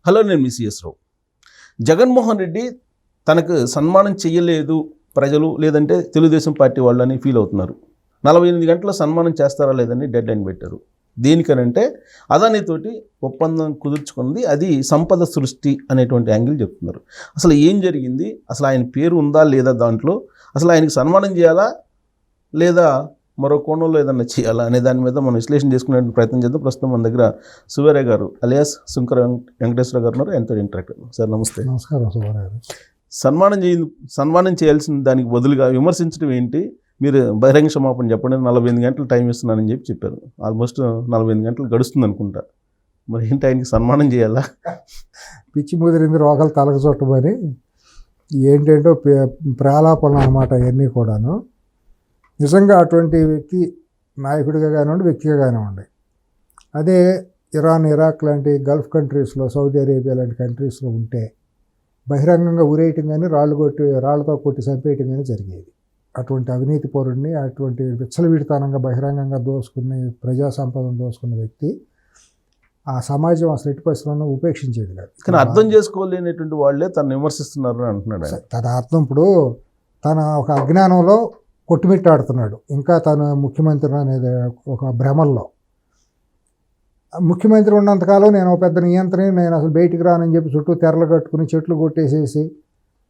Hello, నేను మీ CS రావు. జగన్మోహన్ రెడ్డి తనకు సన్మానం చేయలేదు ప్రజలు, లేదంటే తెలుగుదేశం పార్టీ వాళ్ళు అని ఫీల్ అవుతున్నారు. 48 గంటల సన్మానం చేస్తారా లేదని డెడ్ లైన్ పెట్టారు. దేనికనంటే అదానితోటి ఒప్పందం కుదుర్చుకుంది, అది సంపద సృష్టి అనేటువంటి యాంగిల్ చెప్తున్నారు. అసలు ఏం జరిగింది, అసలు ఆయన పేరు ఉందా లేదా దాంట్లో, అసలు ఆయనకి సన్మానం చేయాలా లేదా మరో కోణంలో ఏదన్నా చేయాలా అనే దాని మీద మనం విశ్లేషణ చేసుకునే ప్రయత్నం చేద్దాం. ప్రస్తుతం మన దగ్గర సువీరయ్య గారు అలియాస్ సుంకర వెంకటేశ్వర గారు ఉన్నారు. ఎంతో ఇంటరాక్ట్. సార్ నమస్తే. నమస్కారం సువీరయ్య గారు. సన్మానం చేయాల్సిన దానికి బదులుగా విమర్శించడం ఏంటి, మీరు బహిరంగ క్షమాపణ చెప్పండి, 48 గంటలు టైం ఇస్తున్నానని చెప్పారు. ఆల్మోస్ట్ 48 గంటలు గడుస్తుంది అనుకుంటా. మరి ఏంటి, ఆయనకి సన్మానం చేయాలా? పిచ్చి ముదిరింది రోగాలు తలకు చుట్టమని ఏంటంటో ప్రాలాపనలు అన్నమాట ఇవన్నీ కూడాను. నిజంగా అటువంటి వ్యక్తి నాయకుడిగా కానివ్వండి, వ్యక్తిగా కానివ్వండి, అదే ఇరాన్, ఇరాక్ లాంటి గల్ఫ్ కంట్రీస్లో, సౌదీ అరేబియా లాంటి కంట్రీస్లో ఉంటే బహిరంగంగా ఉరేయటం కానీ రాళ్ళతో కొట్టి చంపేయటం కానీ జరిగేది. అటువంటి అవినీతి పౌరుడిని, అటువంటి విచ్చలవిడితనంగా బహిరంగంగా దోసుకుని ప్రజా సంపదను దోసుకున్న వ్యక్తి ఆ సమాజం అసలు ఎట్టి పరిస్థితుల్లో ఉపేక్షించేది కాదు. కానీ అర్థం చేసుకోలేనటువంటి వాళ్ళే తను విమర్శిస్తున్నారు అంటున్నాడు. తన అర్థం ఇప్పుడు తన ఒక అజ్ఞానంలో కొట్టుమిట్టాడుతున్నాడు. ఇంకా తను ముఖ్యమంత్రి అనేది ఒక భ్రమల్లో. ముఖ్యమంత్రి ఉన్నంతకాలం నేను ఒక పెద్ద నియంత్రణ, నేను అసలు బయటికి రానని చెప్పి చుట్టూ తెరలు కట్టుకుని చెట్లు కొట్టేసేసి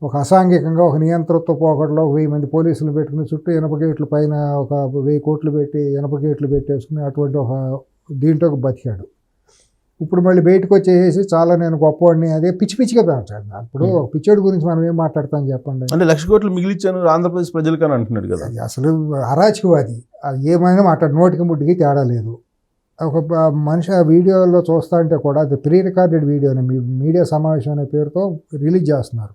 ఒక అసాంఘికంగా ఒక నియంతృత్వ పోకడలో 1000 మంది పోలీసులు పెట్టుకుని చుట్టూ ఇనప గేట్లు పైన ఒక 1000 కోట్లు పెట్టి ఇనప గేట్లు పెట్టేసుకుని అటువంటి ఒక దీంట్లో బతికాడు. ఇప్పుడు మళ్ళీ బయటకు వచ్చేసి చాలా నేను గొప్పవాడిని, అదే పిచ్చిగా పెంచాడు. ఇప్పుడు ఒక పిచ్చోడి గురించి మనం ఏం మాట్లాడతాం చెప్పండి. అంటే 1,00,000 కోట్లు మిగిలిచ్చాను ఆంధ్రప్రదేశ్ ప్రజలకని అంటున్నాడు కదా. అసలు అరాచకవాది. ఏమైనా మాట్లాడు, నోటికి ముట్టికి తేడా లేదు. ఒక మనిషి ఆ వీడియోలో చూస్తా అంటే కూడా అది ప్రీ రికార్డెడ్ వీడియోని మీడియా సమావేశం అనే పేరుతో రిలీజ్ చేస్తున్నారు.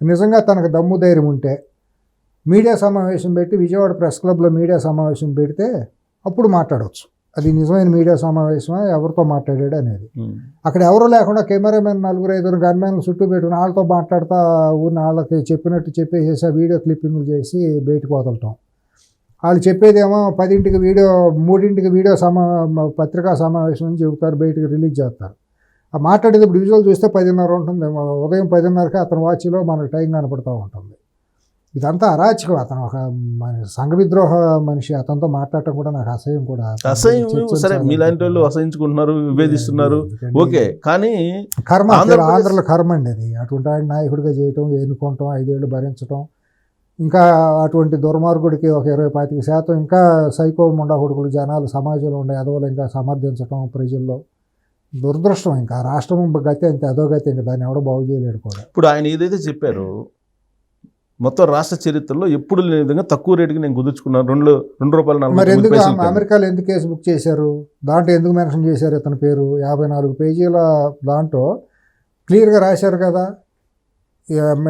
నిజంగా తనకు దమ్ము ధైర్యం ఉంటే మీడియా సమావేశం పెట్టి విజయవాడ ప్రెస్ క్లబ్లో మీడియా సమావేశం పెడితే అప్పుడు మాట్లాడవచ్చు. అది నిజమైన మీడియా సమావేశమా, ఎవరితో మాట్లాడాడు అనేది. అక్కడ ఎవరు లేకుండా కెమెరామెన్ 4-5 గన్మెన్లు చుట్టూ పెట్టుకుని వాళ్ళతో మాట్లాడుతూ ఊరిని వాళ్ళకి చెప్పినట్టు చెప్పేసి ఆ వీడియో క్లిప్పింగ్లు చేసి బయటకు వదలటం. వాళ్ళు చెప్పేదేమో 10ంటికి వీడియో, 3ంటికి వీడియో పత్రికా సమావేశం అని చెబుతారు, బయటకు రిలీజ్ చేస్తారు. ఆ మాట్లాడేది ఇప్పుడు విజువల్ చూస్తే 10:30 ఉంటుంది. ఉదయం 10:30కి అతని వాచ్లో మనకు టైం కనపడుతూ ఉంటుంది. ఇదంతా అరాచకం. అతను ఒక సంఘ విద్రోహ మనిషి. అతనితో మాట్లాడటం కూడా నాకు అసహ్యం కూడా. సరే, మీలాంటి వాళ్ళు అసహించుకుంటున్నారు, విభేదిస్తున్నారు, ఓకే. కానీ కర్మ, ఆంధ్రలో కర్మ అండి అది. అటువంటి ఆయన నాయకుడిగా చేయటం, ఎన్నుకోవటం, 5 ఏళ్ళు భరించడం, ఇంకా అటువంటి దుర్మార్గుడికి ఒక 20-25% ఇంకా సైకో ముండా కొడుకులు జనాలు సమాజంలో ఉండే అదవులు ఇంకా సమర్థించడం ప్రజల్లో దురదృష్టం. ఇంకా రాష్ట్రం గతి అంతే, అదో గతి. ఇంకా దాన్ని ఎవడో బాగు చేయలేడు కూడా. ఇప్పుడు ఆయన ఏదైతే చెప్పారో, మొత్తం రాష్ట్ర చరిత్రలో ఎప్పుడు లేని విధంగా తక్కువ రేటుకి నేను కుదుర్చుకున్నాను, ₹2.40. మరి ఎందుకు అమెరికాలో ఎందుకు కేసు బుక్ చేశారు? దాంట్లో ఎందుకు మెన్షన్ చేశారు ఇతని పేరు? 54 పేజీల దాంట్లో క్లియర్గా రాశారు కదా.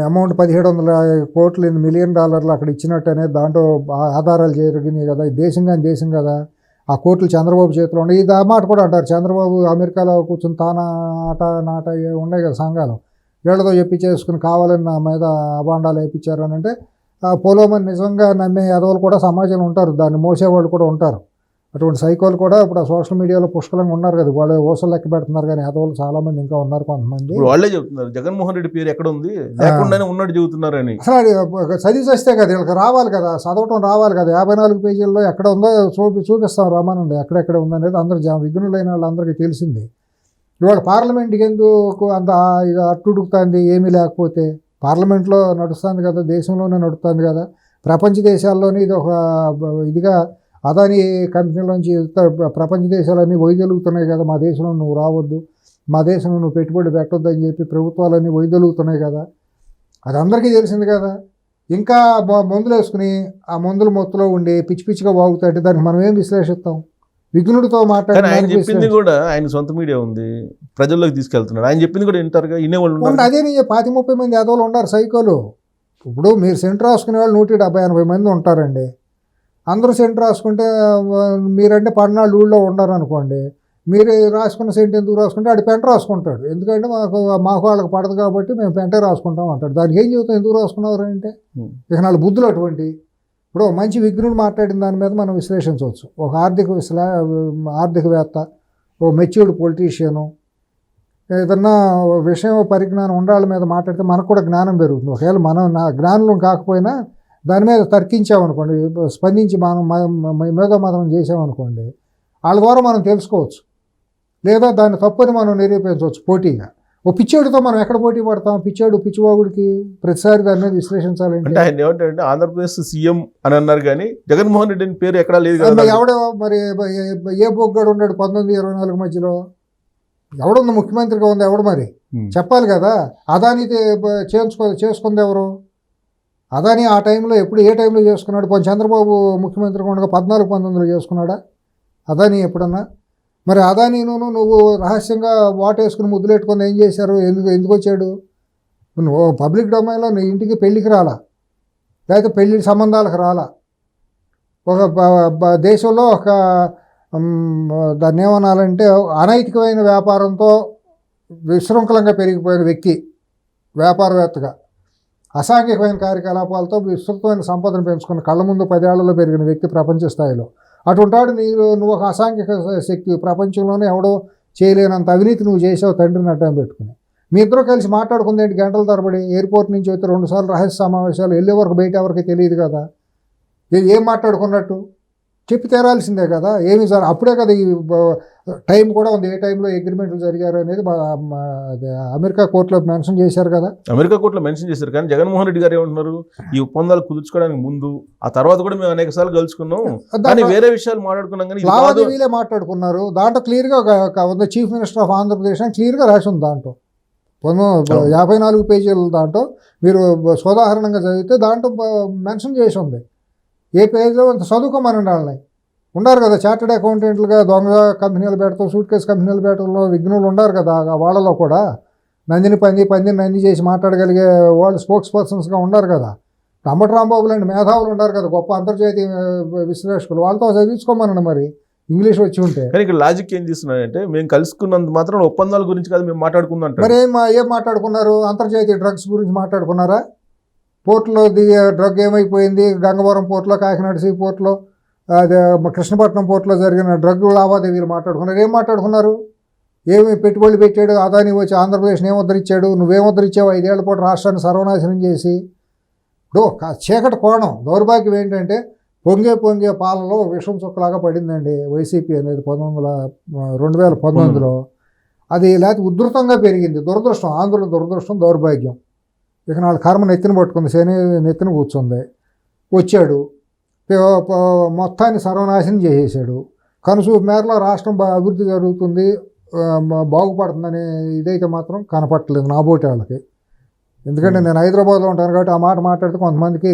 అమౌంట్ $1,700 కోట్లు, $1 మిలియన్ అక్కడ ఇచ్చినట్టు అనేది దాంట్లో ఆధారాలు జరిగినాయి కదా. దేశం కానీ దేశం కదా. ఆ కోట్లు చంద్రబాబు చేతిలో ఉన్నాయి. ఇది ఆ మాట కూడా అంటారు. చంద్రబాబు అమెరికాలో కూర్చొని నాట ఉన్నాయి కదా సంఘాలు, వీళ్ళతో చేసుకుని కావాలని నా మీద అబాండాలు వేయించారు అని అంటే పోలోమని నిజంగా నమ్మే ఎదవలు కూడా సమాజంలో ఉంటారు, దాన్ని మోసేవాళ్ళు కూడా ఉంటారు. అటువంటి సైకోలు కూడా ఇప్పుడు సోషల్ మీడియాలో పుష్కలంగా ఉన్నారు కదా. వాళ్ళు ఓసలు లెక్క పెడుతున్నారు, కానీ ఎదవలు చాలామంది ఇంకా ఉన్నారు. కొంతమంది వాళ్ళే చెబుతున్నారు జగన్మోహన్ రెడ్డి పేరు ఎక్కడ ఉంది, లేకుండానే ఉన్నట్టు చెబుతున్నారని. అసలు చదివి వస్తే కదా వీళ్ళకి రావాలి కదా, చదవటం రావాలి కదా. 54 పేజీల్లో ఎక్కడ ఉందో చూపిస్తాం రమ్మనండి, ఎక్కడెక్కడ ఉందనేది అందరూ విఘ్నులైన వాళ్ళందరికీ తెలిసింది. ఇవాళ పార్లమెంట్కి ఎందుకు అంత అట్టుడుకుతుంది? ఏమీ లేకపోతే పార్లమెంట్లో నడుస్తుంది కదా, దేశంలోనే నడుస్తుంది కదా. ప్రపంచ దేశాల్లోనే ఇది ఒక ఇదిగా అదాని కంపెనీలోంచి ప్రపంచ దేశాలన్నీ వైదొలుగుతున్నాయి కదా. మా దేశంలో నువ్వు రావద్దు, మా దేశంలో నువ్వు పెట్టుబడి పెట్టొద్దు అని చెప్పి ప్రభుత్వాలన్నీ వైదొలుగుతున్నాయి కదా. అది అందరికీ తెలిసింది కదా. ఇంకా మందులు వేసుకుని ఆ మందుల మొత్తులో ఉండి పిచ్చిగా వాగుతాయంటే దానికి మనం ఏం విశ్లేషిస్తాం? విఘ్నుడితో మాట్లాడి ఆయన చెప్పింది కూడా, ఆయన సొంత మీడియా ఉంది, ప్రజల్లోకి తీసుకెళ్తున్నాడు. ఆయన చెప్పింది కూడా వింటారుగా, వినేవాళ్ళు ఉన్నారు. అదే నేను 25-30 మంది యాదవులు ఉన్నారు సైకోలు. ఇప్పుడు మీరు సెంటర్ రాసుకునే వాళ్ళు 170-80 మంది ఉంటారండి. అందరూ సెంటర్ రాసుకుంటే మీరంటే 14 ఊళ్ళో ఉండరు అనుకోండి. మీరు రాసుకున్న సెంట్ ఎందుకు రాసుకుంటే ఆడు పెంట రాసుకుంటాడు. ఎందుకంటే మాకు వాళ్ళకి పడదు కాబట్టి మేము పెంటే రాసుకుంటాం అంటాడు. దానికి ఏం చెబుతాం, ఎందుకు రాసుకున్నారు అంటే ఇక 4 బుద్ధులు అటువంటి. ఇప్పుడు మంచి విఘ్నుడు మాట్లాడిన దాని మీద మనం విశ్లేషించవచ్చు. ఒక ఆర్థికవేత్త, ఓ మెచ్యూర్డ్ పొలిటీషియను, ఏదన్నా విషయం పరిజ్ఞానం ఉండాళ్ళ మీద మాట్లాడితే మనకు కూడా జ్ఞానం పెరుగుతుంది. ఒకవేళ మనం జ్ఞానం కాకపోయినా దాని మీద తర్కించామనుకోండి, స్పందించి మేధోమథనం చేసామనుకోండి, వాళ్ళ ద్వారా మనం తెలుసుకోవచ్చు, లేదా దాన్ని తప్పని మనం నిరూపించవచ్చు పోటీగా. ఓ పిచ్చోడితో మనం ఎక్కడ పోటీ పడతాం? పిచ్చివాగుడికి ప్రతిసారి దాని మీద విశ్లేషించాలంటే అంటే ఆయన ఏమంటే ఆంధ్రప్రదేశ్ సీఎం అని అన్నారు కానీ జగన్మోహన్ రెడ్డి అని పేరు ఎక్కడా లేదు కదా. ఎవడో మరి ఏ బొగ్గాడు ఉన్నాడు 1924 మధ్యలో? ఎవడుంది ముఖ్యమంత్రిగా ఉంది? ఎవడు మరి చెప్పాలి కదా. అదానితో చేసుకుంది ఎవరు? అదాని ఆ టైంలో ఏ టైంలో చేసుకున్నాడు? పోనీ చంద్రబాబు ముఖ్యమంత్రిగా ఉండగా 14-19లో చేసుకున్నాడా అదాని ఎప్పుడన్నా? మరి అదాని నువ్వు రహస్యంగా వాటేసుకుని ముద్దులెట్టుకొని ఏం చేశారు? ఎందుకు వచ్చాడు? నువ్వు పబ్లిక్ డొమైన్లో నీ ఇంటికి పెళ్ళికి రాలా, లేకపోతే పెళ్లి సంబంధాలకు రాలా. ఒక దేశంలో ఒక దాన్ని ఏమనాలంటే అనైతికమైన వ్యాపారంతో విశృంఖలంగా పెరిగిపోయిన వ్యక్తి, వ్యాపారవేత్తగా అసాంఘికమైన కార్యకలాపాలతో విస్తృతమైన సంపదను పెంచుకున్న కళ్ళ ముందు 10 ఏళ్లలో పెరిగిన వ్యక్తి ప్రపంచ స్థాయిలో. అటుంటాడు నువ్వు ఒక అసాంఘిక శక్తి, ప్రపంచంలోనే ఎవడో చేయలేనంత అవినీతి నువ్వు చేసావు తండ్రిని అడ్డం పెట్టుకుని. మీ ఇద్దరు కలిసి మాట్లాడుకుంది ఏంటి గంటల తరబడి? ఎయిర్పోర్ట్ నుంచి అయితే 2 సార్లు రహస్య సమావేశాలు, వెళ్ళే వరకు బయట ఎవరికి తెలియదు కదా. ఏం మాట్లాడుకున్నట్టు చెప్పి తీరాల్సిందే కదా. ఏమి సార్ అప్పుడే కదా ఈ టైం కూడా ఉంది, ఏ టైంలో అగ్రిమెంట్లు జరిగారు అనేది అమెరికా కోర్టులో మెన్షన్ చేశారు కదా. అమెరికా కోర్టులో మెన్షన్ చేశారు, కానీ జగన్మోహన్ రెడ్డి గారు ఏమంటున్నారు, ఈ ఒప్పందాలు కుదుర్చుకోవడానికి ముందు ఆ తర్వాత కూడా మేము అనేక సార్లు కలుసుకున్నాం, కానీ వేరే విషయాలు మాట్లాడుకున్నాం, కానీ లావాదేవీలే మాట్లాడుకున్నారు. దాంట్లో క్లియర్గా ఉంది, చీఫ్ మినిస్టర్ ఆఫ్ ఆంధ్రప్రదేశ్ అని క్లియర్గా రాసి ఉంది. దాంట్లో 54 పేజీల దాంట్లో మీరు సోదాహరణంగా చదివితే దాంట్లో మెన్షన్ చేసి ఉంది. ఏ పేజ్లో అంత చదువుకోమనండి వాళ్ళని. ఉన్నారు కదా చార్టెడ్ అకౌంటెంట్లుగా దొంగ కంపెనీలు పెడతాం, సూట్ కేసు కంపెనీలు పెట్టడంలో విఘ్నులు ఉన్నారు కదా. వాళ్ళలో కూడా పందిని చేసి మాట్లాడగలిగే వాళ్ళు స్పోక్స్ పర్సన్స్గా ఉన్నారు కదా. అంబటి రాంబాబు లాంటి మేధావులు ఉన్నారు కదా, గొప్ప అంతర్జాతీయ విశ్లేషకులు. వాళ్ళతో చదివించుకోమనండి మరి, ఇంగ్లీష్ వచ్చి ఉంటే. కానీ ఇక్కడ లాజిక్ ఏం చేస్తున్నారంటే, మేము కలుసుకున్నంత మాత్రం ఒప్పందాల గురించి కాదు మేము మాట్లాడుకుందాం. మరి ఏం మాట్లాడుకున్నారు? అంతర్జాతీయ డ్రగ్స్ గురించి మాట్లాడుకున్నారా? పోర్టులో డ్రగ్ ఏమైపోయింది? గంగవరం పోర్టులో, కాకినాడ సీ పోర్టులో, అదే కృష్ణపట్నం పోర్టులో జరిగిన డ్రగ్ లావాదేవీలు మాట్లాడుకున్నారు. ఏం మాట్లాడుకున్నారు? ఏమి పెట్టుబడులు పెట్టాడు అదాని, వచ్చి ఆంధ్రప్రదేశ్ని ఏం ఉద్ధరించాడు? నువ్వేం ఉద్ధరించావు? 5 ఏళ్ల పాటు రాష్ట్రాన్ని సర్వనాశనం చేసి. చీకటి కోణం, దౌర్భాగ్యం ఏంటంటే పొంగే పాలలో విషం చుక్కలాగా పడిందండి వైసీపీ అనేది 2019లో. అది లేకపోతే ఉధృతంగా పెరిగింది. దురదృష్టం, ఆంధ్రుల దురదృష్టం, దౌర్భాగ్యం. ఇక నాలుగు కర్మ నెత్తిన పట్టుకుంది, శని నెత్తిన కూర్చుంది. వచ్చాడు, మొత్తాన్ని సర్వనాశనం చేసేసాడు. కనుసూపు మేరలో రాష్ట్రం అభివృద్ధి జరుగుతుంది, బాగుపడుతుందనే ఇదైతే మాత్రం కనపట్టలేదు నాబోటి వాళ్ళకి. ఎందుకంటే నేను హైదరాబాద్లో ఉంటాను కాబట్టి ఆ మాట మాట్లాడితే కొంతమందికి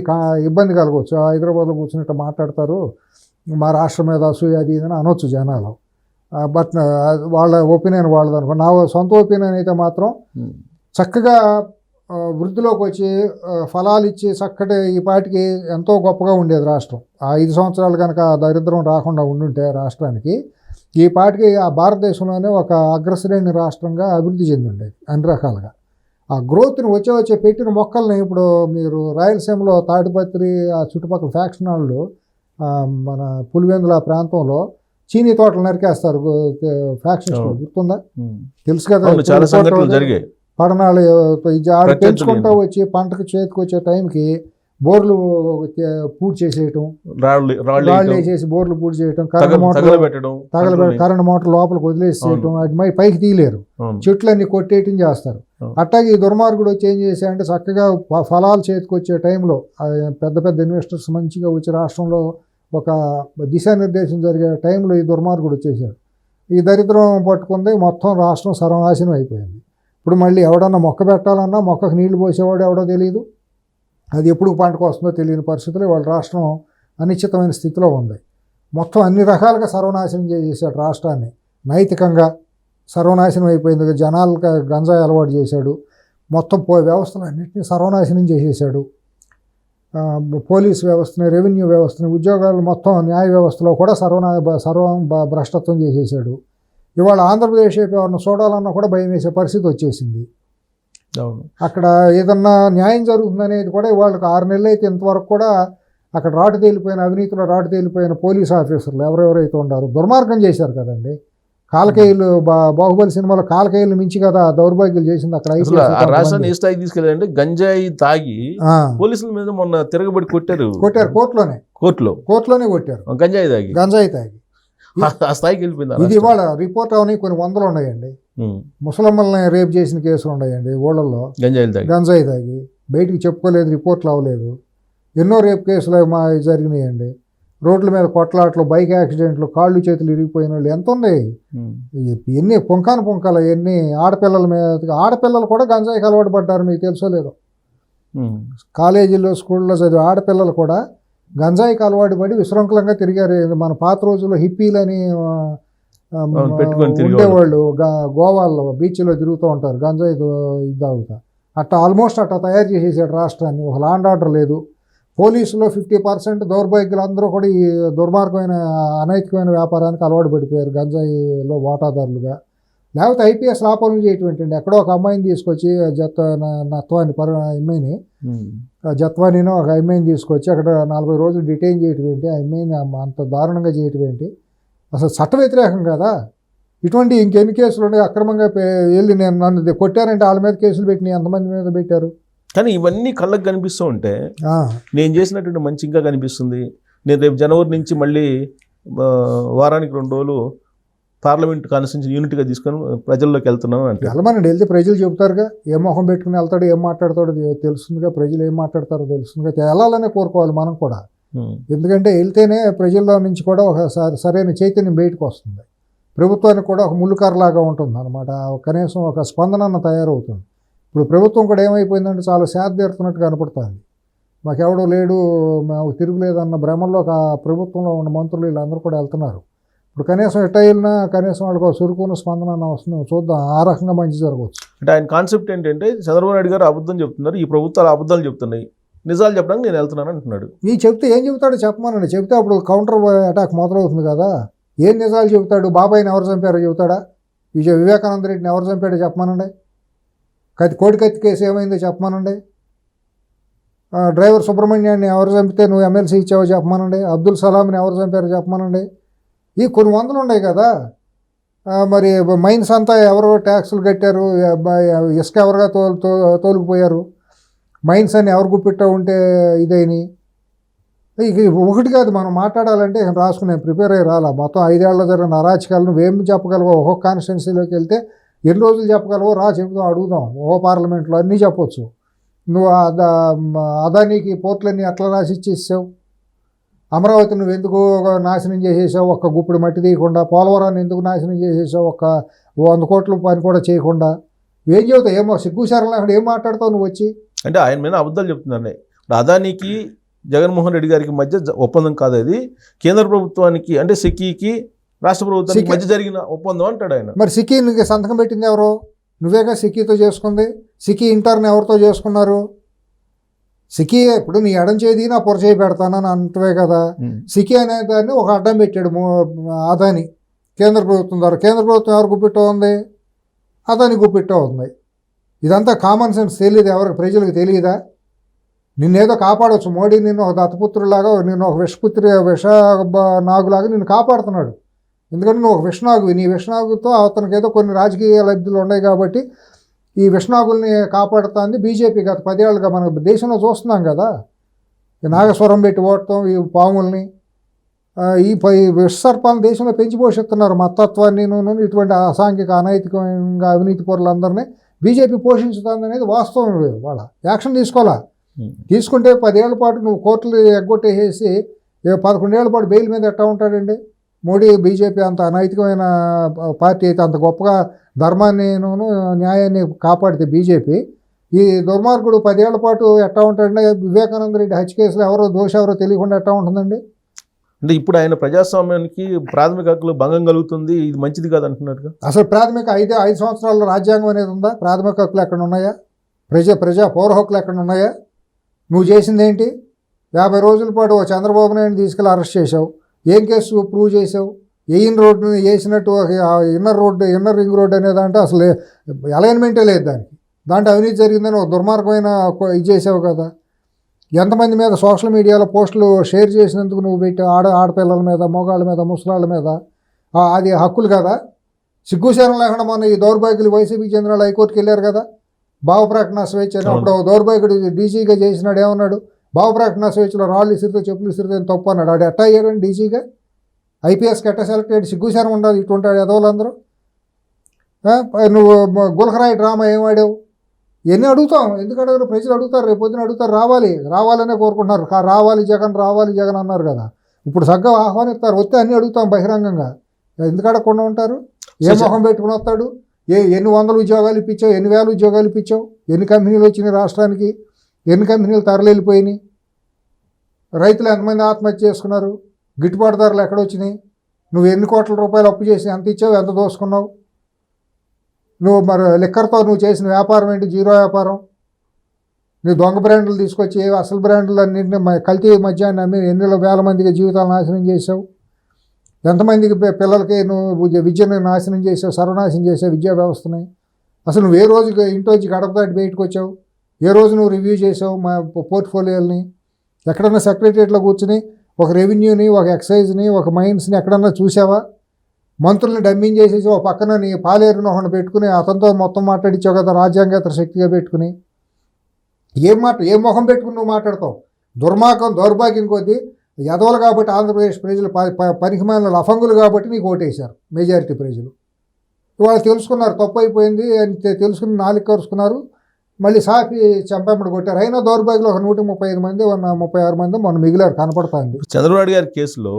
ఇబ్బంది కలగవచ్చు. హైదరాబాద్లో కూర్చున్నట్టు మాట్లాడతారు, మా రాష్ట్రం మీద అసూయ అది ఇదని అనొచ్చు జనాలు. బట్ వాళ్ళ ఒపీనియన్ వాళ్ళది అనుకో. నా సొంత ఒపీనియన్ అయితే మాత్రం చక్కగా వృద్ధిలోకి వచ్చి ఫలాలు ఇచ్చి చక్కటి ఈ పాటికి ఎంతో గొప్పగా ఉండేది రాష్ట్రం. ఆ 5 సంవత్సరాలు కనుక దరిద్రం రాకుండా ఉండుంటే రాష్ట్రానికి ఈ పాటికి ఆ భారతదేశంలోనే ఒక అగ్రశ్రేణి రాష్ట్రంగా అభివృద్ధి చెంది ఉండేది అన్ని రకాలుగా. ఆ గ్రోత్ని వచ్చే పెట్టిన మొక్కల్ని ఇప్పుడు మీరు రాయలసీమలో తాడిపత్రి ఆ చుట్టుపక్కల ఫ్యాక్షన్ వాళ్ళు మన పులివెందుల ప్రాంతంలో చీనీ తోటలు నరికేస్తారు ఫ్యాక్షన్స్, గుర్తుందా? తెలుసు కదా, చాలా సంఘటనలు జరిగాయి. పడనాళ్ళు ఆడు పెంచుకుంటూ వచ్చి పంటకు చేతికి వచ్చే టైంకి బోర్లు పూర్తి చేసేయటం, రాళ్ళు వేసేసి బోర్లు పూర్తి చేయటం, కరెంట్ మోటార్ లోపలికి వదిలేసేయటం, అది మరి పైకి తీయలేరు, చెట్లన్నీ కొట్టేయటం చేస్తారు. అట్టాగే ఈ దుర్మార్గుడు వచ్చి ఏం చేశాడంటే చక్కగా ఫలాలు చేతికి వచ్చే టైంలో పెద్ద పెద్ద ఇన్వెస్టర్స్ మంచిగా వచ్చి రాష్ట్రంలో ఒక దిశానిర్దేశం జరిగే టైంలో ఈ దుర్మార్గుడు వచ్చేసాడు. ఈ దరిద్రం పట్టుకుంది, మొత్తం రాష్ట్రం సర్వనాశనం అయిపోయింది. ఇప్పుడు మళ్ళీ ఎవడన్నా మొక్క పెట్టాలన్నా మొక్కకు నీళ్లు పోసేవాడు ఎవడో తెలియదు, అది ఎప్పుడు పంటకు వస్తుందో తెలియని పరిస్థితుల్లో వాళ్ళ రాష్ట్రం అనిశ్చితమైన స్థితిలో ఉంది. మొత్తం అన్ని రకాలుగా సర్వనాశనం చేసేసాడు రాష్ట్రాన్ని. నైతికంగా సర్వనాశనం అయిపోయింది, జనాలకు గంజాయి అలవాటు చేశాడు, మొత్తం వ్యవస్థలు అన్నింటినీ సర్వనాశనం చేసేసాడు. పోలీస్ వ్యవస్థని, రెవెన్యూ వ్యవస్థని, ఉద్యోగాలు మొత్తం న్యాయ వ్యవస్థలో కూడా సర్వం భ్రష్టత్వం చేసేసాడు. ఇవాళ ఆంధ్రప్రదేశ్ ఎవరిని చూడాలన్నా కూడా భయం వేసే పరిస్థితి వచ్చేసింది. అక్కడ ఏదన్నా న్యాయం జరుగుతుందనేది కూడా వాళ్ళకి 6 నెలలు అయితే ఇంతవరకు కూడా అక్కడ అవినీతిలో రాటు తేలిపోయిన పోలీస్ ఆఫీసర్లు ఎవరెవరైతే ఉండారో దుర్మార్గం చేశారు కదండి. కాలకేయులు బాహుబలి సినిమాలో కాలకేయులు మించి కదా దౌర్భాగ్యాలు చేసింది అక్కడ అసలు IPS ఆ రాష్ట్రాన్ని ఏ స్థాయికి తీసుకెళ్ళారంటే గంజాయి తాగి ఆ, పోలీసుల మీద మొన్న తిరగబడి కొట్టారు కొట్టారు కోర్టులోనే కొట్టారు గంజాయి తాగి గంజాయి తాగి. ఆ స్థాయికి వెళ్ళిపోయింది ఆ ఇది రాష్ట్రం. ఇవాళ రిపోర్ట్ అవని కొన్ని వందలు ఉన్నాయండి. ఉమ్. ముసలమ్మల్ని రేప్ చేసిన కేసులు ఉన్నాయండి ఊళ్ళల్లో, గంజాయిలు తాగి గంజాయి తాగి బయటికి చెప్పుకోలేదు, రిపోర్ట్లు అవ్వలేదు. ఎన్నో రేప్ కేసులు జరిగినాయండి. రోడ్ల మీద కొట్లాట్లు, బైక్ యాక్సిడెంట్లు, కాళ్ళు చేతులు ఇరిగిపోయిన వాళ్ళు ఎంత ఉన్నాయి. ఉమ్. ఎన్ని పుంకాలు ఎన్ని ఆడపిల్లల మీద, ఆడపిల్లలు కూడా గంజాయికి అలవాటు పడ్డారు, మీకు తెలుసో లేదో. ఉమ్. కాలేజీల్లో స్కూల్లో చదివే ఆడపిల్లలు కూడా గంజాయికి అలవాటు పడి విశృంఖలంగా తిరిగారు. మన పాత రోజుల్లో హిప్పీలని పెట్టుకొని తిరిగేవాళ్ళు. ఉండేవాళ్ళు, గోవాల్లో బీచ్లో తిరుగుతూ ఉంటారు గంజాయి ఇది తాగుతా. అట్లా ఆల్మోస్ట్ అట్లా తయారు చేసేసాడు రాష్ట్రాన్ని. ఒక లాండ్ ఆర్డర్ లేదు. పోలీసులో 50% దౌర్భాగ్యులు అందరూ కూడా ఈ దుర్మార్గమైన అనైతికమైన వ్యాపారానికి అలవాటు పడిపోయారు, గంజాయిలో వాటాదారులుగా. లేకపోతే IPS లాపనం చేయటం. ఎక్కడో ఒక అమ్మాయిని తీసుకొచ్చి నత్వాని అమ్మాయిని, ఉమ్. జత్వానీనో ఒక అమ్మాయిని తీసుకొచ్చి అక్కడ 40 రోజులు డిటైన్ చేయటం ఏంటి, ఆ అమ్మాయిని అంత దారుణంగా చేయటం ఏంటి? అసలు చట్ట వ్యతిరేకం కదా. ఇటువంటి ఇంకెన్ని కేసులు ఉన్నాయి అక్రమంగా వెళ్ళి నన్ను కొట్టారంటే వాళ్ళ మీద కేసులు పెట్టి ఎంతమంది మీద పెట్టారు. కానీ ఇవన్నీ కళ్ళకు కనిపిస్తూ ఉంటే ఆ, నేను చేసినటువంటి మంచి ఇంకా కనిపిస్తుంది. నేను రేపు జనవరి నుంచి మళ్ళీ వారానికి 2 రోజులు పార్లమెంట్ కాన్స్టిట్యూన్సీ యూనిట్గా తీసుకొని ప్రజల్లోకి వెళ్తున్నాను అంటే వెళ్ళమనండి, వెళ్తే ప్రజలు చెబుతారుగా. ఏ మొహం పెట్టుకుని వెళ్తాడు, ఏం మాట్లాడతాడో తెలుస్తుందిగా. ప్రజలు ఏం మాట్లాడతారో తెలుస్తుందిగా. వెళ్ళాలనే కోరుకోవాలి మనం కూడా. ఎందుకంటే వెళ్తేనే ప్రజల్లో నుంచి కూడా ఒక సరైన చైతన్యం బయటకు వస్తుంది. ప్రభుత్వానికి కూడా ఒక ముళ్ళుకారలాగా ఉంటుంది అనమాట. కనీసం ఒక స్పందన తయారవుతుంది. ఇప్పుడు ప్రభుత్వం కూడా ఏమైపోయిందంటే చాలా సేద తీరుతున్నట్టు కనపడుతుంది. మాకెవడో లేడు, మాకు తిరుగులేదన్న భ్రమంలో ప్రభుత్వంలో ఉన్న మంత్రులు వీళ్ళందరూ కూడా వెళ్తున్నారు. ఇప్పుడు కనీసం ఎట్ట వెళ్ళినా కనీసం వాళ్ళకి ఒక చురుకున్న స్పందన వస్తుంది. చూద్దాం, ఆ రకంగా మంచి జరగవచ్చు. అంటే ఆయన కాన్సెప్ట్ ఏంటంటే చంద్రబాబు నాయుడు గారు అబద్ధం చెప్తున్నారు, ఈ ప్రభుత్వాలు అబద్ధాలు చెప్తున్నాయి, నిజాలు చెప్పడానికి నేను వెళ్తున్నాను అంటున్నాడు. నీ చెప్తే ఏం చెబుతాడో చెప్పమనండి. చెప్తే అప్పుడు కౌంటర్ అటాక్ మొదలవుతుంది కదా. ఏం నిజాలు చెబుతాడు? బాబాయిని ఎవరు చంపారో చెబుతాడా? వివేకానంద రెడ్డిని ఎవరు చంపాడో చెప్పమనండి. కోడికత్తి కేసు ఏమైందో చెప్పమనండి. డ్రైవర్ సుబ్రహ్మణ్యాన్ని ఎవరు చంపితే నువ్వు ఎమ్మెల్సీ ఇచ్చావో చెప్పమనండి. అబ్దుల్ సలాంని ఎవరు చంపారో చెప్పమనండి. ఈ కొన్ని వందలు ఉన్నాయి కదా. మరి మైన్స్ అంతా ఎవరు ట్యాక్సులు కట్టారు, ఇసుక ఎవరుగా తోలుకుపోయారు, మైన్స్ అని ఎవరు గుప్పిట్టా ఉంటే ఇదైని. ఇక ఒకటి కాదు, మనం మాట్లాడాలంటే రాసుకునే ప్రిపేర్ అయ్యి రాలా. మొత్తం 5 ఏళ్ల జరిగిన అరాచకాలు నువ్వేం చెప్పగలవో, ఒక్కొక్క కాన్స్టిట్యున్సీలోకి వెళ్తే ఎన్ని రోజులు చెప్పగలవో చెబుదాం, అడుగుదాం. పార్లమెంట్లో అన్నీ చెప్పొచ్చు. నువ్వు అదానికి పోర్టులన్నీ ఎట్లా రాసి ఇచ్చేసావు? అమరావతి నువ్వు ఎందుకు నాశనం చేసేసావు ఒక్క గుప్పుడు మట్టి తీయకుండా? పోలవరాన్ని ఎందుకు నాశనం చేసేసావు ఒక్క 100 కోట్ల పని కూడా చేయకుండా? ఏం చెబుతావు? ఏమో సిగ్గుశారం అక్కడ ఏం మాట్లాడతావు నువ్వు వచ్చి? అంటే ఆయన మీద అబద్ధాలు చెప్తున్నాను. అదానికి జగన్మోహన్ రెడ్డి గారికి మధ్య ఒప్పందం కాదు అది, కేంద్ర ప్రభుత్వానికి అంటే సిక్కీకి రాష్ట్ర ప్రభుత్వానికి మధ్య జరిగిన ఒప్పందం అంటాడు ఆయన. మరి సిక్కీకి సంతకం పెట్టింది ఎవరు? నువ్వేగా సిక్కీతో చేసుకుంది. సిక్కీ ఇంటర్ని ఎవరితో చేసుకున్నారు? సిక్కీ ఇప్పుడు నీ ఎడం చేది నా పొర చేయి పెడతానని అంటవే కదా. సిక్కీ అనే దాన్ని ఒక అడ్డం పెట్టాడు అదాని కేంద్ర ప్రభుత్వం ద్వారా. కేంద్ర ప్రభుత్వం ఎవరు గుప్పిట్టో ఉంది? అదాని గుప్పిట్టో ఉంది. ఇదంతా కామన్ సెన్స్ తెలియదు ఎవరికి, ప్రజలకు తెలియదా? నిన్నేదో కాపాడవచ్చు. మోడీ నిన్ను ఒక దత్తపుత్రులాగా, నిన్ను ఒక విష నాగులాగా నిన్ను కాపాడుతున్నాడు. ఎందుకంటే నువ్వు ఒక విషనాగు. నీ విషనాగుతో అతనికి ఏదో కొన్ని రాజకీయ లబ్ధులు ఉన్నాయి కాబట్టి ఈ విషనాగుల్ని కాపాడుతుంది బీజేపీ. గత 10 ఏళ్ళుగా మన దేశంలో చూస్తున్నాం కదా. ఈ నాగస్వరం పెట్టి ఓడటం, ఈ పాముల్ని, ఈ విషసర్పాలను దేశంలో పెంచి పోషిస్తున్నారు. మతత్వాన్ని ఇటువంటి అసాంఘిక అనైతికంగా అవినీతి పరులందరినీ బీజేపీ పోషించుతుంది అనేది వాస్తవం. వాళ్ళ యాక్షన్ తీసుకోవాలా. తీసుకుంటే 10 ఏళ్ల పాటు నువ్వు కోర్టులు ఎగ్గొట్టేసేసి 11 ఏళ్ల పాటు బెయిల్ మీద ఎట్టా ఉంటాడండి? మోడీ బీజేపీ అంత అనైతికమైన పార్టీ అయితే, అంత గొప్పగా ధర్మాన్ని న్యాయాన్ని కాపాడితే బీజేపీ, ఈ దుర్మార్గుడు 10 ఏళ్ల పాటు ఎట్టా ఉంటాడంటే? వివేకానంద రెడ్డి హత్య కేసులో ఎవరో దోషి ఎవరో తెలియకుండా ఎట్టా ఉంటుందండి? అంటే ఇప్పుడు ఆయన ప్రజాస్వామ్యానికి ప్రాథమిక హక్కులు భంగం కలుగుతుంది, ఇది మంచిది కాదు అంటున్నట్టుగా. అసలు ప్రాథమిక 5 సంవత్సరాల్లో రాజ్యాంగం అనేది ఉందా? ప్రాథమిక హక్కులు ఎక్కడ ఉన్నాయా? పౌర హక్కులు ఎక్కడ ఉన్నాయా? నువ్వు చేసింది ఏంటి? 50 రోజుల పాటు చంద్రబాబు నాయుడు తీసుకెళ్ళి అరెస్ట్ చేసావు. ఏం కేసు ప్రూవ్ చేసావు? ఎయిన్ రోడ్డుని వేసినట్టు ఇన్నర్ రింగ్ రోడ్ అనేదంటే అసలు అలైన్మెంటే లేదు దానికి. దాంట్లో అవినీతి జరిగిందని ఒక దుర్మార్గమైన ఇది చేసావు కదా. ఎంతమంది మీద సోషల్ మీడియాలో పోస్టులు షేర్ చేసినందుకు నువ్వు పెట్టి ఆడపిల్లల మీద, మగవాళ్ళ మీద, ముసలాళ్ళ మీద, అది హక్కులు కదా. సిగ్గుశరం లేకుండా మొన్న ఈ దౌర్భాగ్యులు వైసీపీకి చెందిన వాళ్ళు హైకోర్టుకి వెళ్ళారు కదా, భావప్రకటన స్వేచ్ఛ అని. అప్పుడు దౌర్భాగ్యుడు డీజీగా చేసినాడు, ఏమన్నాడు, భావప్రకటన స్వేచ్ఛలో రాళ్ళు ఇసిరితో చెప్పులు ఇసిరితో తప్పు అన్నాడు. ఆడు ఎట్టా అయ్యారండి డీజీగా? ఐపీఎస్కి ఎట్టా సెలెక్ట్ అయ్యాడు? సిగ్గుశరం ఉండాలి ఇటువంటి ఎదవలందరూ. నువ్వు గులకరాయి డ్రామా ఏం ఆడావు? ఎన్ని అడుగుతాం, ఎందుకు అడగరు? ప్రజలు అడుగుతారు, రేపు పొద్దున అడుగుతారు. రావాలనే కోరుకుంటున్నారు. రావాలి జగన్ అన్నారు కదా, ఇప్పుడు సగ్గా ఆహ్వానిస్తారు. వస్తే అన్నీ అడుగుతాం బహిరంగంగా. ఎందుకు అడగకుండా ఉంటారు? ఏ మొహం పెట్టుకుని వస్తాడు? ఎన్ని వందల ఉద్యోగాలు ఇప్పించావు, ఎన్ని వేల ఉద్యోగాలు ఇప్పించావు, ఎన్ని కంపెనీలు వచ్చినాయి రాష్ట్రానికి, ఎన్ని కంపెనీలు తరలిపోయినాయి, రైతులు ఎంతమంది ఆత్మహత్య చేసుకున్నారు, గిట్టుబాటు ధరలు ఎక్కడొచ్చినాయి, నువ్వు ఎన్ని కోట్ల రూపాయలు అప్పు చేసి ఎంత ఇచ్చావు, ఎంత దోసుకున్నావు, నువ్వు మరి లిక్కర్తో నువ్వు చేసిన వ్యాపారం ఏంటి? జీరో వ్యాపారం. నువ్వు దొంగ బ్రాండ్లు తీసుకొచ్చి అసలు బ్రాండ్లు అన్నింటినీ కల్తీ మద్యాన్ని అమ్మి ఎన్ని వేల మందికి జీవితాలు నాశనం చేసావు, ఎంతమందికి పిల్లలకి నువ్వు విద్యను నాశనం చేసావు, సర్వనాశనం చేసావు విద్యా వ్యవస్థని. అసలు నువ్వు ఏ రోజు ఇంట్లోంచి గడప దాటి బయటకు వచ్చావు, ఏ రోజు నువ్వు రివ్యూ చేసావు మా పోర్ట్ఫోలియోని? ఎక్కడన్నా సెక్రటరియట్లో కూర్చుని ఒక రెవెన్యూని, ఒక ఎక్సైజ్ని, ఒక మైన్స్ని ఎక్కడన్నా చూసావా? మంత్రుల్ని డమ్మింగ్ చేసేసి ఒక పక్కన నీ పాలేరుని ఒకటి పెట్టుకుని అతనితో మొత్తం మాట్లాడించావు కదా, రాజ్యాంగేతర శక్తిగా పెట్టుకుని. ఏం మొహం పెట్టుకుని నువ్వు మాట్లాడతావు? దౌర్భాగ్యం కొద్దీ ఎదవలు కాబట్టి ఆంధ్రప్రదేశ్ ప్రజలు పనికిమాలిన లఫంగులు కాబట్టి నీకు ఓటేశారు మెజారిటీ ప్రజలు. వాళ్ళు తెలుసుకున్నారు తప్పు అయిపోయింది అని తెలుసుకుని నాలుగు కరుచుకున్నారు, మళ్ళీ సాపి చంపమ్మడి కొట్టారు. అయినా దౌర్భాగ్యులు ఒక 135 మంది 36 మంది మొన్న మిగిలారు కనపడుతుంది. చంద్రబాబు గారి కేసులో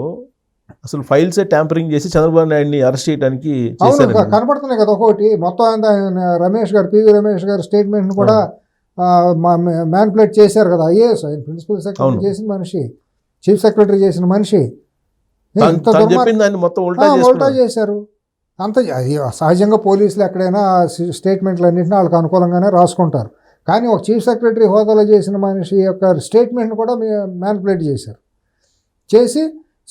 అసలు ఫైల్సే ట్యాంపరింగ్ చేసి చంద్రబాబు నాయుడిని అరెస్ట్ చేయడానికి కనపడుతున్నాయి కదా. ఒకటి మొత్తం అంతా రమేష్ గారు, పివి రమేష్ గారు స్టేట్మెంట్ని కూడా మ్యానిపులేట్ చేశారు కదా. ఐఏఎస్ ఆయన ప్రిన్సిపల్ సెక్రటరీ చేసిన మనిషి, చీఫ్ సెక్రటరీ చేసిన మనిషి, ఉల్టా చేశారు. అంత సహజంగా పోలీసులు ఎక్కడైనా స్టేట్మెంట్లు అన్నింటినీ వాళ్ళకి అనుకూలంగానే రాసుకుంటారు. కానీ ఒక చీఫ్ సెక్రటరీ హోదాలో చేసిన మనిషి యొక్క స్టేట్మెంట్ని కూడా మ్యానిపులేట్ చేశారు. చేసి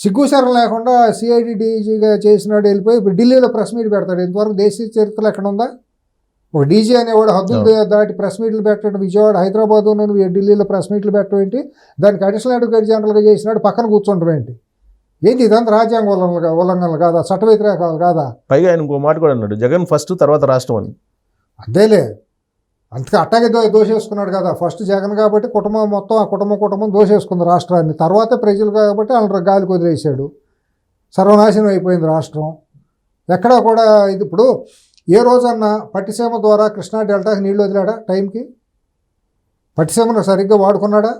సిగ్గుశరం లేకుండా సిఐడి డీజీగా చేసినాడు వెళ్ళిపోయి ఇప్పుడు ఢిల్లీలో ప్రెస్ మీట్ పెడతాడు. ఇంతవరకు దేశీయ చరిత్రలో ఎక్కడ ఉందా? ఒక డీజీ అనేవాడు హద్దులు దాటి ప్రెస్ మీట్లు పెట్టడం, విజయవాడ హైదరాబాద్ నువ్వు ఢిల్లీలో ప్రెస్ మీట్లు పెట్టడం ఏంటి? దానికి అడిషనల్ అడ్వకేట్ జనరల్గా చేసినాడు, పక్కన కూర్చుంటాం ఏంటి? ఇదంతా రాజ్యాంగ ఉల్లంఘనలు కాదా, చట్ట వ్యతిరేకాలు కాదా? పైగా ఆయన ఇంకో మాట కూడా అన్నాడు, జగన్ ఫస్ట్ తర్వాత రాష్ట్రం అని. అంతేలే, అంతగా అట్టాగే దోషేసుకున్నాడు కదా. ఫస్ట్ జగన్ కాబట్టి కుటుంబం మొత్తం ఆ కుటుంబం దోషేసుకుంది రాష్ట్రాన్ని. తర్వాతే ప్రజలు కాబట్టి వాళ్ళని గాలికి వదిలేశాడు. సర్వనాశనం అయిపోయింది రాష్ట్రం. ఎక్కడా కూడా ఇది ఇప్పుడు ఏ రోజన్నా పట్టిసీమ ద్వారా కృష్ణా డెల్టాకి నీళ్ళు వదిలాడా టైంకి? పట్టిసీమను సరిగ్గా వాడుకున్నాడా?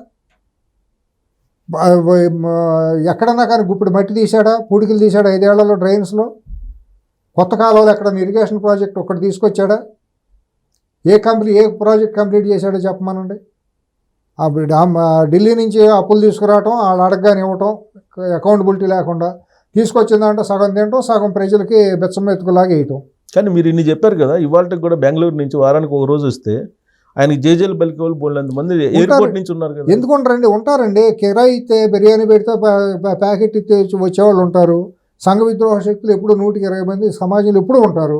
ఎక్కడన్నా కానీ గుప్పుడు మట్టి తీశాడా, పూడికలు తీశాడా 5 ఏళ్లలో డ్రైన్స్లో? కొత్త కాలంలో ఎక్కడ ఇరిగేషన్ ప్రాజెక్ట్ ఒకటి తీసుకొచ్చాడా? ఏ ప్రాజెక్ట్ కంప్లీట్ చేశాడో చెప్పమనండి. ఢిల్లీ నుంచి అప్పులు తీసుకురావటం, వాళ్ళు అడగగానే ఇవ్వటం, అకౌంటబిలిటీ లేకుండా తీసుకొచ్చిందంటే సగం తినటం, సగం ప్రజలకి బెచ్చం ఎత్తుకులాగా వేయటం. కానీ మీరు ఇన్ని చెప్పారు కదా, ఇవాళకి కూడా బెంగళూరు నుంచి వారానికి ఒక రోజు వస్తే ఆయనకి జేజేలు పలికేవాళ్ళు బోల్డంత మంది ఎయిర్పోర్ట్ నుంచి ఉన్నారు కదా. ఎందుకుంటారండి? ఉంటారండి. కిరాయి ఇస్తే బిర్యానీ పెడితే ప్యాకెట్ ఇస్తే వచ్చేవాళ్ళు ఉంటారు. సంఘ విద్రోహ శక్తులు ఎప్పుడు 120 మంది సమాజంలో ఎప్పుడు ఉంటారు.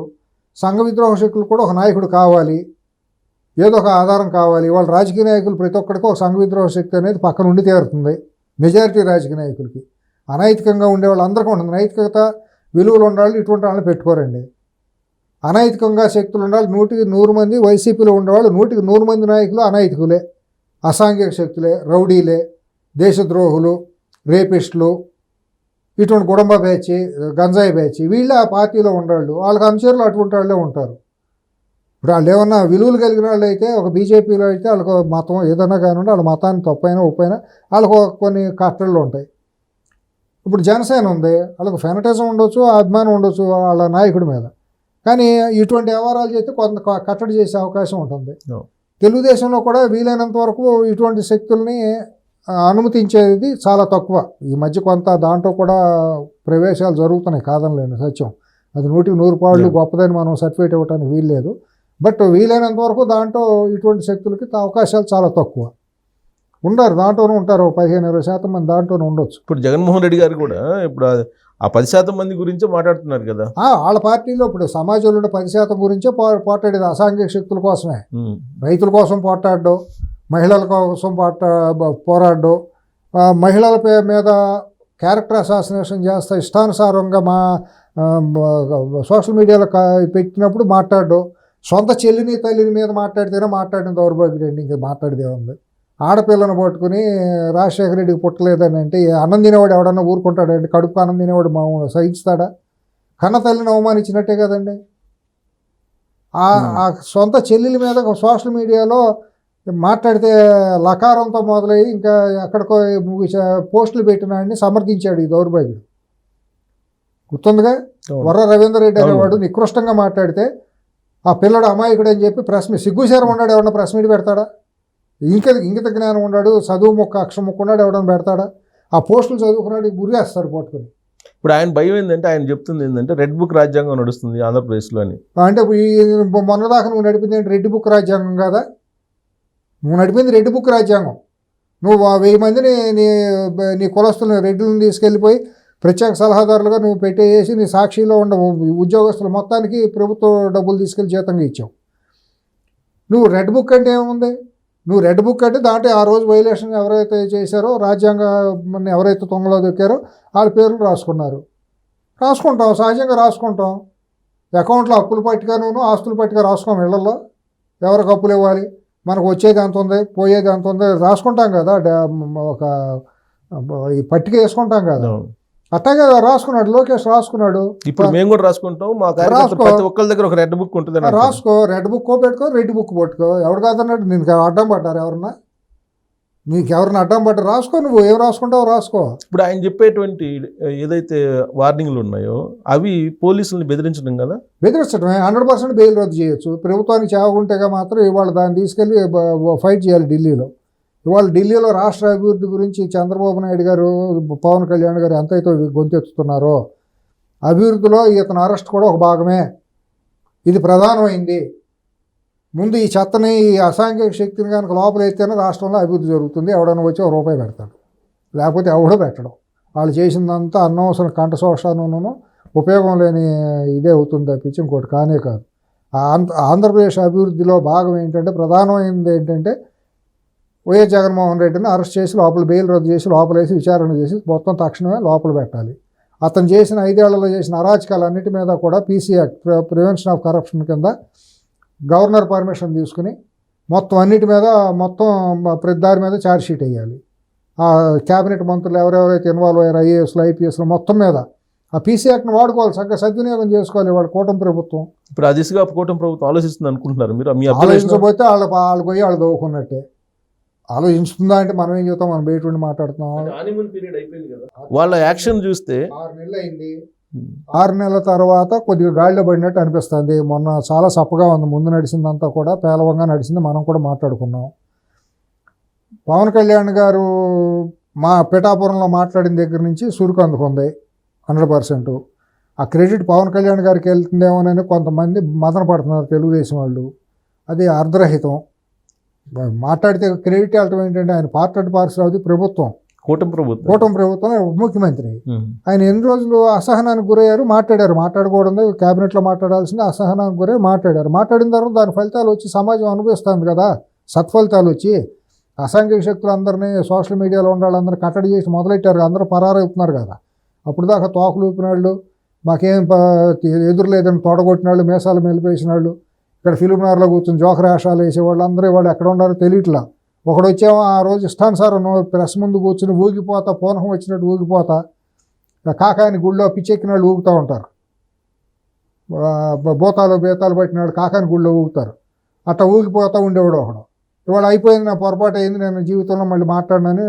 సంఘ విద్రోహ శక్తులు కూడా ఒక నాయకుడు కావాలి, ఏదో ఒక ఆధారం కావాలి. వాళ్ళ రాజకీయ నాయకులు ప్రతి ఒక్కరికి ఒక సంఘ విద్రోహ శక్తి అనేది పక్కన ఉండి తీరుతుంది. మెజారిటీ రాజకీయ నాయకులకి అనైతికంగా ఉండేవాళ్ళు అందరికీ ఉంటుంది. నైతికత విలువలు ఉండాలి, ఇటువంటి వాళ్ళని పెట్టుకోరండి. అనైతికంగా శక్తులు ఉండాలి. 100కి 100 మంది వైసీపీలో ఉండేవాళ్ళు 100కి 100 మంది నాయకులు అనైతికులే, అసాంఘిక శక్తులే, రౌడీలే, దేశద్రోహులు, రేపిస్టులు, ఇటువంటి కుటుంబ బ్యాచ్, గంజాయి బ్యాచ్, వీళ్ళు ఆ పార్టీలో ఉండేవాళ్ళు. వాళ్ళకి అనుచరులు అటువంటి వాళ్ళే ఉంటారు. ఇప్పుడు వాళ్ళు ఏమన్నా విలువలు కలిగిన వాళ్ళు అయితే, ఒక బీజేపీలో అయితే వాళ్ళకు మతం ఏదైనా కానివ్వండి, వాళ్ళ మతాన్ని తప్పైనా ఒప్పైనా వాళ్ళకు కొన్ని కట్టళ్ళు ఉంటాయి. ఇప్పుడు జనసేన ఉంది, వాళ్ళకు ఫెనటిజం ఉండొచ్చు, అభిమానం ఉండొచ్చు వాళ్ళ నాయకుడి మీద. కానీ ఇటువంటి వ్యవహారాలు చేస్తే కొంత కట్టడి చేసే అవకాశం ఉంటుంది. తెలుగుదేశంలో కూడా వీలైనంత వరకు ఇటువంటి శక్తుల్ని అనుమతించేది చాలా తక్కువ. ఈ మధ్య కొంత దాంట్లో కూడా ప్రవేశాలు జరుగుతున్నాయి, కాదనలేండి సత్యం. అది 100కి 100 పాళ్ళు గొప్పదని మనం సర్టిఫికేట్ ఇవ్వడానికి వీల్లేదు. బట్ వీలైనంత వరకు దాంట్లో ఇటువంటి శక్తులకి అవకాశాలు చాలా తక్కువ. ఉండరు, దాంట్లోనే ఉంటారు. 15-20% మంది దాంట్లోనే ఉండొచ్చు. ఇప్పుడు జగన్మోహన్ రెడ్డి గారు కూడా ఇప్పుడు ఆ 10% మంది గురించే మాట్లాడుతున్నారు కదా. వాళ్ళ పార్టీలో ఇప్పుడు సమాజంలో ఉండే 10% గురించే పోట్లాడేది అసాంఘిక శక్తుల కోసమే. రైతుల కోసం పోట్లాడడం, మహిళల కోసం పోరాడడం, మహిళల మీద క్యారెక్టర్ అసాసినేషన్ చేస్తా ఇష్టానుసారంగా సోషల్ మీడియాలో పెట్టినప్పుడు మాట్లాడు, సొంత చెల్లిని తల్లిని మీద మాట్లాడితేనే మాట్లాడిన దౌర్భాగ్యం అండి. ఇంకా మాట్లాడితే ఉంది. ఆడపిల్లను పట్టుకుని రాజశేఖర రెడ్డికి పుట్టలేదని అంటే అన్నం తినేవాడు ఎవడన్నా ఊరుకుంటాడండి? కడుపు అన్నం తినేవాడు మామూలు సహిస్తాడా? కన్న తల్లిని అవమానించినట్టే కదండి. ఆ సొంత చెల్లెల మీద సోషల్ మీడియాలో మాట్లాడితే లకారంతో మొదలయ్యి ఇంకా ఎక్కడికో పోస్టులు పెట్టినాడిని సమర్థించాడు ఈ దౌర్భాగ్యుడు. గుర్తుందిగా? వర్ర రవీందర్ రెడ్డి అనేవాడు నికృష్టంగా మాట్లాడితే ఆ పిల్లడు అమాయకుడు అని చెప్పి ప్రెస్ మీట్, సిగ్గుసేరం ఉన్నాడు ఎవడన్నా ప్రెస్ మీట్ పెడతాడా? ఇంగిత జ్ఞానం ఉన్నాడు, చదువు మొక్క అక్షరం మొక్క ఉన్నాడు ఎవడన్నా పెడతాడా? ఆ పోస్టులు చదువుకున్నాడు గురిచేస్తారు పట్టుకుని. ఇప్పుడు ఆయన భయం ఏంటంటే, ఆయన చెప్తుంది ఏంటంటే రెడ్ బుక్ రాజ్యాంగం నడుస్తుంది ఆంధ్రప్రదేశ్లో అని. అంటే మొన్నదాకా నువ్వు నడిపింది ఏంటి? రెడ్ బుక్ రాజ్యాంగం కాదా? నువ్వు నడిపింది రెడ్ బుక్ రాజ్యాంగం. నువ్వు 1000 మందిని నీ కులస్తులను రెడ్లను తీసుకెళ్ళిపోయి ప్రత్యేక సలహాదారులుగా నువ్వు పెట్టేసి నీ సాక్షిలో ఉన్న ఉద్యోగస్తులు మొత్తానికి ప్రభుత్వ డబ్బులు తీసుకెళ్ళి జీతంగా ఇచ్చావు. నువ్వు రెడ్ బుక్ అంటే ఏముంది? నువ్వు రెడ్ బుక్ అంటే దాంట్లో ఆ రోజు వైలేషన్ ఎవరైతే చేశారో, రాజ్యాంగాన్ని ఎవరైతే తొంగలో దొక్కారో వాళ్ళ పేర్లు రాసుకుంటాం, సహజంగా రాసుకుంటాం. అకౌంట్లో అప్పుల పట్టికను ఆస్తుల పట్టిక రాసుకోం. ఇళ్లలో ఎవరికి అప్పులు ఇవ్వాలి, మనకు వచ్చేది ఎంత ఉంది, పోయేది ఎంత ఉంది రాసుకుంటాం కదా. ఒక ఈ పట్టిక వేసుకుంటాం కదా. అట్లాగే రాసుకున్నాడు లోకేష్, రాసుకున్నాడు. ఇప్పుడు మేము కూడా రాసుకుంటాం. మా ప్రతి ఒక్కరి దగ్గర ఒక రెడ్ బుక్ ఉంటుంది. రాసుకో, రెడ్ బుక్ పెట్టుకో, రెడ్ బుక్ పట్టుకో. ఎవరు కాదన్నాడు? నీకు అడ్డం పడ్డారు ఎవరన్నా? నీకు ఎవరిని అడ్డం పడ్డారు? రాసుకో, నువ్వు ఏం రాసుకుంటావు రాసుకో. ఇప్పుడు ఆయన చెప్పేటువంటి ఏదైతే వార్నింగ్లు ఉన్నాయో అవి పోలీసులను బెదిరించడం కదా. బెదిరించడమే. 100% బెయిల్ రద్దు చేయొచ్చు. ప్రభుత్వానికి చావుకుంటేగా మాత్రం ఇవాళ దాన్ని తీసుకెళ్ళి ఫైట్ చేయాలి ఢిల్లీలో. ఇవాళ ఢిల్లీలో రాష్ట్ర అభివృద్ధి గురించి చంద్రబాబు నాయుడు గారు, పవన్ కళ్యాణ్ గారు ఎంతైతే గొంతెత్తుతున్నారో, అభివృద్ధిలో ఇతను అరెస్ట్ కూడా ఒక భాగమే. ఇది ప్రధానమైంది. ముందు ఈ చెత్తని, ఈ అసాంఘిక శక్తిని కనుక లోపలైతేనే రాష్ట్రంలో అభివృద్ధి జరుగుతుంది. ఎవడన్నా వచ్చి ₹1 పెడతాడు, లేకపోతే ఎవడో పెట్టడం. వాళ్ళు చేసిందంతా అనవసరం కంఠశోషాను ఉపయోగం లేని ఇదే అవుతుంది తప్పించి ఇంకోటి కానే కాదు. ఆంధ్రప్రదేశ్ అభివృద్ధిలో భాగం ఏంటంటే, ప్రధానమైనది ఏంటంటే వైఎస్ జగన్మోహన్ రెడ్డిని అరెస్ట్ చేసి లోపల బెయిల్ రద్దు చేసి లోపలేసి విచారణ చేసి మొత్తం తక్షణమే లోపల పెట్టాలి. అతను చేసిన 5 ఏళ్లలో చేసిన అరాచకాలన్నిటి మీద కూడా PC act, prevention of corruption కింద గవర్నర్ పర్మిషన్ తీసుకుని మొత్తం అన్నిటి మీద ప్రతి దారి మీద ఛార్జ్ షీట్ వేయాలి. ఆ క్యాబినెట్ మంత్రులు ఎవరెవరైతే ఇన్వాల్వ్ అయ్యారు, IASలు IPSలు మొత్తం మీద ఆ PC యాక్ట్ని వాడుకోవాలి, చక్కగా సద్వినియోగం చేసుకోవాలి. వాళ్ళ కూటమి ప్రభుత్వం ఇప్పుడు ఆ దిశగా కూటమి ప్రభుత్వం ఆలోచిస్తుంది అనుకుంటున్నారు మీరు? ఆలోచించబోతే వాళ్ళు పోయి వాళ్ళు దోవుకున్నట్టే. ఆలోచిస్తుందా అంటే మనం ఏం చెప్తాం? మనం బయట ఉండి మాట్లాడుతున్నాం. వాళ్ళ యాక్షన్ చూస్తే 6 నెలలు అయింది. 6 నెలల తర్వాత కొద్దిగా గాడిలో పడినట్టు అనిపిస్తుంది. మొన్న చాలా సప్పగా ఉంది. ముందు నడిచిందంతా కూడా పేలవంగా నడిచింది. మనం కూడా మాట్లాడుకున్నాం. పవన్ కళ్యాణ్ గారు మా పిఠాపురంలో మాట్లాడిన దగ్గర నుంచి సురుకు అందుకుంది 100%. ఆ క్రెడిట్ పవన్ కళ్యాణ్ గారికి వెళ్తుందేమోనని కొంతమంది మదన పడుతున్నారు తెలుగుదేశం వాళ్ళు. అది అర్ధరహితం. మాట్లాడితే క్రెడిట్ వెళ్ళటం ఏంటంటే, ఆయన పార్ట్ అండ్ పార్సల్ అవుతుంది ప్రభుత్వం, కూటమి ప్రభుత్వం ముఖ్యమంత్రి. ఆయన ఎన్ని రోజులు అసహనానికి గురయ్యారు, మాట్లాడకూడదు, క్యాబినెట్లో మాట్లాడాల్సింది, అసహనానికి గురై మాట్లాడిన తర్వాత దాని ఫలితాలు వచ్చి సమాజం అనుభవిస్తుంది కదా, సత్ఫలితాలు వచ్చి. అసాంఘిక శక్తులు అందరినీ సోషల్ మీడియాలో ఉండాలందరూ కట్టడి చేసి మొదలెట్టారు. అందరూ పరారవుతున్నారు కదా. అప్పుడు దాకా తోకలు ఊపిన వాళ్ళు, మాకేం ఎదురు లేదని తోడగొట్టిన వాళ్ళు, మీసాలు మెలిపేసిన వాళ్ళు, ఇక్కడ ఫిలింనగర్లో కూర్చొని జోకర్ వేషాలు వేసేవాళ్ళు అందరూ వాళ్ళు ఎక్కడ ఉన్నారో తెలియట్లా. ఒకడు వచ్చామో ఆ రోజు ఇష్టానుసారం ప్రెస్ ముందు కూర్చుని ఊగిపోతా, పూనకం వచ్చినట్టు ఊగిపోతా, కాకాని గుళ్ళో పిచ్చెక్కిన వాళ్ళు ఊగుతూ ఉంటారు. బేతాలు పట్టిన వాళ్ళు కాకాని గుళ్ళో ఊగుతారు. అట్లా ఊగిపోతూ ఉండేవాడు ఒకడు. ఇవాళ అయిపోయింది, నా పొరపాటు అయింది, నేను జీవితంలో మళ్ళీ మాట్లాడినని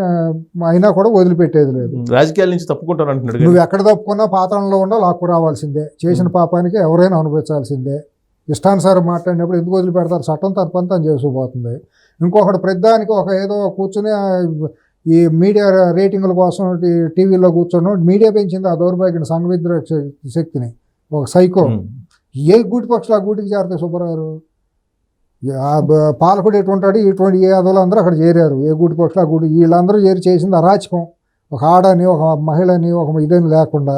అయినా కూడా వదిలిపెట్టేది లేదు. రాజకీయాల నుంచి తప్పుకుంటాను అంటున్నాడు. నువ్వు ఎక్కడ తప్పుకున్నా పాత్రలో ఉండా లాక్కు రావాల్సిందే. చేసిన పాపానికి ఎవరైనా అనుభవించాల్సిందే. ఇష్టానుసారం మాట్లాడినప్పుడు ఎందుకు వదిలిపెడతారు? చట్టం తన పని తను చేసుకుపోతుంది. ఇంకొకటి ప్రతిదానికి ఏదో కూర్చొని ఈ మీడియా రేటింగుల కోసం టీవీలో కూర్చొని మీడియా పెంచింది ఆ దౌర్భాగ్యం సంఘవిద్రోహ శక్తిని. ఒక సైకో ఏ గూటి పక్షులు ఆ గూటికి చేరతాయి సుబ్బారావు. పాలకుడు ఎటుంటాడు, ఇటువంటి ఏ అదవులు అందరూ అక్కడ చేరారు. ఏ గూటి పక్షులు ఆ గూటి, వీళ్ళందరూ చేసింది అరాచకం. ఒక ఆడని, ఒక మహిళని, ఒక ఇదని లేకుండా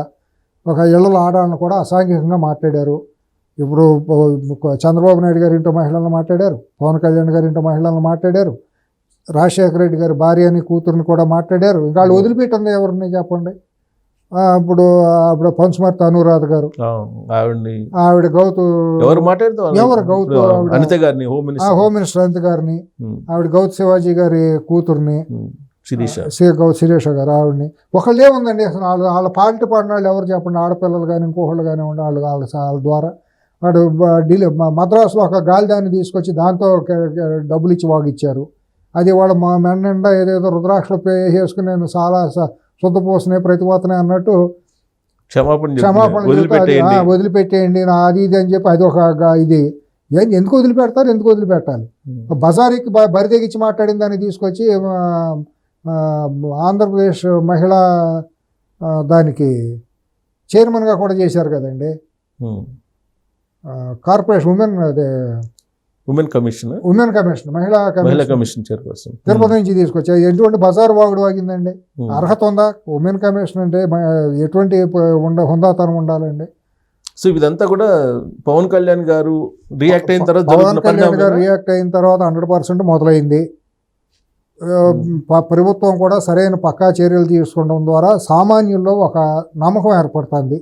ఒక ఇళ్లలో ఆడాలని కూడా అసాంఘికంగా మాట్లాడారు. ఇప్పుడు చంద్రబాబు నాయుడు గారు ఇంటో మహిళలను మాట్లాడారు, పవన్ కళ్యాణ్ గారు ఇంటో మహిళలను మాట్లాడారు, రాజశేఖర రెడ్డి గారు భార్య అని కూతురుని కూడా మాట్లాడారు. ఇంకా వాళ్ళు వదిలిపెట్టింది ఎవరిని చెప్పండి? ఇప్పుడు అప్పుడు పంచుమర్తి అనురాధ గారు, ఆవిడ్ని ఆవిడ గౌతు ఎవరు మాట్లాడుతారు, ఎవరు గౌతు ఆవిడ అనిత గారిని హోమ్ హోమ్ మినిస్టర్ అనిత గారిని, ఆవిడ గౌతు శివాజీ గారి కూతుర్ని గౌతు శిరీష గారు, ఆవిడని. ఒకళ్ళే ఉందండి అసలు వాళ్ళ పాలిటీ పడిన వాళ్ళు ఎవరు చెప్పండి, ఆడపిల్లలు కానీ ఇంకోళ్ళు కానీ ఉండి వాళ్ళ ద్వారా వాడు ఢిల్లీ మద్రాసులో ఒక గాలిదాన్ని తీసుకొచ్చి దాంతో డబ్బులు ఇచ్చి వాగిచ్చారు. అది వాళ్ళు మా మెండా ఏదేదో రుద్రాక్షలు వేసుకుని నేను చాలా శుద్ధపోసనే ప్రతిపోతనే అన్నట్టు క్షమాపణ వదిలిపెట్టేయండి అది ఇది అని చెప్పి అది ఒక ఇది ఎందుకు వదిలిపెడతారు, ఎందుకు వదిలిపెట్టాలి? బజారీకి బరి తెగించి మాట్లాడిన దాన్ని తీసుకొచ్చి ఆంధ్రప్రదేశ్ మహిళా దానికి చైర్మన్గా కూడా చేశారు కదండి. కార్పొరేషన్ ఉమెన్ కమిషన్ మహిళా కమిషన్ చైర్పర్సన్ తిరుపతి నుంచి తీసుకొచ్చారు. ఎటువంటి బజారు వాగుడు వాగిందండి? అర్హత ఉందా? ఉమెన్ కమిషన్ అంటే ఎటువంటి హుందాతనం ఉండాలండి? సో ఇదంతా కూడా పవన్ కళ్యాణ్ గారు రియాక్ట్ అయిన తర్వాత 100% మొదలైంది. ప్రభుత్వం కూడా సరైన పక్కా చర్యలు తీసుకోవడం ద్వారా సామాన్యుల్లో ఒక నమ్మకం ఏర్పడుతుంది,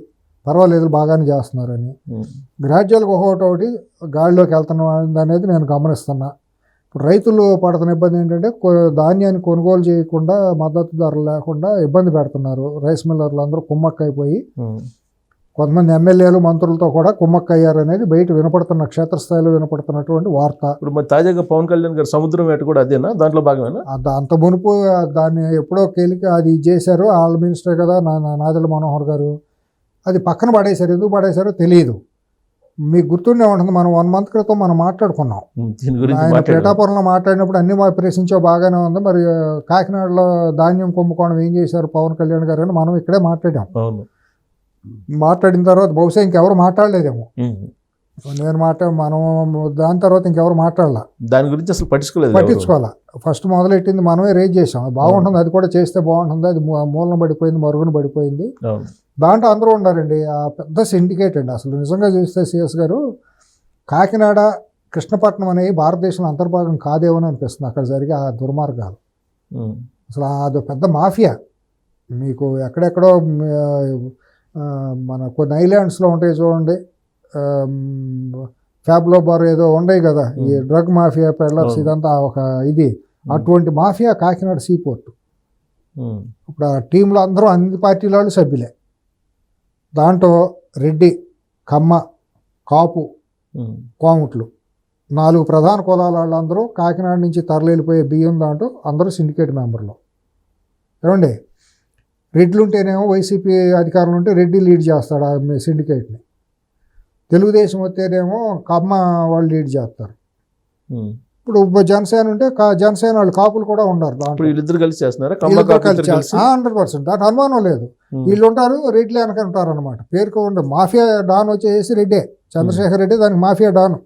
పర్వాలేదు బాగానే చేస్తున్నారని. గ్రాడ్యువల్గా ఒకటి గాడిలోకి వెళ్తున్నది అనేది నేను గమనిస్తున్నా. ఇప్పుడు రైతులు పడుతున్న ఇబ్బంది ఏంటంటే ధాన్యాన్ని కొనుగోలు చేయకుండా మద్దతు ధరలు లేకుండా ఇబ్బంది పెడుతున్నారు. రైస్ మిల్లర్లు అందరూ కుమ్మక్కైపోయి కొంతమంది ఎమ్మెల్యేలు మంత్రులతో కూడా కుమ్మక్కయ్యారనేది బయట వినపడుతున్న క్షేత్రస్థాయిలో వినపడుతున్నటువంటి వార్త. ఇప్పుడు మరి తాజాగా పవన్ కళ్యాణ్ గారు సముద్రం వేట కూడా అదేనా, దాంట్లో భాగమేనా? అంత మునుపు దాన్ని ఎప్పుడో కేలికి అది చేశారు, వాళ్ళ మినిస్టర్ కదా నాదెళ్ల మనోహర్ గారు, అది పక్కన పడేశారు. ఎందుకు పడేశారో తెలియదు. మీకు గుర్తుండే ఉంటుంది, మనం 1 month క్రితం మనం మాట్లాడుకున్నాం. ఆయన పేటాపురంలో మాట్లాడినప్పుడు అన్ని ప్రశ్నించో బాగానే ఉంది, మరి కాకినాడలో ధాన్యం కుంభకోణం ఏం చేశారు పవన్ కళ్యాణ్ గారు అని మనం ఇక్కడే మాట్లాడాం. మాట్లాడిన తర్వాత బహుశా ఇంకెవరు మాట్లాడలేదేమో, నేను మనం దాని తర్వాత ఇంకెవరు మాట్లాడాల, దాని గురించి అసలు పట్టించుకోవాలా. ఫస్ట్ మొదలెట్టింది మనమే రేజ్ చేసాం, బాగుంటుంది, అది కూడా చేస్తే బాగుంటుంది, అది మూలన పడిపోయింది, మరుగున పడిపోయింది. దాంట్లో అందరూ ఉండారండి. ఆ పెద్ద సిండికేట్ అండి అసలు నిజంగా చూస్తే. సిఎస్ గారు, కాకినాడ కృష్ణపట్నం అనేవి భారతదేశంలో అంతర్భాగం కాదేమని అనిపిస్తుంది అక్కడ జరిగే ఆ దుర్మార్గాలు. అసలు అది పెద్ద మాఫియా. మీకు ఎక్కడెక్కడో మన కొన్ని ఐలాండ్స్లో ఉంటాయి చూడండి, ఫ్యాబ్లో బార్ ఏదో ఉండయి కదా, ఈ డ్రగ్ మాఫియా పెడ్లర్స్, ఇదంతా ఒక ఇది. అటువంటి మాఫియా కాకినాడ సీపోర్ట్. ఇప్పుడు ఆ టీంలో అందరూ అన్ని పార్టీల వాళ్ళు సభ్యులే. దాంట్లో రెడ్డి, కమ్మ, కాపు, కోముట్లు 4 ప్రధాన కులాల వాళ్ళందరూ కాకినాడ నుంచి తరలిపోయే బియ్యం దాంట్లో అందరూ సిండికేట్ మెంబర్లు. ఏమండి, రెడ్లు ఉంటేనేమో వైసీపీ అధికారంలో ఉంటే రెడ్డి లీడ్ చేస్తాడు ఆ సిండికేట్ని. తెలుగుదేశం వస్తేనేమో కమ్మ వాళ్ళు లీడ్ చేస్తారు. ఇప్పుడు జనసేన ఉంటే జనసేన వాళ్ళు కాపులు కూడా ఉన్నారు దాంట్లో. వీళ్ళిద్దరు కలిసి చేస్తున్నారా? 100%. దాంట్లో అనుమానం లేదు. వీళ్ళు ఉంటారు, రెడ్లు వెనక ఉంటారు అనమాట. పేరుకు ఉండే మాఫియా డాన్ వచ్చేసి రెడ్డే, చంద్రశేఖర్ రెడ్డి, దానికి మాఫియా డాను.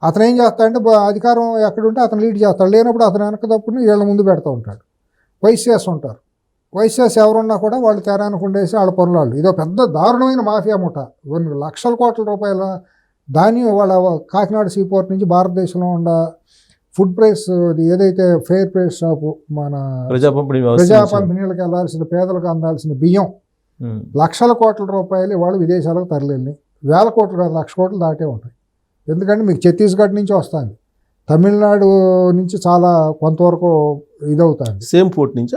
అతను ఏం చేస్తాడంటే అధికారం ఎక్కడుంటే అతను లీడ్ చేస్తాడు, లేనప్పుడు అతను వెనక తప్పుడు వీళ్ళ ముందు పెడతా ఉంటాడు. వైశ్యాస్ ఉంటారు, వైశ్యాస్ ఎవరున్నా కూడా వాళ్ళు తెరానికి ఉండేసి వాళ్ళ పనులు. ఇదో పెద్ద దారుణమైన మాఫియా ముఠ. 1 లక్షల కోట్ల రూపాయల ధాన్యం వాళ్ళ కాకినాడ సీపోర్ట్ నుంచి భారతదేశంలో ఉన్న ఫుడ్ ప్రైస్ ఏదైతే ఫెయిర్ ప్రైస్ షాపు మన ప్రజా పంపిణీలకు వెళ్ళాల్సిన, పేదలకు అందాల్సిన బియ్యం లక్షల కోట్ల రూపాయలు వాళ్ళు విదేశాలకు తరలింది. 1000 కోట్లు కాదు, 1,00,000 కోట్లు దాటే ఉంటాయి. ఎందుకంటే మీకు ఛత్తీస్గఢ్ నుంచి వస్తుంది, తమిళనాడు నుంచి చాలా కొంతవరకు ఇదవుతుంది. సేమ్ పోర్ట్ నుంచి,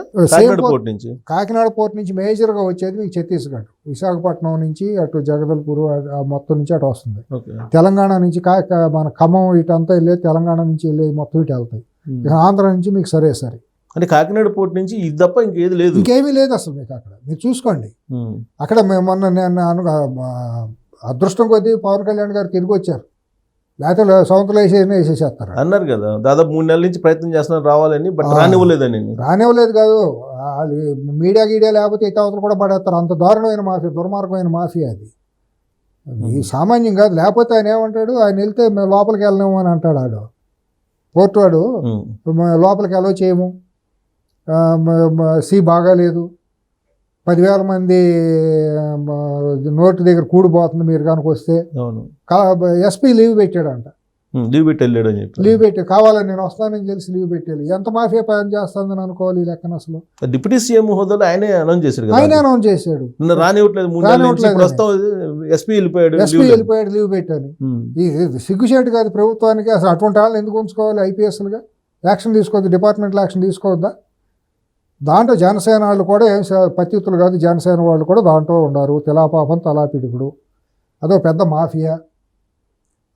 కాకినాడ పోర్ట్ నుంచి మేజర్గా వచ్చేది మీకు ఛత్తీస్గఢ్, విశాఖపట్నం నుంచి అటు జగదల్పూర్ మొత్తం నుంచి అటు వస్తుంది. తెలంగాణ నుంచి మన ఖమ్మం ఇటంతా వెళ్ళేది, తెలంగాణ నుంచి వెళ్ళేది మొత్తం ఇటు వెళ్తాయి. ఆంధ్ర నుంచి మీకు సరే అంటే కాకినాడ పోర్ట్ నుంచి ఇది తప్ప ఇంకేది లేదు, ఇంకేమీ లేదు అసలు మీకు అక్కడ. మీరు చూసుకోండి, అక్కడ మొన్న నేను అదృష్టం కొద్దీ పవన్ కళ్యాణ్ గారు తిరిగి వచ్చారు, లేకపోతే సంవత్సరాలు వేసేసేస్తారు అన్నారు కదా. దాదాపు 3 నెలల నుంచి ప్రయత్నం చేస్తున్నారు రావాలని, బట్ రానివ్వలేదు కాదు. మీడియా లేకపోతే ఇతవతలు కూడా పడేస్తారు. అంత దారుణమైన మాఫియా, దుర్మార్గమైన మాఫియా అది. ఈ సామాన్యం కాదు. లేకపోతే ఆయన ఏమంటాడు, ఆయన వెళ్తే మేము లోపలికి వెళ్ళలేము అని అంటాడు. ఆడు పోర్టు వాడు, లోపలికి ఎలా చేయము, బాగాలేదు, 10,000 మంది నోటు దగ్గర కూడిపోతుంది మీరు కనుక వస్తే. SP leave పెట్టాడంట. లీవ్ పెట్టి వెళ్ళాడు అని చెప్పి లీవ్ పెట్టి కావాలని నేను వస్తానని తెలిసి లీవ్ పెట్టాలి. ఎంత మాఫియా పని చేస్తుందని అనుకోవాలి ఈ లెక్కన అసలు. డిప్యూటీ సీఎం హోదాలో ఆయనే అనౌన్స్ చేశారు కదా, ఆయన అనౌన్స్ చేశాడు. నిన్న రానివ్వట్లేదు 3 నెలల నుంచి, ఇప్పుడు వస్తాం ఎస్పీ వెళ్ళిపోయాడు లీవ్ పెట్టాలి. ఇది సిగ్గుచేటు కాదు ప్రభుత్వానికి. అసలు అటువంటి వాళ్ళని ఎందుకు ఉంచుకోవాలి ఐపీఎస్లుగా? యాక్షన్ తీసుకోవద్దు, డిపార్ట్మెంట్లో యాక్షన్ తీసుకోవద్దా? దాంట్లో జనసేన వాళ్ళు కూడా ఏం పత్తితులు కాదు, జనసేన వాళ్ళు కూడా దాంట్లో ఉన్నారు. తెలాపాపం తలాపిడుగుడు, అదో పెద్ద మాఫియా.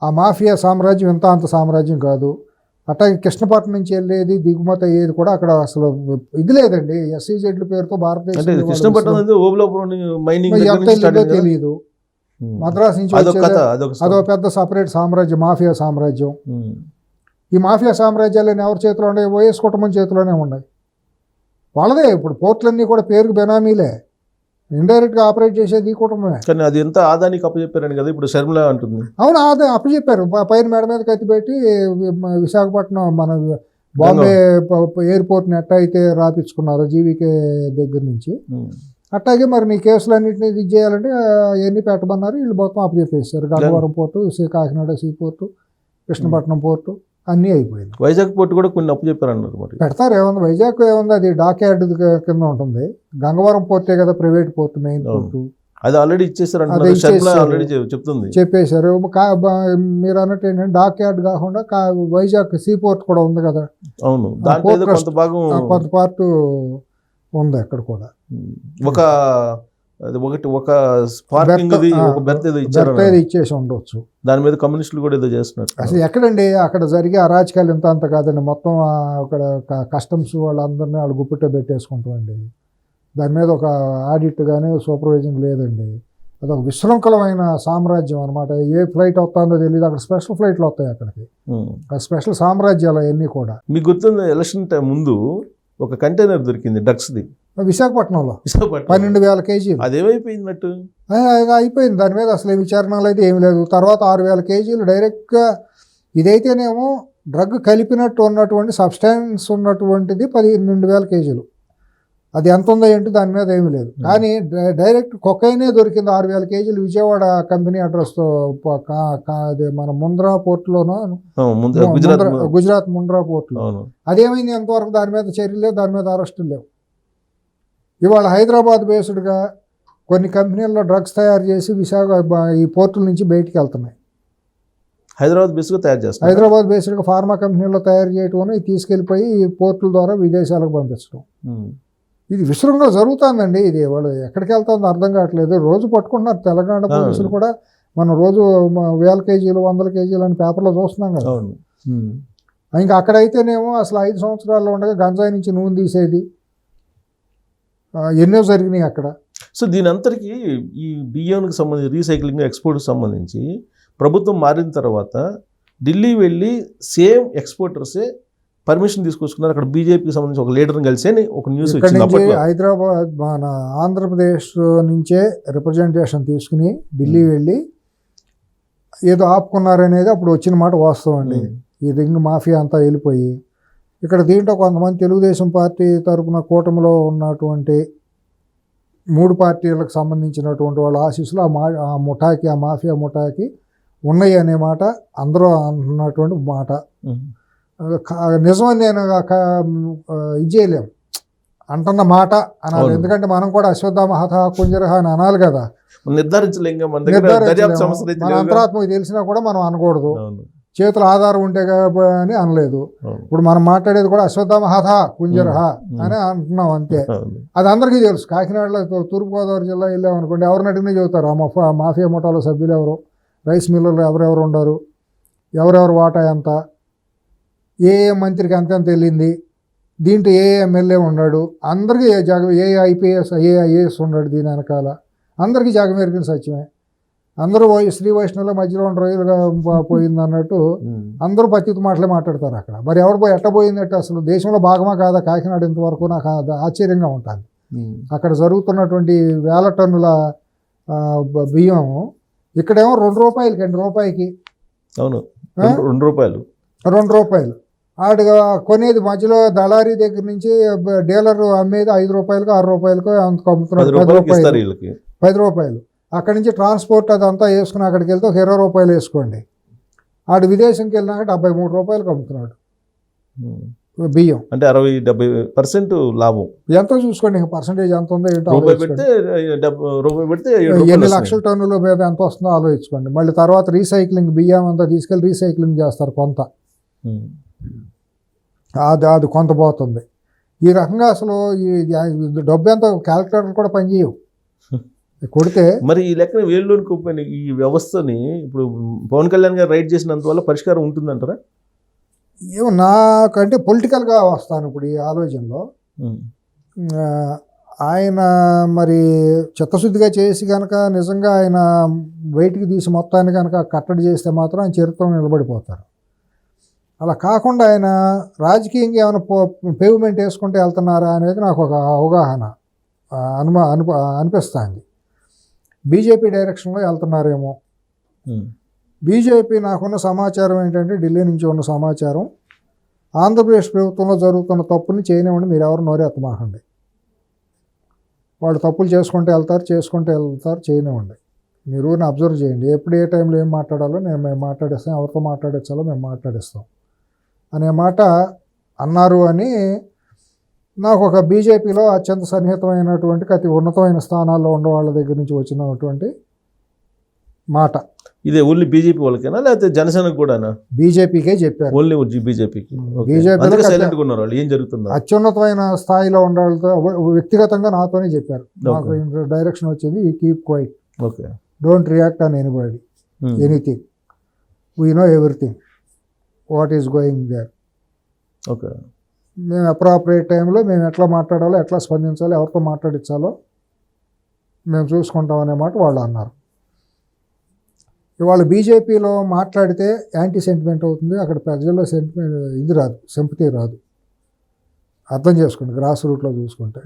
ఆ మాఫియా సామ్రాజ్యం ఇంత అంత సామ్రాజ్యం కాదు. అట్లాగే కృష్ణపట్నం నుంచి వెళ్ళేది దిగుమతి అయ్యేది కూడా అక్కడ అసలు ఇది లేదండి. ఎస్సీజెడ్ల పేరుతో భారతదేశం తెలియదు. మద్రాసు నుంచి అదో పెద్ద సపరేట్ సామ్రాజ్యం, మాఫియా సామ్రాజ్యం. ఈ మాఫియా సామ్రాజ్యాలన్నీ ఎవరి చేతిలో ఉన్నాయి? వైఎస్ కుటుంబం చేతిలోనే ఉన్నాయి. వాళ్ళదే ఇప్పుడు పోర్ట్లన్నీ కూడా పేరుకు బెనామీలే, ఇండైరెక్ట్గా ఆపరేట్ చేసేది ఈ కుటుంబమే. కానీ అది ఎంత ఆదానికి అప్పచెప్పారని కదా ఇప్పుడు శర్మిల అంటుంది. అవును, అదే అప్పచెప్పారు. పైన మేడ మీద కత్తి పెట్టి విశాఖపట్నం మన బాంబే ఎయిర్పోర్ట్ని ఎట్ట అయితే రాపించుకున్నారో జీవీకే దగ్గర నుంచి, అట్లాగే మరి నీ కేసులన్నింటినీ ఇది చేయాలంటే అవన్నీ పెట్టమన్నారు. వీళ్ళు మొత్తం అప్పచెప్పేశారు. Gangavaram port, Kakinada sea port, Krishnapatnam port అన్నీ అయిపోయింది. వైజాగ్ పోర్టు కూడా కొన్ని అప్పు చెప్పారన్నారు. మరి పెడతారు, ఏముంది వైజాగ్ ఏముంది, అది డాక్యార్డ్ కింద ఉంటుంది. గంగవరం పోర్టే కదా ప్రైవేట్ పోర్టు, మెయిన్ పోర్టు. అది ఆల్రెడీ ఇచ్చేసారు, చెప్తుంది, చెప్పేశారు. మీరు అన్నట్టు ఏంటంటే డాక్యార్డ్ కాకుండా వైజాగ్ సీ పోర్ట్ కూడా ఉంది కదా. అవును, కొంత పార్ట్ ఉంది అక్కడ కూడా. ఒక స్పార్కింగ్ ఇచ్చేసి ఉండొచ్చు. దాని మీద కమ్యూనిస్టులు కూడా ఏదో చేస్తున్నారు. అసలు ఎక్కడండి అక్కడ జరిగే అరాచకాలు ఇంత అంత కాదండి. మొత్తం అక్కడ కస్టమ్స్ వాళ్ళందరినీ వాళ్ళు గుప్పిట పెట్టేసుకుంటామండి. దాని మీద ఒక ఆడిట్ కానీ సూపర్వైజింగ్ లేదండి. అదొక విశృంఖలమైన సామ్రాజ్యం అనమాట. ఏ ఫ్లైట్ వస్తుందో తెలియదు. అక్కడ స్పెషల్ ఫ్లైట్లు వస్తాయి అక్కడికి, స్పెషల్ సామ్రాజ్యాలు అవన్నీ కూడా. మీకు గుర్తుంది, ఎలక్షన్ టైం ముందు ఒక కంటైనర్ దొరికింది డ్రగ్స్ది విశాఖపట్నంలో 12,000 కేజీలు. అదేమైపోయిందట్టు అయిపోయింది. దాని మీద అసలు విచారణలు అయితే ఏమి లేదు. తర్వాత 6,000 కేజీలు డైరెక్ట్గా ఇదైతేనేమో డ్రగ్ కలిపినట్టు ఉన్నటువంటి సబ్స్టాన్స్ ఉన్నటువంటిది 12,000 కేజీలు. అది ఎంత ఉందో ఏంటి దాని మీద ఏమీ లేదు. కానీ డైరెక్ట్ కొకైనే దొరికింది 6,000 కేజీలు విజయవాడ కంపెనీ అడ్రస్తో. మన ముంద్రా పోర్టులోనో, గుజరాత్ ముంద్రా పోర్టులో. అదేమైంది ఎంతవరకు దాని మీద చర్యలు లేవు, దాని మీద అరెస్టులు లేవు. ఇవాళ హైదరాబాద్ బేస్డ్గా కొన్ని కంపెనీల్లో డ్రగ్స్ తయారు చేసి ఈ పోర్టుల నుంచి బయటికి వెళ్తున్నాయి. హైదరాబాద్ బేస్డ్గా తయారు చేస్తారు. హైదరాబాద్ బేస్డ్గా ఫార్మా కంపెనీల్లో తయారు చేయటం, తీసుకెళ్ళిపోయి ఈ పోర్టుల ద్వారా విదేశాలకు పంపించడం. ఇది విస్తృతంగా జరుగుతుందండి. ఇది వాళ్ళు ఎక్కడికి వెళ్తుందో అర్థం కావట్లేదు. రోజు పట్టుకుంటున్నారు తెలంగాణ పోలీసులు కూడా. మనం రోజు 1000 కేజీలు 100 కేజీలు అని పేపర్లో చూస్తున్నాం కదా. ఇంకా అక్కడైతేనేమో అసలు 5 సంవత్సరాల్లో ఉండగా గంజాయి నుంచి నూనె తీసేది ఎన్నో జరిగినాయి అక్కడ. సో దీని అంతటికీ ఈ బియ్యానికి సంబంధించి రీసైక్లింగ్ ఎక్స్పోర్ట్కి సంబంధించి ప్రభుత్వం మారిన తర్వాత ఢిల్లీ వెళ్ళి సేమ్ ఎక్స్పోర్టర్సే పర్మిషన్ తీసుకొచ్చుకున్నారు. అక్కడ బీజేపీకి సంబంధించి ఒక లీడర్ని కలిసి ఒక న్యూస్ వచ్చింది. హైదరాబాద్ మన ఆంధ్రప్రదేశ్ నుంచే రిప్రజెంటేషన్ తీసుకుని ఢిల్లీ వెళ్ళి ఏదో ఆపుకున్నారనేది అప్పుడు వచ్చిన మాట వాస్తవం అండి. ఈ రింగ్ మాఫియా అంతా వెళ్ళిపోయి ఇక్కడ దీంట్లో కొంతమంది తెలుగుదేశం పార్టీ తరఫున కూటమిలో ఉన్నటువంటి 3 పార్టీలకు సంబంధించినటువంటి వాళ్ళ ఆశీస్సులు ఆ ముఠాకి, ఆ మాఫియా ముఠాకి ఉన్నాయి అనే మాట అందరూ అంటున్నటువంటి మాట. నిజమని నేను ఇది చేయలేం, అంటున్న మాట అనాలి. ఎందుకంటే మనం కూడా అశ్వత్థామ హత కుంజరహ అని అనాలి కదా. నిర్ధారించలేం. మన అంతరాత్మకు తెలిసినా కూడా మనం అనకూడదు. చేతుల ఆధారం ఉంటే అని అనలేదు. ఇప్పుడు మనం మాట్లాడేది కూడా అశ్వత్థామ హత కుంజరహ అని అంటున్నాం అంతే. అది అందరికీ తెలుసు. కాకినాడలో తూర్పుగోదావరి జిల్లా వెళ్ళామనుకోండి, ఎవరిని అడిగినా చెబుతారు ఆ మాఫియా ముఠాలో సభ్యులు ఎవరు, రైస్ మిల్లర్లు ఎవరెవరు ఉన్నారు, ఎవరెవరు వాటా ఎంత, ఏ మంత్రికి అంతెంత వెళ్ళింది, దీంట్లో ఏ ఎమ్మెల్యే ఉన్నాడు, అందరికీ ఏ ఐపీఎస్ ఏ ఐఏఎస్ ఉన్నాడు దీని వెనకాల, అందరికీ జగమెరిగిన సత్యమే. అందరూ శ్రీ వైష్ణవుల మధ్యలో 2 రోజులుగా పోయింది అన్నట్టు అందరూ పత్తితో మాటలే మాట్లాడతారు అక్కడ. మరి ఎవరు పోయి ఎట్ట పోయిందంటే అసలు దేశంలో భాగమా కాదా కాకినాడ ఇంతవరకు నాకు ఆశ్చర్యంగా ఉంటుంది. అక్కడ జరుగుతున్నటువంటి 1000 టన్నుల బియ్యం ఇక్కడేమో 2 రూపాయలకి, 2 రూపాయలకి. అవును, 2 రూపాయలు. ఆడుగా కొనేది మధ్యలో దళారీ దగ్గర నుంచి డీలర్ అమ్మేది 5 రూపాయలకు 6 రూపాయలకు అంత అమ్ముతున్నాడు. 10 రూపాయలు. అక్కడి నుంచి ట్రాన్స్పోర్ట్ అదంతా వేసుకుని అక్కడికి వెళ్తే 20 రూపాయలు వేసుకోండి. ఆడు విదేశంకి వెళ్ళినాక 73 రూపాయలకు అమ్ముతున్నాడు ఉమ్. బియ్యం. అంటే 60-70% లాభం. ఎంతో చూసుకోండి, ఇంకా పర్సంటేజ్ ఎంత ఉందో ఏంటో రూపాయి ఆలోచించుకోండి. పెడితే రూపాయి పెడితే 7 ఎన్ని రూపాయలు లక్షల టన్నుల మీద ఎంత వస్తుందో ఆలోచించుకోండి. మళ్ళీ తర్వాత రీసైక్లింగ్ బియ్యం అంతా తీసుకెళ్ళి రీసైక్లింగ్ చేస్తారు కొంత, ఉమ్. అది కొంత పోతుంది. ఈ రకంగా అసలు ఈ డబ్బు ఎంత క్యాలిక్యులేటర్ కూడా పనిచేయవు కొడితే. మరి ఈ లెక్కన వేళ్ళలోని కుప్పని ఈ వ్యవస్థని ఇప్పుడు పవన్ కళ్యాణ్ గారు రైట్ చేసినందువల్ల పరిష్కారం ఉంటుందంటారా? ఏమో నాకంటే పొలిటికల్గా వస్తాను ఇప్పుడు ఈ ఆలోచనలో. ఆ, ఆయన మరి చిత్తశుద్ధిగా చేసి కనుక నిజంగా ఆయన బయటికి తీసి మొత్తాన్ని కనుక కట్టడి చేస్తే మాత్రం ఆయన చరిత్రలో నిలబడిపోతారు. అలా కాకుండా ఆయన రాజకీయంగా ఏమైనా పేవ్మెంట్ వేసుకుంటూ వెళ్తున్నారా అనేది నాకు ఒక అవగాహన అనిపిస్తుంది. బీజేపీ డైరెక్షన్లో వెళ్తున్నారేమో. బీజేపీ నాకున్న సమాచారం ఏంటంటే, ఢిల్లీ నుంచి ఉన్న సమాచారం, ఆంధ్రప్రదేశ్ ప్రభుత్వంలో జరుగుతున్న తప్పుని చేయనివ్వండి, మీరు ఎవరు నోరెత్తమాకండి. వాళ్ళు తప్పులు చేసుకుంటూ వెళ్తారు చేయనివ్వండి. మీరు అబ్జర్వ్ చేయండి, ఎప్పుడు ఏ టైంలో ఏం మాట్లాడాలో మేము మాట్లాడిస్తాం, ఎవరితో మాట్లాడించాలో మేము మాట్లాడిస్తాం అనే మాట అన్నారు అని నాకు ఒక బీజేపీలో అత్యంత సన్నిహితమైనటువంటి అతి ఉన్నతమైన స్థానాల్లో ఉన్న వాళ్ళ దగ్గర నుంచి వచ్చినటువంటి మాట. ఇదే ఓన్లీ బీజేపీ వాళ్ళకేనా లేకపోతే జనసేనకు కూడానా? బీజేపీకే చెప్పారు. ఓన్లీ బీజేపీకి. బీజేపీ సైలెంట్గా ఉన్నారు వాళ్ళు, ఏం జరుగుతుందో. అత్యున్నతమైన స్థాయిలో ఉన్న వాళ్ళతో వ్యక్తిగతంగా నాతోనే చెప్పారు. నాకు డైరెక్షన్ వచ్చింది, you keep quiet, okay, don't react on anybody, anything, we know everything what is going there. Okay, మేము అప్రాపరేట్ టైంలో మేము ఎట్లా మాట్లాడాలో, ఎట్లా స్పందించాలో, ఎవరితో మాట్లాడించాలో మేము చూసుకుంటాం అనే మాట వాళ్ళు అన్నారు. ఇవాళ బీజేపీలో మాట్లాడితే యాంటీ సెంటిమెంట్ అవుతుంది, అక్కడ ప్రజల్లో ఇది రాదు, సింపతి రాదు. అర్థం చేసుకోండి, గ్రాస్ రూట్లో చూసుకుంటే.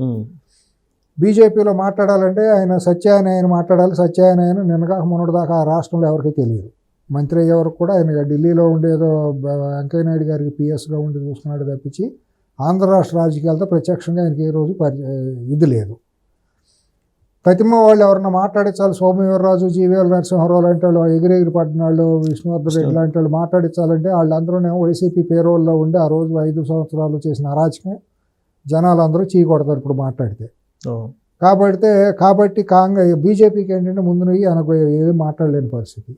బీజేపీలో మాట్లాడాలంటే ఆయన సత్యానారాయణ మాట్లాడాలి. సత్యానారాయణ నిన్నగా మొన్నటి దాకా ఆ రాష్ట్రంలో ఎవరికీ తెలియదు. మంత్రి అయ్యే వరకు కూడా ఆయన ఢిల్లీలో ఉండేదో వెంకయ్య నాయుడు గారికి పిఎస్గా ఉండి చూసుకున్నాడు తప్పించి ఆంధ్ర రాష్ట్ర రాజకీయాలతో ప్రత్యక్షంగా ఆయనకి ఏ రోజు ఇది లేదు. ప్రతిమ వాళ్ళు ఎవరన్నా మాట్లాడించాలి, సోమవీర్రాజు, జీవీఎల్ నరసింహారావు లాంటి వాళ్ళు, ఎగిరెగిరి పట్టినాళ్ళు, విష్ణువర్ధన్ రెడ్డి లాంటి వాళ్ళు మాట్లాడించాలంటే వాళ్ళందరూనేమో వైసీపీ పేరోల్లో ఉండి ఆ రోజు 5 సంవత్సరాలు చేసిన అరాచకం జనాలందరూ చీ కొడతారు ఇప్పుడు మాట్లాడితే. కాబట్టి బీజేపీకి ఏంటంటే ముందు నువ్వు అనకు ఏం మాట్లాడలేని పరిస్థితి.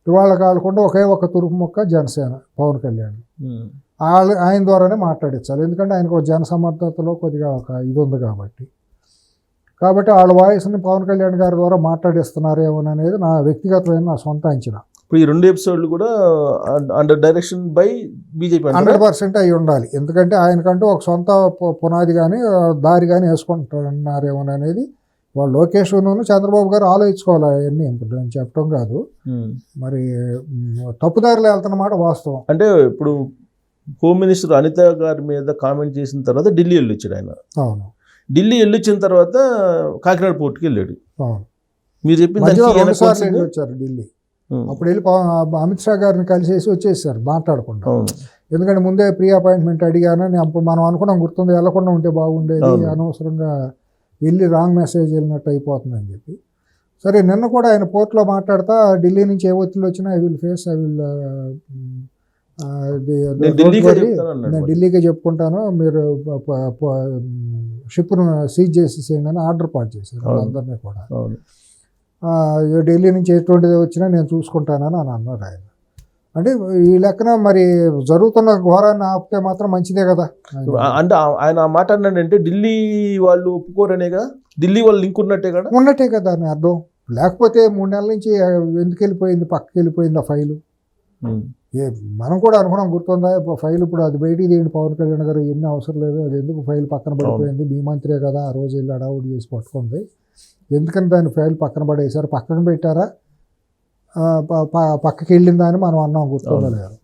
ఇవాళ కాకుండా ఒకే ఒక తురుపు మొక్క జనసేన, పవన్ కళ్యాణ్, ఆయన ద్వారానే మాట్లాడించాలి. ఎందుకంటే ఆయనకు జన సమర్థతలో కొద్దిగా ఒక ఇది ఉంది కాబట్టి వాళ్ళ వాయిస్ని పవన్ కళ్యాణ్ గారి ద్వారా మాట్లాడిస్తున్నారేమో అనేది నా వ్యక్తిగతమైన నా సొంత అంచనా. ఇప్పుడు ఈ 2 ఎపిసోడ్లు కూడా అండర్ డైరెక్షన్ బై బీజేపీ 100% అయి ఉండాలి. ఎందుకంటే ఆయనకంటూ ఒక సొంత పునాది కానీ దారి కానీ వేసుకుంటున్నారేమో అనేది వాళ్ళు లోకేష్ను చంద్రబాబు గారు ఆలోచించుకోవాలి. అవన్నీ నేను చెప్పడం కాదు, మరి తప్పుదారిలో వెళ్తున్నమాట వాస్తవం. అంటే ఇప్పుడు హోమ్ మినిస్టర్ అనిత గారి మీద కామెంట్ చేసిన తర్వాత ఢిల్లీ వెళ్ళొచ్చాడు ఆయన. అవును, ఢిల్లీ వెళ్ళొచ్చిన తర్వాత కాకినాడ పోర్టుకి వెళ్ళాడు. అవును, మీరు చెప్పింది వచ్చారు ఢిల్లీ. అప్పుడు వెళ్ళి అమిత్ షా గారిని కలిసేసి వచ్చేసారు మాట్లాడకుండా. ఎందుకంటే ముందే ప్రీ అపాయింట్మెంట్ అడిగాను, అప్పుడు మనం అనుకున్నాం గుర్తుంది, వెళ్ళకుండా ఉంటే బాగుండేది, అనవసరంగా వెళ్ళి రాంగ్ మెసేజ్ వెళ్ళినట్టు అయిపోతుందని చెప్పి. సరే, నిన్న కూడా ఆయన పోర్ట్లో మాట్లాడతా ఢిల్లీ నుంచి ఏ ఒత్తిళ్ళు వచ్చినా నేను ఢిల్లీకే చెప్పుకుంటాను, మీరు షిప్ను సీజ్ చేసేసేయండి అని ఆర్డర్ పాస్ చేశారు వాళ్ళందరినీ కూడా. ఢిల్లీ నుంచి ఎటువంటిది వచ్చినా నేను చూసుకుంటానని అన్నారు ఆయన. అంటే ఈ లెక్కన మరి జరుగుతున్న ఘోరాన్ని ఆపితే మాత్రం మంచిదే కదా. అంటే ఆయన మాట అన్నాడంటే ఢిల్లీ వాళ్ళు ఒప్పుకోరనేగా, ఢిల్లీ వాళ్ళు లింక్ ఉన్నట్టే కదా అని అర్థం. లేకపోతే 3 నెలల నుంచి ఎందుకు వెళ్ళిపోయింది, పక్కకి వెళ్ళిపోయింది ఆ ఫైలు. మనం కూడా అనుకున్నాం గుర్తుందా, ఫైల్ ఇప్పుడు అది బయటికి తీయండి పవన్ కళ్యాణ్ గారు, ఎన్ని అవసరం లేదు, అది ఎందుకు ఫైల్ పక్కన పడిపోయింది, మీ మంత్రే కదా ఆ రోజు వెళ్ళి అడావుడి చేసి పట్టుకుంది, ఎందుకని దాని ఫైల్ పక్కన పడేసారు, పక్కన పెట్టారా, పక్కకి వెళ్ళిందా అని మనం అన్నాం గుర్తుందా లేదు.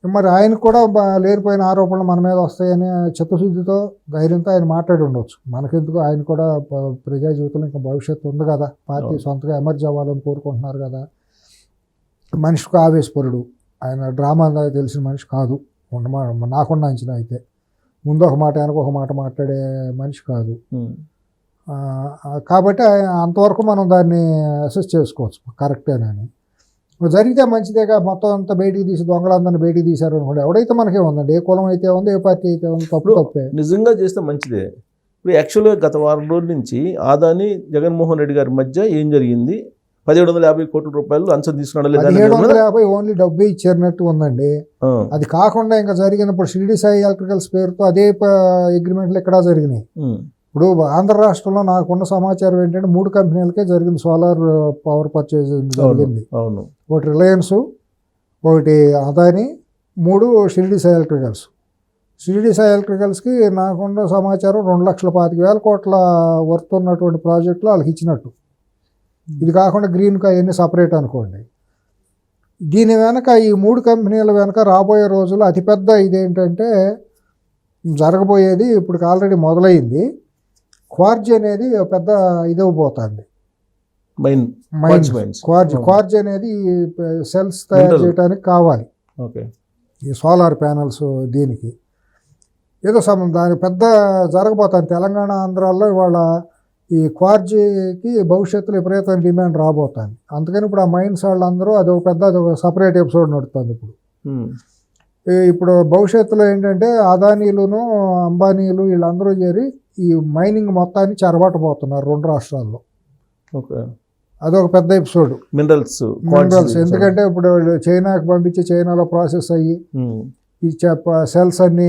మరి ఆయనకు కూడా లేనిపోయిన ఆరోపణలు మన మీద వస్తాయని చిత్తశుద్ధితో ధైర్యంతో ఆయన మాట్లాడి ఉండొచ్చు. మనకెందుకు, ఆయన కూడా ప్రజా జీవితంలో ఇంకా భవిష్యత్తు ఉంది కదా, పార్టీ సొంతగా ఎమర్జ్ అవ్వాలని కోరుకుంటున్నారు కదా. మనిషికి ఆవేశపరుడు, ఆయన డ్రామా తెలిసిన మనిషి కాదు, నాకున్న అంచనా అయితే. ముందు ఒక మాట వెనక ఒక మాట మాట్లాడే మనిషి కాదు. కాబట్టి అంతవరకు మనం దాన్ని అసెస్ చేసుకోవచ్చు కరెక్టేనని. జరిగితే మంచిదేగా, మొత్తం అంతా బయటికి తీసి దొంగలందరినీ బయటికి తీశారు అనుకోండి, ఎవడైతే మనకే ఉందండి, ఏ కులం అయితే ఉంది, ఏ పార్టీ అయితే ఉంది, తప్పు తప్పే. నిజంగా చేస్తే మంచిదే. ఇప్పుడు యాక్చువల్గా గత వారం రోజుల నుంచి ఆదాని జగన్మోహన్ రెడ్డి గారి మధ్య ఏం జరిగింది, 1750 కోట్ల రూపాయలు లంచం తీసుకున్నాడు లేదా 1750 ఓన్లీ డబ్బు ఇచ్చేరినట్టు ఉందండి. అది కాకుండా ఇంకా జరిగినప్పుడు షిరిడి సాయి ఎలక్ట్రికల్స్ పేరుతో అదే అగ్రిమెంట్లు ఇక్కడ జరిగినాయి. ఇప్పుడు ఆంధ్ర రాష్ట్రంలో నాకున్న సమాచారం ఏంటంటే 3 కంపెనీలకే జరిగింది సోలార్ పవర్ పర్చేజ్ జరిగింది. ఒకటి రిలయన్స్, ఒకటి అదాని, 3 షిరిడి సాయి ఎలక్ట్రికల్స్. షిరిడి సాయి ఎలక్ట్రికల్స్కి నాకున్న సమాచారం 2,25,000 కోట్ల వర్త్ ఉన్నటువంటి ప్రాజెక్టులు వాళ్ళకి ఇచ్చినట్టు. ఇది కాకుండా గ్రీన్కి అవన్నీ సపరేట్ అనుకోండి. దీని వెనక ఈ 3 కంపెనీల వెనక రాబోయే రోజుల్లో అతిపెద్ద ఇదేంటంటే జరగబోయేది, ఇప్పుడు ఆల్రెడీ మొదలైంది. క్వార్జ్ అనేది పెద్ద ఇదవబోతుంది. క్వార్జ్ అనేది సెల్స్ తయారు చేయడానికి కావాలి, ఈ సోలార్ ప్యానల్స్. దీనికి ఏదో దానికి పెద్ద జరగబోతుంది. తెలంగాణ ఆంధ్రాల్లో ఇవాళ ఈ క్వార్జీకి భవిష్యత్తులో విపరీతమైన డిమాండ్ రాబోతుంది. అందుకని ఇప్పుడు ఆ మైన్స్ వాళ్ళందరూ అదొక పెద్ద సపరేట్ ఎపిసోడ్ నడుస్తుంది ఇప్పుడు భవిష్యత్తులో ఏంటంటే అదానీలును అంబానీలు వీళ్ళందరూ చేరి ఈ మైనింగ్ మొత్తాన్ని చెరబట్టబోతున్నారు 2 రాష్ట్రాల్లో. అదొక పెద్ద ఎపిసోడ్. మినరల్స్ ఎందుకంటే ఇప్పుడు చైనాకి పంపించి చైనాలో ప్రాసెస్ అయ్యి ఈ సెల్స్ అన్ని,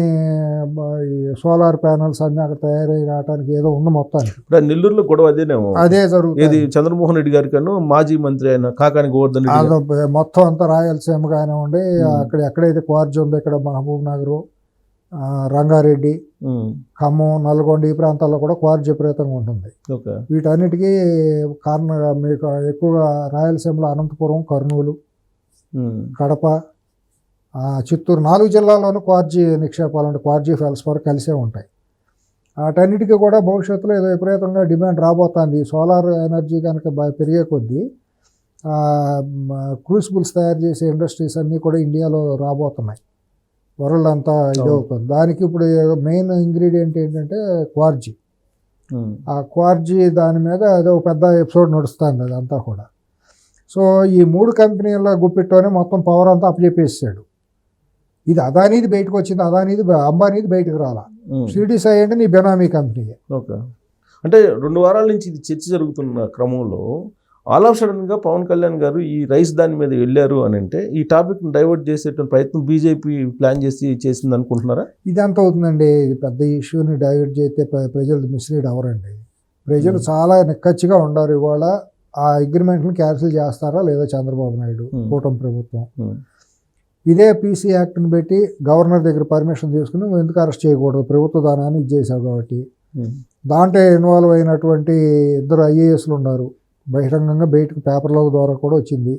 ఈ సోలార్ ప్యానల్స్ అన్ని అక్కడ తయారై రావడానికి ఏదో ఉంది మొత్తానికి. నెల్లూరులో గొడవ అదే జరుగుతుంది. చంద్రమోహన్ రెడ్డి గారి కన్నా మాజీ మంత్రి అయిన కాకాని గోవర్ధన్ రెడ్డి మొత్తం అంతా రాయలసీమ కానివ్వండి, అక్కడ ఎక్కడైతే క్వార్జ్ ఉందో ఇక్కడ మహబూబ్ నగర్, రంగారెడ్డి, ఖమ్మం, నల్గొండ ఈ ప్రాంతాల్లో కూడా క్వార్జ్ విపరీతంగా ఉంటుంది. వీటన్నిటికీ కారణంగా మీకు ఎక్కువగా రాయలసీమలో అనంతపురం, కర్నూలు, కడప, చిత్తూరు 4 జిల్లాల్లోనూ క్వార్జీ నిక్షేపాలు అంటే క్వార్జీ ఫెల్స్ఫోర్ కలిసే ఉంటాయి. వాటన్నిటికీ కూడా భవిష్యత్తులో ఏదో విపరీతంగా డిమాండ్ రాబోతుంది. సోలార్ ఎనర్జీ కనుక పెరిగే కొద్దీ క్రూసిబుల్స్ తయారు చేసే ఇండస్ట్రీస్ అన్నీ కూడా ఇండియాలో రాబోతున్నాయి. వరల్డ్ అంతా ఇదవుతుంది. దానికి ఇప్పుడు మెయిన్ ఇంగ్రీడియంట్ ఏంటంటే క్వార్జీ. ఆ క్వార్జీ దాని మీద ఏదో పెద్ద ఎపిసోడ్ నడుస్తుంది అదంతా కూడా. సో ఈ 3 కంపెనీల గుప్పిట్లోనే మొత్తం పవర్ అంతా అప్పచెప్పేసాడు. ఇది అదానీది బయటకు వచ్చింది, అదానీది అంబానీది బయటకు రాలా. షిరిడి సాయి అంటే నీ బెనామీ కంపెనీ. అంటే 2 వారాల నుంచి ఇది చర్చ జరుగుతున్న క్రమంలో ఆల్ ఆఫ్ సడన్గా పవన్ కళ్యాణ్ గారు ఈ రైస్ దాని మీద వెళ్ళారు అని అంటే ఈ టాపిక్ని డైవర్ట్ చేసేటువంటి ప్రయత్నం బీజేపీ ప్లాన్ చేసింది అనుకుంటున్నారా? ఇది ఎంత అవుతుందండి, ఇది పెద్ద ఇష్యూని డైవర్ట్ చేస్తే ప్రజలు మిస్లీడ్ అవ్వరండి. ప్రజలు చాలా నిక్కచ్చిగా ఉండారు. ఇవాళ ఆ అగ్రిమెంట్ని క్యాన్సిల్ చేస్తారా లేదా చంద్రబాబు నాయుడు కూటమి ప్రభుత్వం. ఇదే పీసీ యాక్ట్ని పెట్టి గవర్నర్ దగ్గర పర్మిషన్ తీసుకుని ఎందుకు అరెస్ట్ చేయకూడదు, ప్రభుత్వ దానాన్ని ఇది చేశావు కాబట్టి. దాంట్లో ఇన్వాల్వ్ అయినటువంటి 2 ఐఏఎస్లు ఉన్నారు, బహిరంగంగా బయటకు పేపర్ల ద్వారా కూడా వచ్చింది.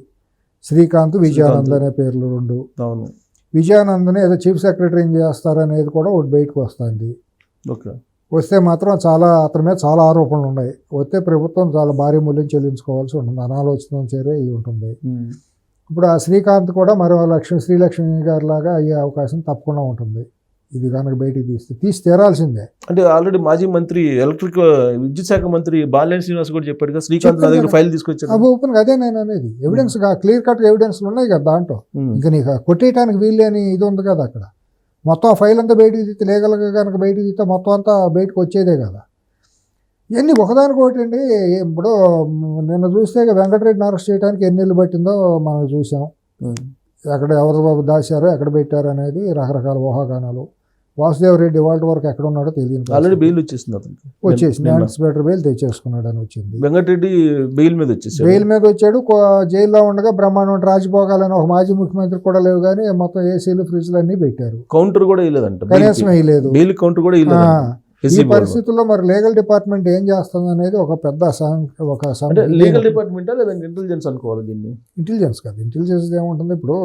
శ్రీకాంత్, విజయానంద్ అనే పేర్లు 2. విజయానంద్ని ఏదో చీఫ్ సెక్రటరీ చేస్తారనేది కూడా ఒకటి బయటకు వస్తుంది. వస్తే మాత్రం అతని మీద చాలా ఆరోపణలు ఉన్నాయి. వస్తే ప్రభుత్వం చాలా భారీ మూల్యం చెల్లించుకోవాల్సి ఉంటుంది, అనాలోచితం చేరే అయి ఉంటుంది. ఇప్పుడు ఆ శ్రీకాంత్ కూడా మరో శ్రీలక్ష్మి గారి లాగా అయ్యే అవకాశం తప్పకుండా ఉంటుంది. ఇది కనుక బయటికి తీసి తీరాల్సిందే. అంటే ఆల్రెడీ మాజీ మంత్రి విద్యుత్ శాఖ మంత్రి బాలినేని శ్రీనివాస్ కూడా చెప్పాడు శ్రీకాంత్ నా దగ్గర ఫైల్ తీసుకొచ్చారు. ఓపెన్ అదే నేను అనేది ఎవిడెన్స్ క్లియర్ కట్ ఎవిడెన్స్లు ఉన్నాయి కదా దాంట్లో. ఇంకా నీకు కొట్టేయడానికి వీళ్ళని ఇది ఉంది కదా అక్కడ. మొత్తం ఆ ఫైల్ అంతా బయటికి తీస్తే లీగల్గా కనుక బయటికి తీస్తే మొత్తం అంతా బయటకు వచ్చేదే కదా. ఇవన్నీ ఒకదానికొకటి అండి. ఇప్పుడు నిన్న చూస్తే వెంకటరెడ్డిని అరెస్ట్ చేయడానికి ఎన్ని నెలలు పట్టిందో మనం చూసాం. ఎక్కడ ఎవరు బాబు దాచారో ఎక్కడ పెట్టారో అనేది రకరకాల ఊహాగానాలు. వాసుదేవ్ రెడ్డి వాళ్ళ వరకు ఎక్కడ ఉన్నాడో తెలియదు. ఆల్రెడీ బెయిల్ వచ్చేసింది, యాంటిసిపేటరీ బెయిల్ తెచ్చేసుకున్నాడు అని వచ్చింది. వెంకటరెడ్డి బెయిల్ మీద వచ్చాడు. జైల్లో ఉండగా బ్రహ్మాండం రాజభోగాలని ఒక మాజీ ముఖ్యమంత్రి కూడా లేవు, కానీ మొత్తం ఏసీలు ఫ్రిడ్జ్లు అన్నీ పెట్టారు. కౌంటర్ కూడా వేయలేదంట, కనీసం వేయలేదు. బెయిల్ కౌంటర్ కూడా ఈ పరిస్థితుల్లో మరి లీగల్ డిపార్ట్మెంట్ ఏం చేస్తుంది అనేది ఒక పెద్ద లీగల్ డిపార్ట్మెంటా లేదంటే ఇంటెలిజెన్స్ అనుకోవాలి దీన్ని? ఇంటెలిజెన్స్ కాదు, ఇంటెలిజెన్స్ ఏముంటుంది, ఇప్పుడు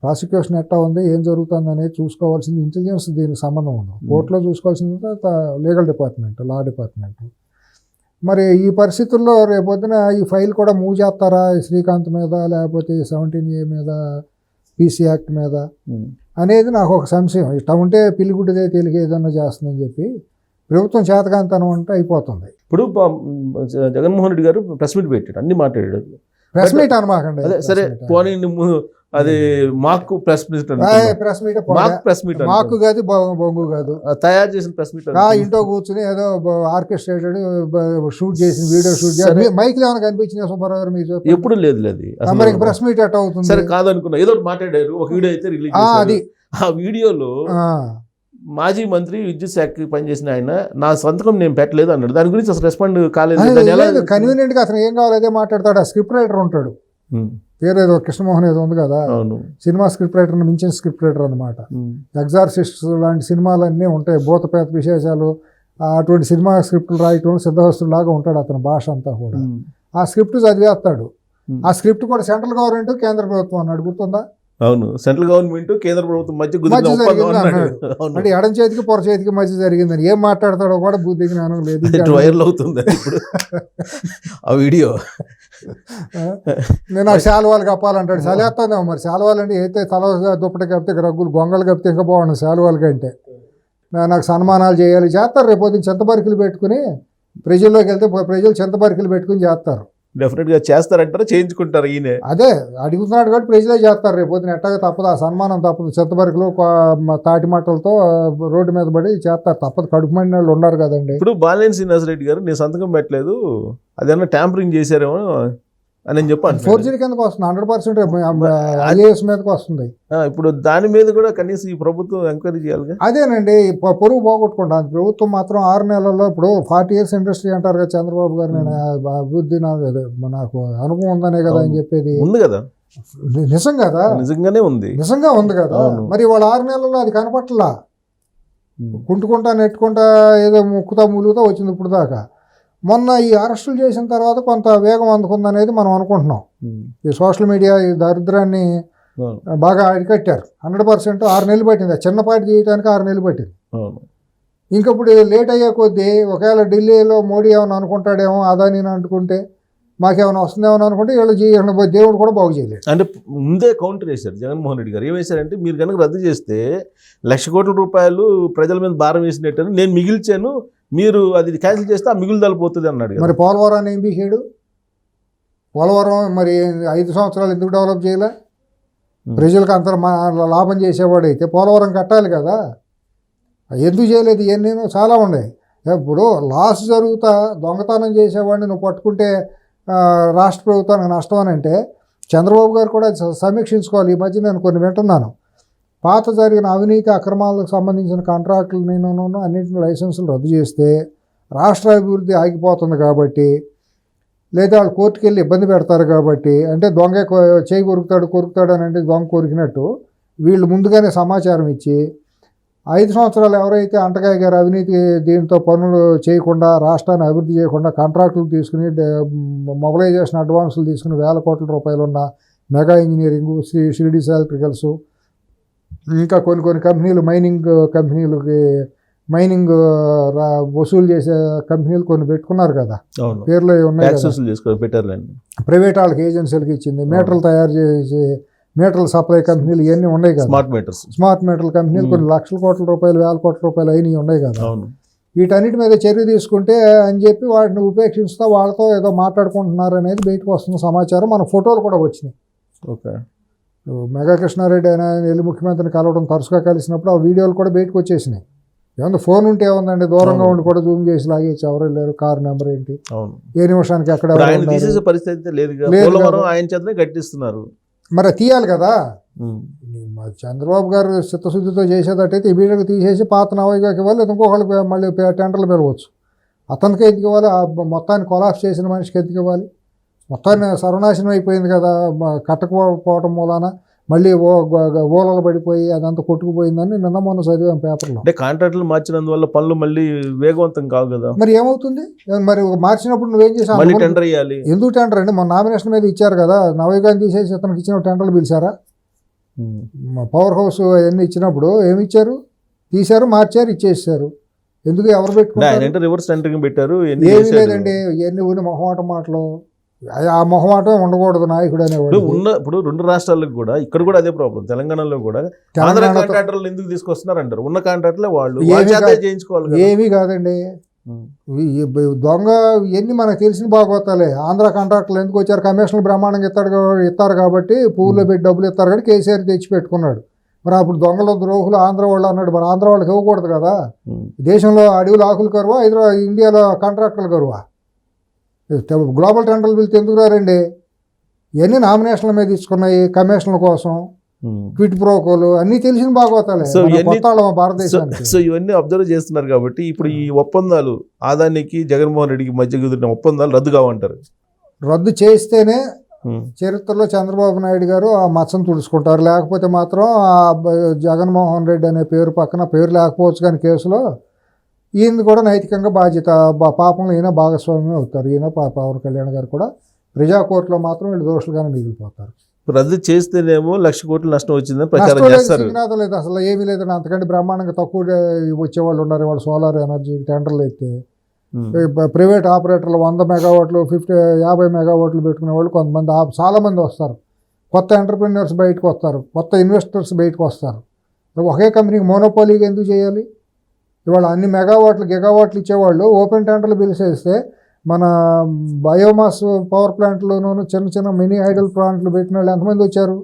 ప్రాసిక్యూషన్ ఎట్టా ఉంది, ఏం జరుగుతుంది అనేది చూసుకోవాల్సింది ఇంటెలిజెన్స్, దీనికి సంబంధం ఉంది. కోర్టులో చూసుకోవాల్సింది లీగల్ డిపార్ట్మెంట్, లా డిపార్ట్మెంట్. మరి ఈ పరిస్థితుల్లో రేపొద్దున ఈ ఫైల్ కూడా మూవ్ చేస్తారా శ్రీకాంత్ మీద, లేకపోతే 17A మీద, పీసీ యాక్ట్ మీద అనేది నాకు ఒక సంశయం. ఇట్లా ఉంటే పిల్లిగుడ్డిదే తేలిక ఏదన్నా చేస్తుందని చెప్పి ప్రభుత్వం చేతకాంతనం అంటే అయిపోతుంది. ఇప్పుడు జగన్మోహన్ రెడ్డి గారు ప్రెస్ మీట్ పెట్టాడు, అన్ని మాట్లాడాడు. ప్రెస్ మీట్ అనమాకండి. అదే సరే పోనీ అది మాకు ప్రెస్ మీట్ ప్రెస్ మీట్ మాకు ప్రెస్ మీట్ మాకు కాదు బొంగు కాదు, తయారు చేసిన ప్రెస్ మీట్ ఇంట్లో కూర్చుని ఏదో ఆర్కెస్ట్రేటెడ్ షూట్ చేసిన వీడియో షూట్ చేసి మైక్ ఏమైనా కనిపించింది సుబ్బారావు గారు మీకు? ఎప్పుడు లేదు మరి ప్రెస్ మీట్ ఎట్ అవుతుంది? సరే కాదనుకున్నా, ఏదో మాట్లాడారు, ఒక వీడియో అయితే రిలీజ్ అది ఆ వీడియోలో మాజీ మంత్రి విద్యుత్ శాఖకి పనిచేసిన ఆయన నా సంతకం నేను పెట్టలేదు అన్నాడు. దాని గురించి అసలు రెస్పాండ్ కాలేదు. కన్వీనియంట్ గా అతను ఏం కావాలి అదే మాట్లాడతాడు. ఆ స్క్రిప్ట్ రైటర్ ఉంటాడు, పేరు ఏదో కృష్ణమోహన్ ఏదో ఉంది కదా, సినిమా స్క్రిప్ట్ రైటర్ మించిన స్క్రిప్ట్ రైటర్ అనమాట. ఎగ్జార్సిస్ట్ లాంటి సినిమాలన్నీ ఉంటాయి, భూతపేత విశేషాలు, అటువంటి సినిమా స్క్రిప్ట్లు రాయటం సిద్ధహస్తుడు లాగా ఉంటాడు అతని భాష అంతా కూడా. ఆ స్క్రిప్ట్ చదివేస్తాడు. ఆ స్క్రిప్ట్ కూడా సెంట్రల్ గవర్నమెంట్ కేంద్ర ప్రభుత్వం అన్నాడు, గుర్తుందా? అవును, సెంట్రల్ గవర్నమెంట్ కేంద్ర ప్రభుత్వం మధ్య అంటే ఎడం చేతికి పొర చేతికి మధ్య జరిగిందని ఏం మాట్లాడతాడో కూడా బుద్ధి జ్ఞానం లేదు. వైరల్ అవుతుంది ఇప్పుడు ఆ వీడియో. నేను ఆ శాలువాలు కప్పాలంటాడు, చలేస్తాను మరి శాలువాలు అంటే అయితే తల దుప్పటి కప్పితే రగ్గులు గొంగలు కప్పితే ఇంకా బాగుండు శాలువాల కంటే. నాకు సన్మానాలు చేయాలి చేస్తారు, రేపు పొద్దున్న చింతబరికలు పెట్టుకుని ప్రజల్లోకి వెళ్తే ప్రజలు చింతబరికలు పెట్టుకుని చేస్తారు. డెఫినెట్ గా చేస్తారంటారా, చేయించుకుంటారు ఈయన? అదే అడుగుతున్నాడు కాబట్టి ప్రజలే చేస్తారు. రేపు పొద్దున ఎట్టగా తప్పదు, ఆ సన్మానం తప్పదు. చింతబరికలు తాటి మట్టలతో రోడ్డు మీద పడి చేస్తారు, తప్పదు. కడుపు మండిన వాళ్ళు ఉన్నారు కదండి. ఇప్పుడు బాలినేని శ్రీనివాసరెడ్డి గారు నేను సంతకం పెట్టలేదు, అదేమన్నా ట్యాంపరింగ్ చేశారేమో అని చెప్పాను. ఫోర్జరీ కిందకు వస్తుంది, 100% ఐఏఎస్ మీదకి వస్తుంది. ఇప్పుడు దాని మీద కూడా కనీసం ఈ ప్రభుత్వం ఎంక్వైరీ చేయాలి. అదేనండి, పొరుగు పోగొట్టుకుంటాను ప్రభుత్వం మాత్రం 6 నెలల్లో. ఇప్పుడు 40 years ఇండస్ట్రీ అంటారు కదా చంద్రబాబు గారు. నేను అభివృద్ధి నాకు అనుభవం ఉందనే కదా అని చెప్పేది. ఉంది కదా, నిజం కదా, నిజంగానే ఉంది, నిజంగా ఉంది కదా. మరి వాళ్ళు 6 నెలల్లో అది కనపట్లా, కుంటుకుంటా నెట్టుకుంటా ఏదో ముక్కుతా ములుగుతా వచ్చింది ఇప్పుడు దాకా. మొన్న ఈ అరెస్టులు చేసిన తర్వాత కొంత వేగం అందుకుందనేది మనం అనుకుంటున్నాం. ఈ సోషల్ మీడియా ఈ దరిద్రాన్ని బాగా అరికట్టారు. 100%. 6 నెలలు పట్టింది, చిన్నపాటి చేయడానికి 6 నెలలు పట్టింది. ఇంకప్పుడు లేట్ అయ్యే కొద్దీ ఒకవేళ ఢిల్లీలో మోడీ ఏమైనా అనుకుంటాడేమో, అదాని అనుకుంటే మాకేమైనా వస్తుందేమో అనుకుంటే వీళ్ళు దేవుడు కూడా బాగు చేయలేదు. అంటే ముందే కౌంటర్ వేశారు జగన్మోహన్ రెడ్డి గారు. ఏం వేశారంటే, మీరు కనుక రద్దు చేస్తే 1,00,000 కోట్ల రూపాయలు ప్రజల మీద భారం వేసినట్టు నేను మిగిల్చాను, మీరు అది క్యాన్సిల్ చేస్తే ఆ మిగులుదల పోతుంది అన్నాడు. మరి పోలవరాన్ని ఏం బీసాడు? పోలవరం మరి 5 సంవత్సరాలు ఎందుకు డెవలప్ చేయలే? ప్రజలకు అంత లాభం చేసేవాడు అయితే పోలవరం కట్టాలి కదా, ఎందుకు చేయలేదు? ఇవన్నీ చాలా ఉన్నాయి. ఇప్పుడు లాస్ జరుగుతా దొంగతనం చేసేవాడిని నువ్వు పట్టుకుంటే రాష్ట్ర ప్రభుత్వానికి నష్టం అని అంటే చంద్రబాబు గారు కూడా సమీక్షించుకోవాలి. ఈ మధ్య నేను కొన్ని వింటున్నాను, పాత జరిగిన అవినీతి అక్రమాలకు సంబంధించిన కాంట్రాక్టులు నేను అన్నింటిని లైసెన్సులు రద్దు చేస్తే రాష్ట్ర అభివృద్ధి ఆగిపోతుంది కాబట్టి, లేదా వాళ్ళు కోర్టుకు వెళ్ళి ఇబ్బంది పెడతారు కాబట్టి, అంటే దొంగ చేయి కొరుకుతాడు అని అంటే దొంగ కొరికినట్టు వీళ్ళు ముందుగానే సమాచారం ఇచ్చి 5 సంవత్సరాలు ఎవరైతే అంటగాగారు అవినీతి దీంతో పనులు చేయకుండా రాష్ట్రాన్ని అభివృద్ధి చేయకుండా కాంట్రాక్టులు తీసుకుని మొబిలైజేషన్ అడ్వాన్సులు తీసుకుని 1,000 కోట్ల రూపాయలు ఉన్న మెగా ఇంజనీరింగ్, షిరిడీస్ ఎలక్ట్రికల్స్, ఇంకా కొన్ని కంపెనీలు మైనింగ్ వసూలు చేసే కంపెనీలు కొన్ని పెట్టుకున్నారు కదా, పేర్లు ఉన్నాయి, ప్రైవేట్ వాళ్ళకి ఏజెన్సీలకు ఇచ్చింది. మీటర్లు తయారు చేసి మీటర్ల సప్లై కంపెనీలు ఇవన్నీ ఉన్నాయి కదా, స్మార్ట్ మీటర్ల కంపెనీలు కొన్ని 1,00,000 కోట్ల రూపాయలు 1,000 కోట్ల రూపాయలు అయినవి ఉన్నాయి కదా. వీటన్నిటి మీద చర్య తీసుకుంటే అని చెప్పి వాటిని ఉపేక్షిస్తూ వాళ్ళతో ఏదో మాట్లాడుకుంటున్నారు అనేది బయటకు వస్తున్న సమాచారం. మన ఫోటోలు కూడా వచ్చినాయి. మెగా కృష్ణారెడ్డి ఆయన వెళ్ళి ముఖ్యమంత్రిని కలవడం, తరచుగా కలిసినప్పుడు ఆ వీడియోలు కూడా బయటకు వచ్చేసినాయి. ఏమన్నా ఫోన్ ఉంటే ఏముందండి, దూరంగా ఉండి కూడా జూమ్ చేసి లాగేసి ఎవరు వెళ్ళారు, కారు నెంబర్ ఏంటి, ఏ నిమిషానికి ఎక్కడ గట్టిస్తున్నారు, మరి తీయాలి కదా. చంద్రబాబు గారు చిత్తశుద్ధితో చేసేటట్టయితే ఇమీడియట్గా తీసేసి పాత నవయుగాకి ఇవ్వాలి, ఇంకొకళ్ళకి మళ్ళీ టెండర్లు పెరగవచ్చు. అతనికి ఎందుకు ఇవ్వాలి? మొత్తాన్ని కొలాప్స్ చేసిన మనిషికి ఎందుకు ఇవ్వాలి? మొత్తాన్ని సర్వనాశనం అయిపోయింది కదా కట్టకపోవటం మూలాన, మళ్ళీ ఓలలు పడిపోయి అదంతా కొట్టుకుపోయిందని నిన్న మొన్న చదివాం పేపర్లో. అంటే కాంట్రాక్టులు మార్చినందువల్ల పనులు మళ్ళీ వేగవంతం కావు కదా. మరి ఏమవుతుంది? మరి మార్చినప్పుడు నువ్వేం చేసావు? టెండర్ ఇవ్వాలి. ఎందుకు టెండర్ అండి? మన నామినేషన్ మీద ఇచ్చారు కదా, నవయుగాన్ని తీసేసి అతనికి ఇచ్చిన టెండర్లు పిలిచారా? పవర్ హౌస్ అవన్నీ ఇచ్చినప్పుడు ఏమి ఇచ్చారు? తీశారు, మార్చారు, ఇచ్చేసారు. ఎందుకు? ఎవరు పెట్టుకున్నారు? రివర్స్ టెండరింగ్ పెట్టారు. ఏమీ లేదండి, ఇవన్నీ ఊరి మొహమాటం మాటలు. ఆ మొహమాటం ఉండకూడదు నాయకుడు అనేవాడు. ఇప్పుడు 2 రాష్ట్రాలకు కూడా ఇక్కడ కూడా అదే ప్రాబ్లం. తెలంగాణలో కూడా ఆంధ్ర కాంట్రాక్టర్లు ఎందుకు తీసుకొస్తున్నారు అంటారు. ఉన్న కాంట్రాక్టర్లే వాళ్ళు చేయించుకోవాలి. ఏమీ కాదండి, దొంగ ఇవన్నీ మనకు తెలిసిన బాగోతాలే. ఆంధ్ర కాంట్రాక్టర్లు ఎందుకు వచ్చారు? కమిషన్లు బ్రహ్మాండంగా ఇస్తారు కాబట్టి, పువ్వులో పెట్టి డబ్బులు ఇస్తారు కాబట్టి కేసీఆర్ తెచ్చి పెట్టుకున్నాడు. మరి అప్పుడు దొంగల ద్రోహులు ఆంధ్ర వాళ్ళు అన్నాడు. మరి ఆంధ్ర వాళ్ళకి ఇవ్వకూడదు కదా. దేశంలో అడవులు ఆకులు కరువా, ఇండియాలో కాంట్రాక్టర్లు కరువా? గ్లోబల్ టెండర్లు పిలిచి ఎందుకు రారండి? ఇవన్నీ నామినేషన్ల మీద ఇచ్చుకున్నాయి కమిషన్ల కోసం, క్విట్ ప్రోకోలు అన్నీ తెలిసిన బాగోతాలే భారతదేశానికి. సో ఇవన్నీ అబ్జర్వ్ చేస్తున్నారు కాబట్టి ఇప్పుడు ఈ ఒప్పందాలు అదానికి జగన్మోహన్ రెడ్డికి మధ్య కుదిరిన ఒప్పందాలు రద్దు కావంటారు. రద్దు చేస్తేనే చరిత్రలో చంద్రబాబు నాయుడు గారు ఆ మచ్చను తుడుచుకుంటారు. లేకపోతే మాత్రం జగన్మోహన్ రెడ్డి అనే పేరు పక్కన పేరు లేకపోవచ్చు కానీ కేసులో ఈయన కూడా నైతికంగా బాధ్యత పాపంలో ఈయన భాగస్వామ్యం అవుతారు. ఈయన పవన్ కళ్యాణ్ గారు కూడా ప్రజా కోర్టులో మాత్రం వీళ్ళు దోషులుగానే మిగిలిపోతారు. రద్దు చేస్తేనేమో 1,00,000 కోట్ల నష్టం వచ్చిందని ప్రచారం చేస్తారు. లేదు అసలు ఏమీ లేదండి. అంతకంటే బ్రహ్మాండంగా తక్కువ వచ్చేవాళ్ళు ఉన్నారు. వాళ్ళు సోలార్ ఎనర్జీ టెండర్లు అయితే ప్రైవేట్ ఆపరేటర్లు 100 మెగావాట్లు 50 మెగావాట్లు పెట్టుకునే వాళ్ళు కొంతమంది చాలామంది వస్తారు. కొత్త ఎంటర్ప్రెన్యూర్స్ బయటకు వస్తారు, కొత్త ఇన్వెస్టర్స్ బయటకు వస్తారు. ఒకే కంపెనీకి మోనోపోలీగా ఎందుకు చేయాలి? ఇవాళ అన్ని మెగావాట్లు గిగావాట్లు ఇచ్చేవాళ్ళు ఓపెన్ టెండర్లు పిలిచేస్తే మన బయోమాస్ పవర్ ప్లాంట్లోనూ చిన్న చిన్న మినీ హైడల్ ప్లాంట్లు పెట్టిన వాళ్ళు ఎంతమంది వచ్చారు?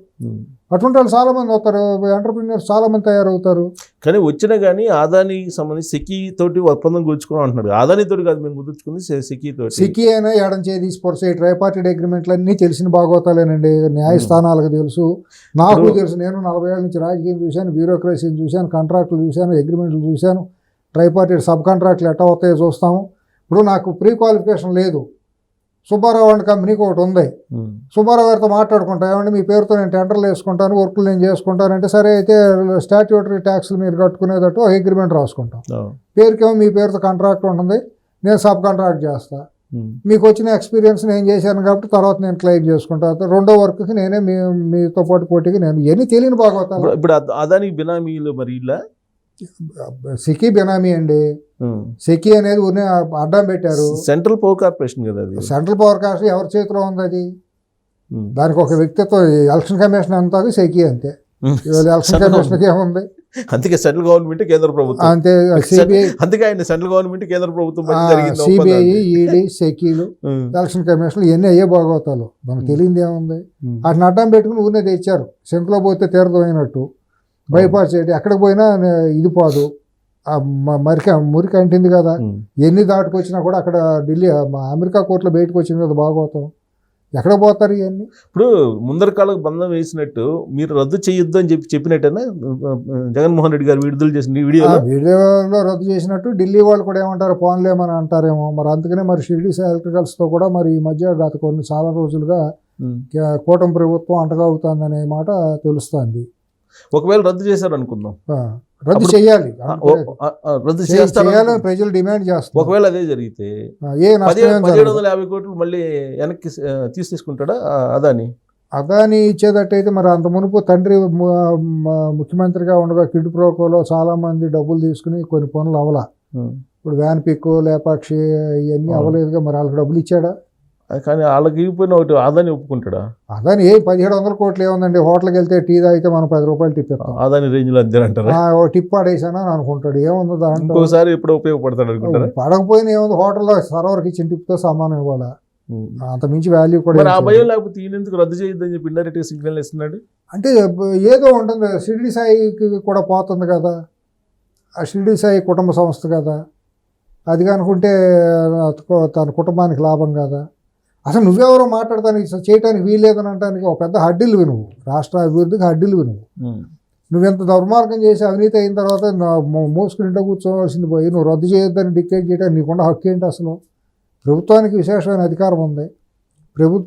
అటువంటి వాళ్ళు చాలామంది అవుతారు. ఎంటర్ప్రీనియర్స్ చాలామంది తయారవుతారు. కానీ వచ్చినా కానీ ఆదానికి సంబంధించి సెకీ తోటి ఒప్పందం కూర్చుకున్నాం అంటున్నారు. ఆదాని తోటి కాదు మేము కుదుర్చుకుంది సెకీ తోటి. సెకీ అయినా ఎడం చేసి పొరసే ట్రైపార్టీడ్ అగ్రిమెంట్లు అన్నీ తెలిసిన బాగోతాలేనండి. న్యాయస్థానాలకు తెలుసు, నాకు తెలుసు. నేను 40 ఏళ్ళ నుంచి రాజకీయం చూశాను, బ్యూరోక్రసీని చూశాను, కాంట్రాక్టులు చూశాను, అగ్రిమెంట్లు చూశాను, ట్రైపార్టీడ్ సబ్ కాంట్రాక్ట్లు ఎట్లా అవుతాయో చూస్తాము. ఇప్పుడు నాకు ప్రీ క్వాలిఫికేషన్ లేదు. సుబ్బారావు అండ్ కంపెనీకి ఒకటి ఉంది. సుబ్బారావు గారితో మాట్లాడుకుంటా, ఏమంటే మీ పేరుతో నేను టెండర్లు వేసుకుంటాను, వర్కులు నేను చేసుకుంటాను అంటే, సరే అయితే స్టాట్యూటరీ ట్యాక్స్లు మీరు కట్టుకునేటట్టు అగ్రిమెంట్ రాసుకుంటాం. పేరుకేమో మీ పేరుతో కాంట్రాక్ట్ ఉంటుంది, నేను సబ్ కాంట్రాక్ట్ చేస్తా. మీకు వచ్చిన ఎక్స్పీరియన్స్ నేను చేశాను కాబట్టి తర్వాత నేను క్లెయిమ్ చేసుకుంటాను. రెండో వర్క్కి నేనే మీతో పాటు పోటీకి నేను ఇవన్నీ తెలియని బాగోతాను. ఇప్పుడు అదానికి బినామీలు మరి ఇలా సెకీ బినామీ అండి. సెకీ అనేది అడ్డం పెట్టారు. సెంట్రల్ పవర్ కార్పొరేషన్ కదా అది. సెంట్రల్ పవర్ కార్పొరేషన్ ఎవరి చేతిలో ఉంది అది? దానికి ఒక వ్యక్తిత్వం. ఎలక్షన్ కమిషన్ అంతా సెకీ అంతే. ఎలక్షన్ కమిషన్కి ఏముంది? అందుకే సెంట్రల్ గవర్నమెంట్ కేంద్ర ప్రభుత్వం అంతే. సిబిఐ అందుకే ఆయన సెంట్రల్ గవర్నమెంట్ కేంద్ర ప్రభుత్వం సిబిఐ ఈడీ సెకీలు ఎలక్షన్ కమిషన్లు ఇవన్నీ అయ్యే బాగోతాలు. మనకు తెలియదు ఏముంది? వాటిని అడ్డం పెట్టుకుని ఊరినే తెచ్చారు. శంకులో పోతే తీర్థమైనట్టు బైపాస్ చేయడం. ఎక్కడికి పోయినా ఇది పోదు, మురికి అంటింది కదా. ఎన్ని దాటుకొచ్చినా కూడా అక్కడ ఢిల్లీ అమెరికా కోర్టులో బయటకు వచ్చింది కదా బాగోతాం. ఎక్కడ పోతారు ఇవన్నీ? ఇప్పుడు ముందర కాళ్ళకు బంధం వేసినట్టు మీరు రద్దు చేయొద్దు అని చెప్పినట్టేనా జగన్మోహన్ రెడ్డి గారు విడుదల చేసిన వీడియోలో రద్దు చేసినట్టు ఢిల్లీ వాళ్ళు కూడా ఏమంటారు, పోన్లేమని అంటారేమో మరి. అందుకనే మరి షిర్డీ ఎలక్ట్రికల్స్తో కూడా మరి ఈ మధ్య గత చాలా రోజులుగా కూటమి ప్రభుత్వం అంటగా అవుతుందనే మాట తెలుస్తుంది. ఒకవేళ రద్దు చేశారు అనుకుందాం, రద్దు చేయాలి, రద్దు చేయాలని ప్రజలు డిమాండ్ చేస్తారు. ఒకవేళ అదే జరిగితే 1750 కోట్లు మళ్ళీ వెనక్కి తీసుకుంటాడా అదాని ఇచ్చేటట్టయితే? మరి అంత మునుపు తండ్రి ముఖ్యమంత్రిగా ఉండగా కిడ్ ప్రోకోలో చాలా మంది డబ్బులు తీసుకుని కొన్ని పనులు అవలా. ఇప్పుడు వ్యాన్ పిక్ లేపాక్షి ఇవన్నీ అవ్వలేదుగా, మరి వాళ్ళకి డబ్బులు ఇచ్చాడా? కానీ వాళ్ళకి ఇవ్వకపోయినా ఒకటి అదాని ఒప్పుకుంటాడా? అదాని 1700 కోట్లు ఏముందండి? హోటల్కి వెళ్తే టీ తాగితే మనం 10 రూపాయలు టిప్ ఇస్తాం. అదాని రేంజ్లో అంతేనంటారా? టిప్ ఆడేసాను అని అనుకుంటాడు. ఏముంది దాంట్లో? ఒకసారి ఎప్పుడు ఉపయోగపడతాడు అనుకుంటారా? పడకపోయినా ఏముంది, హోటల్లో సర్వర్కి ఇచ్చిన టిప్తో సమానం ఇవ్వాలా. అంత మించి వాల్యూ కూడా. ఆ భయం లేకపోతే ఈయన ఎందుకు రద్దు చేయొద్దని చెప్పి ఇండైరెక్ట్గా సిగ్నల్ ఇస్తున్నాడు? అంటే ఏదో ఉంటుంది. షిరిడి సాయికి కూడా పోతుంది కదా, ఆ షిరిడి సాయి కుటుంబ సంస్థ కదా, అది కనుకుంటే తన కుటుంబానికి లాభం కదా. అసలు నువ్వెవరో మాట్లాడటానికి చేయడానికి వీల్లేదని అనడానికి ఒక పెద్ద హడ్డిల్వి నువ్వు. రాష్ట్ర అభివృద్ధికి హడ్డిల్వి నువ్వెంత దుర్మార్గం చేసి అవినీతి అయిన తర్వాత మోసుకుని ఇంట్లో కూర్చోవలసింది పోయి నువ్వు రద్దు చేయొద్దని డిక్టేట్ చేయడానికి నీకున్న హక్కు ఏంటి? అసలు ప్రభుత్వానికి విశేషమైన అధికారం ఉంది.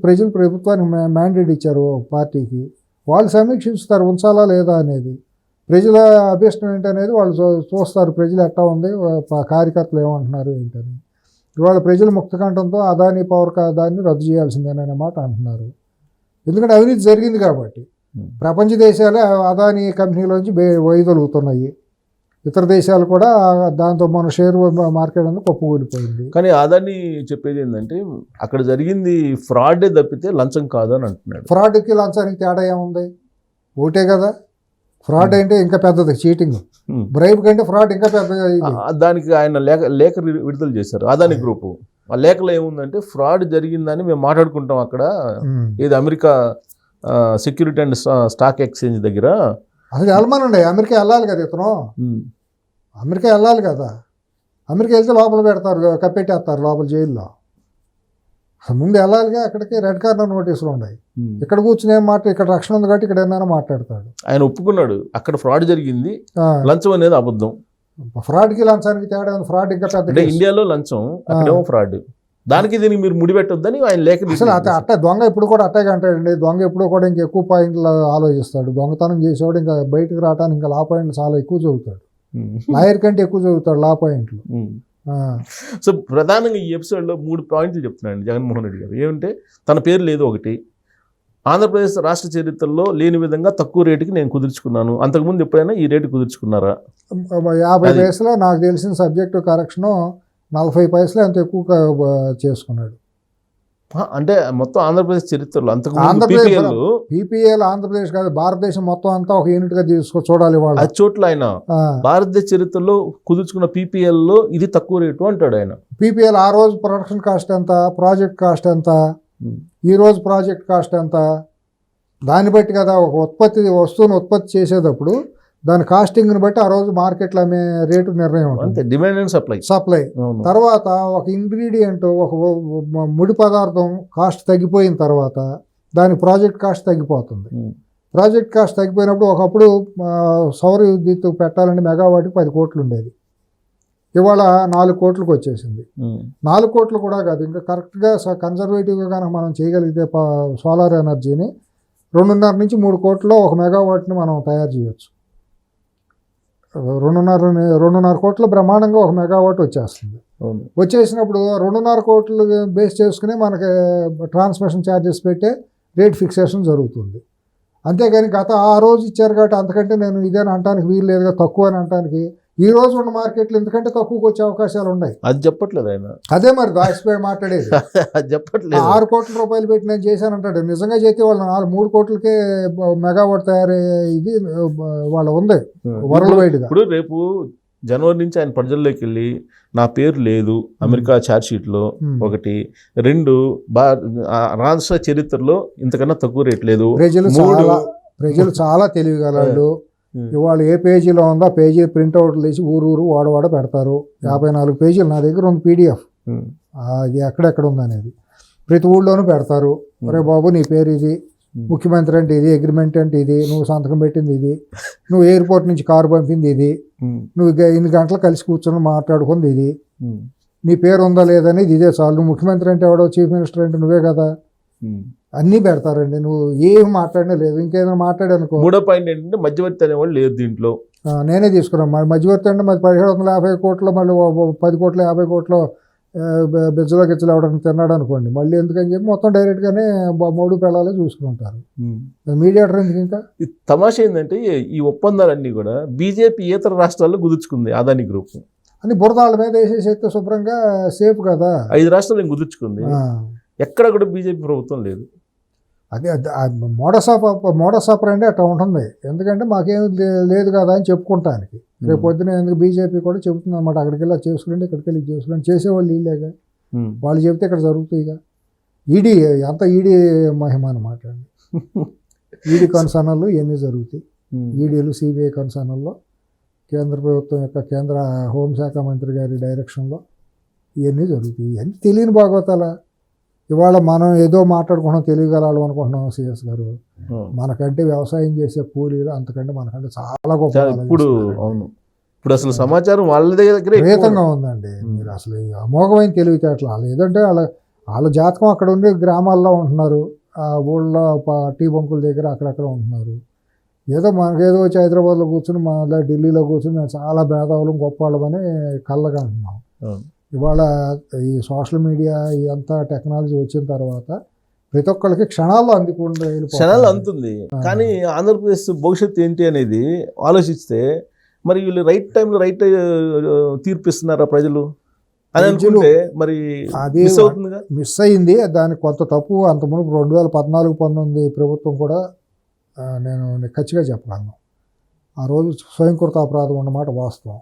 ప్రజలు ప్రభుత్వానికి మ్యాండేట్ ఇచ్చారు పార్టీకి. వాళ్ళు సమీక్షిస్తారు ఉంచాలా లేదా అనేది. ప్రజల అభిష్టం ఏంటనేది వాళ్ళు చూస్తారు. ప్రజలు ఎట్టా ఉంది, కార్యకర్తలు ఏమంటున్నారు ఏంటని. ఇవాళ ప్రజలు ముక్తకంఠంతో అదాని పవర్ దాన్ని రద్దు చేయాల్సిందేననే మాట అంటున్నారు. ఎందుకంటే అవినీతి జరిగింది కాబట్టి. ప్రపంచ దేశాలే అదాని కంపెనీలోంచి వైదొలుగుతున్నాయి. ఇతర దేశాలు కూడా దాంతో మన షేర్ మార్కెట్ అనేది కుప్పకూలిపోయింది. కానీ అదాని చెప్పేది ఏంటంటే అక్కడ జరిగింది ఫ్రాడే తప్పితే లంచం కాదు అని అంటున్నాడు. ఫ్రాడ్కి లంచానికి తేడా ఏముంది? ఒకటే కదా. ఫ్రాడ్ అంటే ఇంకా పెద్దది చీటింగ్. బ్రైబ్ కంటే ఫ్రాడ్ ఇంకా పెద్దగా ఇది. దానికి ఆయన లేఖ విడుదల చేశారు అదాని గ్రూపు. ఆ లేఖలో ఏముందంటే ఫ్రాడ్ జరిగిందని మేము మాట్లాడుకుంటాం అక్కడ ఇది America security and stock exchange దగ్గర. అసలు వెళ్ళమనండి, అమెరికా వెళ్ళాలి కదా ఇతను, అమెరికా వెళ్ళాలి కదా. అమెరికా వెళ్తే లోపల పెడతారు, కప్పెట్టేస్తారు లోపల జైల్లో. అసలు ముందు వెళ్ళాలిగా అక్కడికి. రెడ్ కార్నర్ నోటీసులు ఉన్నాయి. ఇక్కడ కూర్చుని ఏం ఇక్కడ రక్షణ ఉంది కాబట్టి ఇక్కడ ఏమైనా మాట్లాడతాడు. ఆయన ఒప్పుకున్నాడు అక్కడ ఫ్రాడ్ జరిగింది, లంచం అనేది అబద్ధం. ఫ్రాడ్కి లంచానికి తేడా ఉంది. ఫ్రాడ్ ఇంకా పెద్ద అంటే ఇండియాలో లంచం, అక్కడేమో ఫ్రాడ్. దానికి దీనికి మీరు ముడిపెట్టొద్దని ఆయన లేఖ. అసలు అట్ట దొంగ ఇప్పుడు కూడా అట్టాగే అంటాడండి. దొంగ ఎప్పుడు కూడా ఇంకా ఎక్కువ పాయింట్లు ఆలోచిస్తాడు. దొంగతనం చేసేవాడు ఇంకా బయటకు రావడానికి ఇంకా లా పాయింట్లు చాలా ఎక్కువ చదువుతాడు. లాయర్ కంటే ఎక్కువ చదువుతాడు లా పాయింట్లు. సో ప్రధానంగా ఈ ఎపిసోడ్లో 3 పాయింట్లు చెప్తున్నాడు జగన్మోహన్ రెడ్డి గారు. ఏమంటే తన పేరు లేదు ఒకటి, ఆంధ్రప్రదేశ్ రాష్ట్ర చరిత్రలో లేని విధంగా తక్కువ రేటుకి నేను కుదుర్చుకున్నాను. అంతకుముందు ఎప్పుడైనా ఈ రేటు కుదుర్చుకున్నారా? 50 పైసలు నాకు తెలిసిన సబ్జెక్టు కరెక్షను 40 పైసలు అంత ఎక్కువ చేసుకున్నాడు. అంటే మొత్తం ఆంధ్రప్రదేశ్ చరిత్రలో ఆంధ్రప్రదేశ్ పీపీఏలో ఆంధ్రప్రదేశ్ కాదు భారతదేశం మొత్తం అంతా ఒక యూనిట్ గా చూడాలి వాళ్ళు. ఆ చోట్ల ఆయన భారతదేశ చరిత్రలో కుదుర్చుకున్న పీపీఎల్లో ఇది తక్కువ రేటు అంటాడు ఆయన. పీపీఎల్ ఆ రోజు ప్రొడక్షన్ కాస్ట్ ఎంత, ప్రాజెక్ట్ కాస్ట్ ఎంత, ఈ రోజు ప్రాజెక్ట్ కాస్ట్ ఎంత, దాన్ని బట్టి కదా ఒక వస్తువుని ఉత్పత్తి చేసేటప్పుడు దాని కాస్టింగ్ని బట్టి ఆ రోజు మార్కెట్లో అమ్మే రేటు నిర్ణయం ఉంటుంది. Demand and supply. తర్వాత ఒక ఇంగ్రీడియంట్, ఒక ముడి పదార్థం కాస్ట్ తగ్గిపోయిన తర్వాత దాని ప్రాజెక్ట్ కాస్ట్ తగ్గిపోతుంది. ప్రాజెక్ట్ కాస్ట్ తగ్గిపోయినప్పుడు ఒకప్పుడు సౌర విద్యుత్ పెట్టాలంటే మెగావాట్కి 10 కోట్లు ఉండేది, ఇవాళ 4 కోట్లకు వచ్చేసింది. 4 కోట్లు కూడా కాదు, ఇంకా కరెక్ట్గా కన్జర్వేటివ్గా కనుక మనం చేయగలిగితే సోలార్ ఎనర్జీని 2.5 నుంచి 3 కోట్లలో 1 మెగావాట్ని మనం తయారు చేయొచ్చు. 2.5 కోట్ల బ్రహ్మాండంగా 1 మెగావాట్ వచ్చేస్తుంది. వచ్చేసినప్పుడు 2.5 కోట్లు బేస్ చేసుకుని మనకి ట్రాన్స్మిషన్ ఛార్జెస్ పెట్టే రేట్ ఫిక్సేషన్ జరుగుతుంది. అంతేగాని ఆ రోజు ఇచ్చారు కాబట్టి అంతకంటే నేను ఇదేని అనడానికి వీలు లేదుగా, తక్కువ అని అనడానికి. ఈ రోజు ఉన్న మార్కెట్లు ఎందుకంటే తక్కువకి వచ్చే అవకాశాలు ఉన్నాయి. అది చెప్పట్లేదు ఆయన. అదే మరి దాచిపోయి మాట్లాడేది. అది చెప్పట్లేదు. 6 కోట్ల రూపాయలు పెట్టి నేను చేశానంటాడు. నిజంగా చేస్తే వాళ్ళు 3 కోట్లకే మెగావాట్ తయారయ్యే ఇది వాళ్ళ ఉంది వరల్డ్ వైడ్గా. ఇప్పుడు రేపు జనవరి నుంచి ఆయన ప్రజల్లోకి వెళ్ళి నా పేరు లేదు అమెరికా ఛార్జ్ షీట్లో, 1, 2 రాష్ట్ర చరిత్రలో ఇంతకన్నా తక్కువ రేట్ లేదు. ప్రజలు చాలా తెలివిగలవాళ్ళు. ఇవాళ ఏ పేజీలో ఉందో ఆ పేజీ ప్రింట్అవుట్లు తీసి ఊరు వాడ పెడతారు. 54 పేజీలు నా దగ్గర ఉంది PDF, అది ఎక్కడెక్కడ ఉందనేది ప్రతి ఊళ్ళోనూ పెడతారు. ఒరే బాబు నీ పేరు ఇది, ముఖ్యమంత్రి అంటే ఇది, అగ్రిమెంట్ అంటే ఇది, నువ్వు సంతకం పెట్టింది ఇది, నువ్వు ఎయిర్పోర్ట్ నుంచి కారు పంపింది ఇది, నువ్వు ఇన్ని గంటలు కలిసి కూర్చొని మాట్లాడుకుంది ఇది, నీ పేరు ఉందా లేదనేది ఇదే చాలు. నువ్వు ముఖ్యమంత్రి అంటే ఎవడో, చీఫ్ మినిస్టర్ అంటే నువ్వే కదా, అన్నీ పెడతారండి. నువ్వు ఏం మాట్లాడినా లేదు. ఇంకేదైనా మాట్లాడానుకో. 3వ పాయింట్ ఏంటంటే మధ్యవర్తి అనేవాళ్ళు లేదు దీంట్లో. నేనే తీసుకున్నాను. మరి మధ్యవర్తి అంటే మరి 1750 కోట్లు, మళ్ళీ 10 కోట్లు 50 కోట్లు బెజ్జలో గిజ్జలు ఎవడని తిన్నాడు అనుకోండి, మళ్ళీ ఎందుకని చెప్పి మొత్తం డైరెక్ట్గానే 3 పెళ్ళాలే చూసుకుంటారు. మీడియేటర్ ఎందుకు? ఇంకా తమాషా ఏంటంటే ఈ ఒప్పందాలన్నీ కూడా బీజేపీ ఇతర రాష్ట్రాల్లో కుదుర్చుకుంది. అదాని గ్రూప్ అని బురదాళ్ళ మీద వేసేసి శుభ్రంగా సేఫ్ కదా. 5 రాష్ట్రాలు కుదుర్చుకుంది, ఎక్కడ కూడా బీజేపీ ప్రభుత్వం లేదు. అదే మోడస్ ఆపరండి అట్లా ఉంటుంది. ఎందుకంటే మాకేం లేదు కదా అని చెప్పుకుంటానికి. రేపు పొద్దున ఎందుకు బీజేపీ కూడా చెబుతుంది అన్నమాట, అక్కడికి వెళ్ళి చేసుకురండి, ఇక్కడికి వెళ్ళి చేసుకురండి. చేసేవాళ్ళు వీళ్ళేగా, వాళ్ళు చెబితే ఇక్కడ జరుగుతాయిగా. ఈడీ అంతా ఈడీ మహిమ అన్నమాట అండి. ఈడీ కన్సర్న్లు ఇవన్నీ జరుగుతాయి. ఈడీలు సిబిఐ కన్సర్న్లో కేంద్ర ప్రభుత్వం యొక్క కేంద్ర హోంశాఖ మంత్రి గారి డైరెక్షన్లో ఇవన్నీ జరుగుతాయి. ఇవన్నీ తెలియని భాగవతాల. ఇవాళ మనం ఏదో మాట్లాడుకుంటున్నాం, తెలియగలవాళ్ళు అనుకుంటున్నాం. సిఎస్ గారు మనకంటే వ్యవసాయం చేసే కూలీలు అంతకంటే మనకంటే చాలా గొప్ప. ఇప్పుడు అసలు సమాచారం వాళ్ళ దగ్గర విపరీతంగా ఉందండి. మీరు అసలు అమోఘమైన తెలివితేటలు. వాళ్ళు ఏదంటే వాళ్ళ జాతకం అక్కడ ఉండి గ్రామాల్లో ఉంటున్నారు, ఆ ఊళ్ళో టీ బంకుల దగ్గర అక్కడక్కడ ఉంటున్నారు. ఏదో మనకేదో వచ్చి హైదరాబాద్లో కూర్చుని మళ్ళీ ఢిల్లీలో కూర్చుని మేము చాలా భేదవాళ్ళం గొప్ప వాళ్ళమని కళ్ళగా అంటున్నాం. ఇవాళ ఈ సోషల్ మీడియా ఇదంతా టెక్నాలజీ వచ్చిన తర్వాత ప్రతి ఒక్కరికి క్షణాల్లో అందుతుంది. కానీ ఆంధ్రప్రదేశ్ భవిష్యత్తు ఏంటి అనేది ఆలోచిస్తే మరి వీళ్ళు రైట్ టైంలో రైట్ తీర్పిస్తున్నారా ప్రజలు అని అనుకుంటే మరి అది మిస్ అయింది. దానికి కొంత తప్పు. అంతకుముందు 2014-19 ప్రభుత్వం కూడా నేను ఖచ్చితంగా చెప్పగలను. ఆ రోజు స్వయంకృతాపరాధం అన్నమాట వాస్తవం.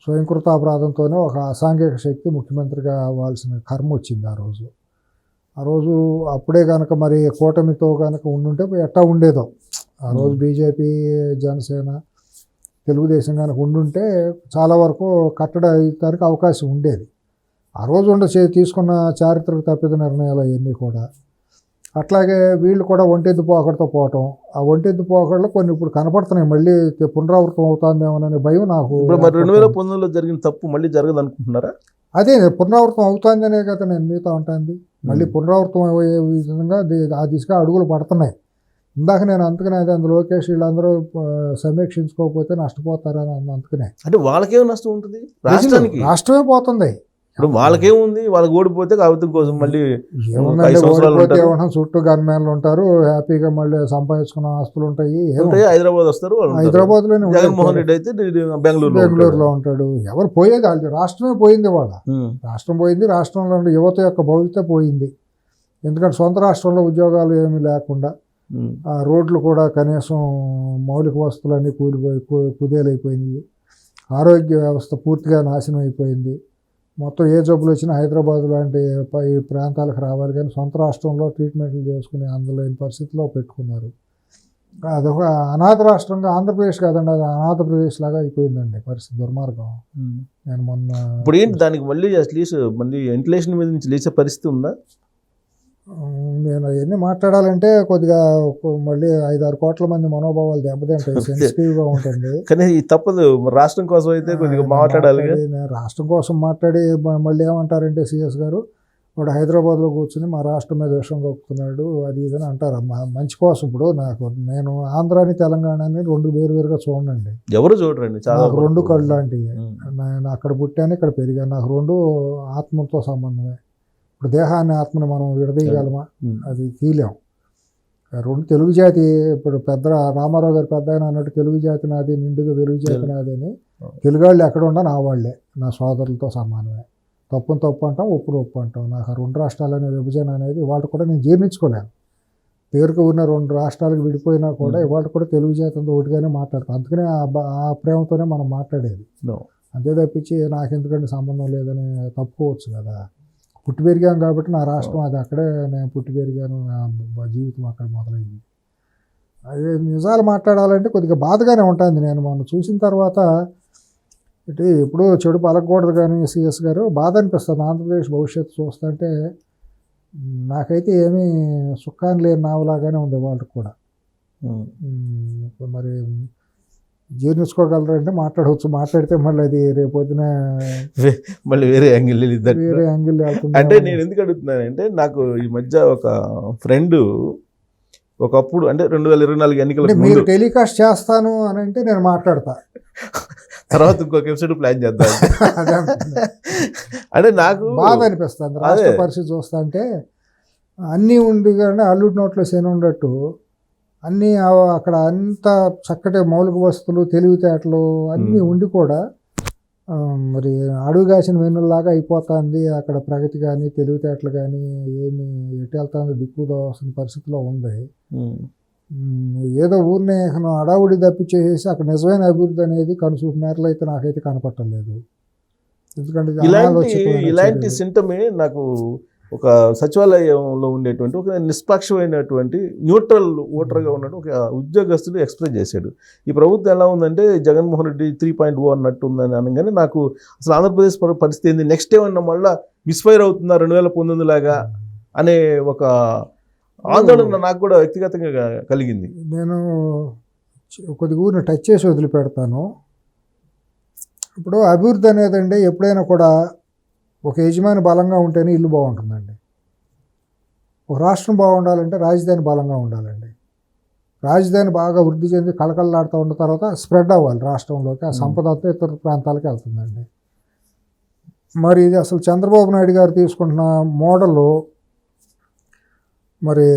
స్వయంకృతాపరాధంతోనే ఒక అసాంఘిక శక్తి ముఖ్యమంత్రిగా అవ్వాల్సిన కర్మ వచ్చింది ఆ రోజు. ఆ రోజు అప్పుడే కనుక మరి కూటమితో కనుక ఉండుంటే ఎట్టా ఉండేదో. ఆ రోజు బీజేపీ, జనసేన, తెలుగుదేశం కనుక ఉండుంటే చాలా వరకు కట్టడి అయ్యేదానికి అవకాశం ఉండేది. ఆ రోజు తీసుకున్న చారిత్రక తప్పిద నిర్ణయాలు అవన్నీ కూడా. అట్లాగే వీళ్ళు కూడా ఒంటెద్దు పోకడతో పోవటం, ఆ ఒంటెద్దు పోకడలో కొన్ని ఇప్పుడు కనపడుతున్నాయి, మళ్ళీ పునరావృతం అవుతుందేమోననే భయం నాకు. ఇప్పుడు మరి 2019లో జరిగిన తప్పు మళ్ళీ జరగదు అనుకుంటున్నారా? అదే పునరావృతం అవుతుందనే కదా నేను మీతో ఉంటుంది. మళ్ళీ పునరావృతం అయ్యే విధంగా ఆ దిశగా అడుగులు పడుతున్నాయి. ఇందాక నేను అందుకనే అది లోకేష్ వీళ్ళందరూ సమీక్షించుకోకపోతే నష్టపోతారని అందుకనే. అంటే వాళ్ళకేం నష్టం ఉంటుంది? రాష్ట్రానికి రాష్ట్రమే పోతుంది. ఇప్పుడు వాళ్ళకేముంది, వాళ్ళకి ఓడిపోతే కాగితం కోసం మళ్ళీ ఏముందంటే ఓడిపోతే ఏమన్నా చుట్టూ గన్మ్యాన్లు ఉంటారు, హ్యాపీగా మళ్ళీ సంపాదించుకున్న ఆస్తులు ఉంటాయి. హైదరాబాద్ వస్తారు, హైదరాబాద్లోనే జగన్మోహన్ రెడ్డి అయితే బెంగళూరులో ఉంటాడు. ఎవరు పోయేది వాళ్ళు, రాష్ట్రమే పోయింది. వాళ్ళ రాష్ట్రం పోయింది, రాష్ట్రంలో యువత యొక్క భవిష్యత్తు పోయింది. ఎందుకంటే సొంత రాష్ట్రంలో ఉద్యోగాలు ఏమీ లేకుండా, రోడ్లు కూడా కనీసం మౌలిక వస్తువులన్నీ కుదేలైపోయినాయి, ఆరోగ్య వ్యవస్థ పూర్తిగా నాశనం అయిపోయింది. మొత్తం ఏ జబ్బులు వచ్చినా హైదరాబాద్ లాంటి ఈ ప్రాంతాలకు రావాలి, కానీ సొంత రాష్ట్రంలో ట్రీట్మెంట్లు చేసుకుని అందులోని పరిస్థితిలో పెట్టుకున్నారు. అదొక అనాథ రాష్ట్రంగా ఆంధ్రప్రదేశ్ కాదండి, అది అనాథప్రదేశ్ లాగా అయిపోయిందండి పరిస్థితి, దుర్మార్గం. నేను మొన్న ఇప్పుడు ఏంటి దానికి మళ్ళీ అట్లీస్ట్ మళ్ళీ వెంటిలేషన్ మీద నుంచి లేచే పరిస్థితి ఉందా? నేను అవన్నీ మాట్లాడాలంటే కొద్దిగా మళ్ళీ 5-6 కోట్ల మంది మనోభావాలు దెబ్బతింటాయి, సెన్సిటివ్గా ఉంటుంది. కానీ తప్పదు, రాష్ట్రం కోసం అయితే కొద్దిగా మాట్లాడాలి. నేను రాష్ట్రం కోసం మాట్లాడి మళ్ళీ ఏమంటారంటే సిఎస్ గారు వాడు హైదరాబాద్లో కూర్చుని మా రాష్ట్రం మీద విషయం కప్పుతున్నాడు అది ఇదని అంటారు. మంచి కోసం. ఇప్పుడు నేను ఆంధ్రాని తెలంగాణని రెండు వేరువేరుగా చూడండి, ఎవరు చూడరండి. నాకు రెండు కళ్ళు లాంటివి. నేను అక్కడ పుట్టాను, ఇక్కడ పెరిగాను, నాకు రెండు ఆత్మతో సంబంధమే. ఇప్పుడు దేహాన్ని ఆత్మని మనం విడదీయగలమా? అది తీయలేం. రెండు తెలుగు జాతి, ఇప్పుడు పెద్ద రామారావు గారు పెద్ద ఆయన అన్నట్టు తెలుగు జాతి నాది, నిండుగా వెలుగు జాతి నాది అని. తెలుగు వాళ్ళు ఎక్కడ ఉన్నా నా వాళ్ళే, నా సోదరులతో సమానమే. తప్పును తప్పు అంటాం, ఒప్పును ఒప్పు అంటాం. నాకు ఆ రెండు రాష్ట్రాలనే విభజన అనేది ఇవాళ కూడా నేను జీర్ణించుకోలేను. పేరుకు ఉన్న రెండు రాష్ట్రాలకు విడిపోయినా కూడా ఇవాళ కూడా తెలుగు జాతితో ఒకటిగానే మాట్లాడతాం. అందుకనే ఆ ప్రేమతోనే మనం మాట్లాడేది. అంతే తప్పించి నాకెందుకంటే సంబంధం లేదని తప్పుకోవచ్చు కదా. పుట్టి పెరిగాను కాబట్టి నా రాష్ట్రం అది, అక్కడే నేను పుట్టి పెరిగాను, నా జీవితం అక్కడ మొదలైంది. అదే నిజాలు మాట్లాడాలంటే కొద్దిగా బాధగానే ఉంటుంది. నేను మొన్న చూసిన తర్వాత ఇటు ఎప్పుడూ చెడు పలకూడదు, కానీ సిఎస్ గారు బాధ అనిపిస్తుంది. ఆంధ్రప్రదేశ్ భవిష్యత్తు చూస్తుంటే నాకైతే ఏమీ సుఖాన్ని లేని నావలాగానే ఉంది వాళ్ళకి కూడా. మరి జీర్ణించుకోగలరంటే మాట్లాడవచ్చు, మాట్లాడితే మళ్ళీ అది రేపొద్దున మళ్ళీ వేరే యాంగిల్ వెళ్తుంది. అంటే నేను ఎందుకు అడుగుతున్నానంటే, నాకు ఈ మధ్య ఒక ఫ్రెండ్ ఒకప్పుడు అంటే 2024 ఎన్నికల మీరు టెలికాస్ట్ చేస్తాను అని అంటే నేను మాట్లాడతా, తర్వాత ఇంకొక ఎపిసోడ్ ప్లాన్ చేద్దాం. అంటే నాకు బాధ అనిపిస్తుంది రాష్ట్ర పరిస్థితి చూస్తా అంటే. అన్నీ ఉండి కానీ అల్లుడి నోట్లో శని ఉండట్టు అన్నీ అక్కడ అంత చక్కటి మౌలిక వస్తువులు, తెలివితేటలు అన్నీ ఉండి కూడా మరి అడుగుగాసిన వెన్నులాగా అయిపోతుంది. అక్కడ ప్రగతి కానీ తెలివితేటలు కానీ ఏమి ఎటు వెళ్తుందో దిక్కుదోసిన పరిస్థితిలో ఉంది. ఏదో ఊరినే అడావుడి తప్పించేసి అక్కడ నిజమైన అభివృద్ధి అనేది కనుసూపు మేరలో అయితే నాకైతే కనపట్టలేదు. ఎందుకంటే ఇలాంటి సింటమే నాకు ఒక సచివాలయంలో ఉండేటువంటి ఒక నిష్పక్షమైనటువంటి న్యూట్రల్ ఓటర్గా ఉన్నట్టు ఒక ఉద్యోగస్తుడు ఎక్స్ప్రెస్ చేశాడు. ఈ ప్రభుత్వం ఎలా ఉందంటే జగన్మోహన్ రెడ్డి 3.0 అన్నట్టు ఉందని అనగానే నాకు అసలు ఆంధ్రప్రదేశ్ పరిస్థితి ఏంది, నెక్స్ట్ ఏమన్నా మళ్ళీ మిస్ఫైర్ అవుతుందా 2019 లాగా అనే ఒక ఆందోళన నాకు కూడా వ్యక్తిగతంగా కలిగింది. నేను కొద్దిగా ఊరిని టచ్ చేసి వదిలిపెడతాను. ఇప్పుడు అభివృద్ధి అనేదండి ఎప్పుడైనా కూడా ఒక యజమాని బలంగా ఉంటేనే ఇల్లు బాగుంటుందండి. ఒక రాష్ట్రం బాగుండాలంటే రాజధాని బలంగా ఉండాలండి. రాజధాని బాగా వృద్ధి చెంది కళకళలాడుతూ ఉన్న తర్వాత స్ప్రెడ్ అవ్వాలి రాష్ట్రంలోకి, ఆ సంపద అంతా ఇతర ప్రాంతాలకు వెళ్తుందండి. మరి ఇది అసలు చంద్రబాబు నాయుడు గారు తీసుకుంటున్న మోడల్ మరి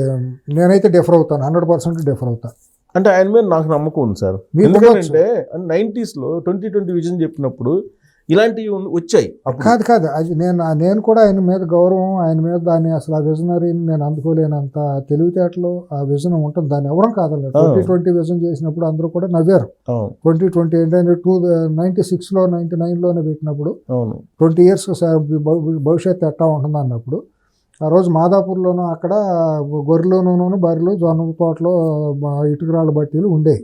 నేనైతే డిఫర్ అవుతాను, 100% డిఫర్ అవుతాను. అంటే ఆయన మీద నాకు నమ్మకం ఉంది సార్. ఎందుకంటే 90s లో 2020 విజన్ చెప్పినప్పుడు ఇలాంటివి వచ్చాయి అప్పుడు. కాదు అది నేను కూడా ఆయన మీద గౌరవం, ఆయన మీద దాన్ని అసలు ఆ విజనరీని నేను అందుకోలేనంత తెలివితేటలు ఆ విజన్ ఉంటుంది, దాన్ని ఎవరం కాదలేదు. 2020 విజన్ చేసినప్పుడు అందరూ కూడా నవ్వారు. 2020 ఏంటంటే 96లో 99లోనే పెట్టినప్పుడు 20 years భవిష్యత్తు ఎట్టా ఉంటుంది అన్నప్పుడు ఆ రోజు మాదాపూర్లోనూ అక్కడ గొర్రెలోనూ బర్రెలు, జొన్న తోటలో ఇటుకరాళ్ళ బట్టీలు ఉండేవి.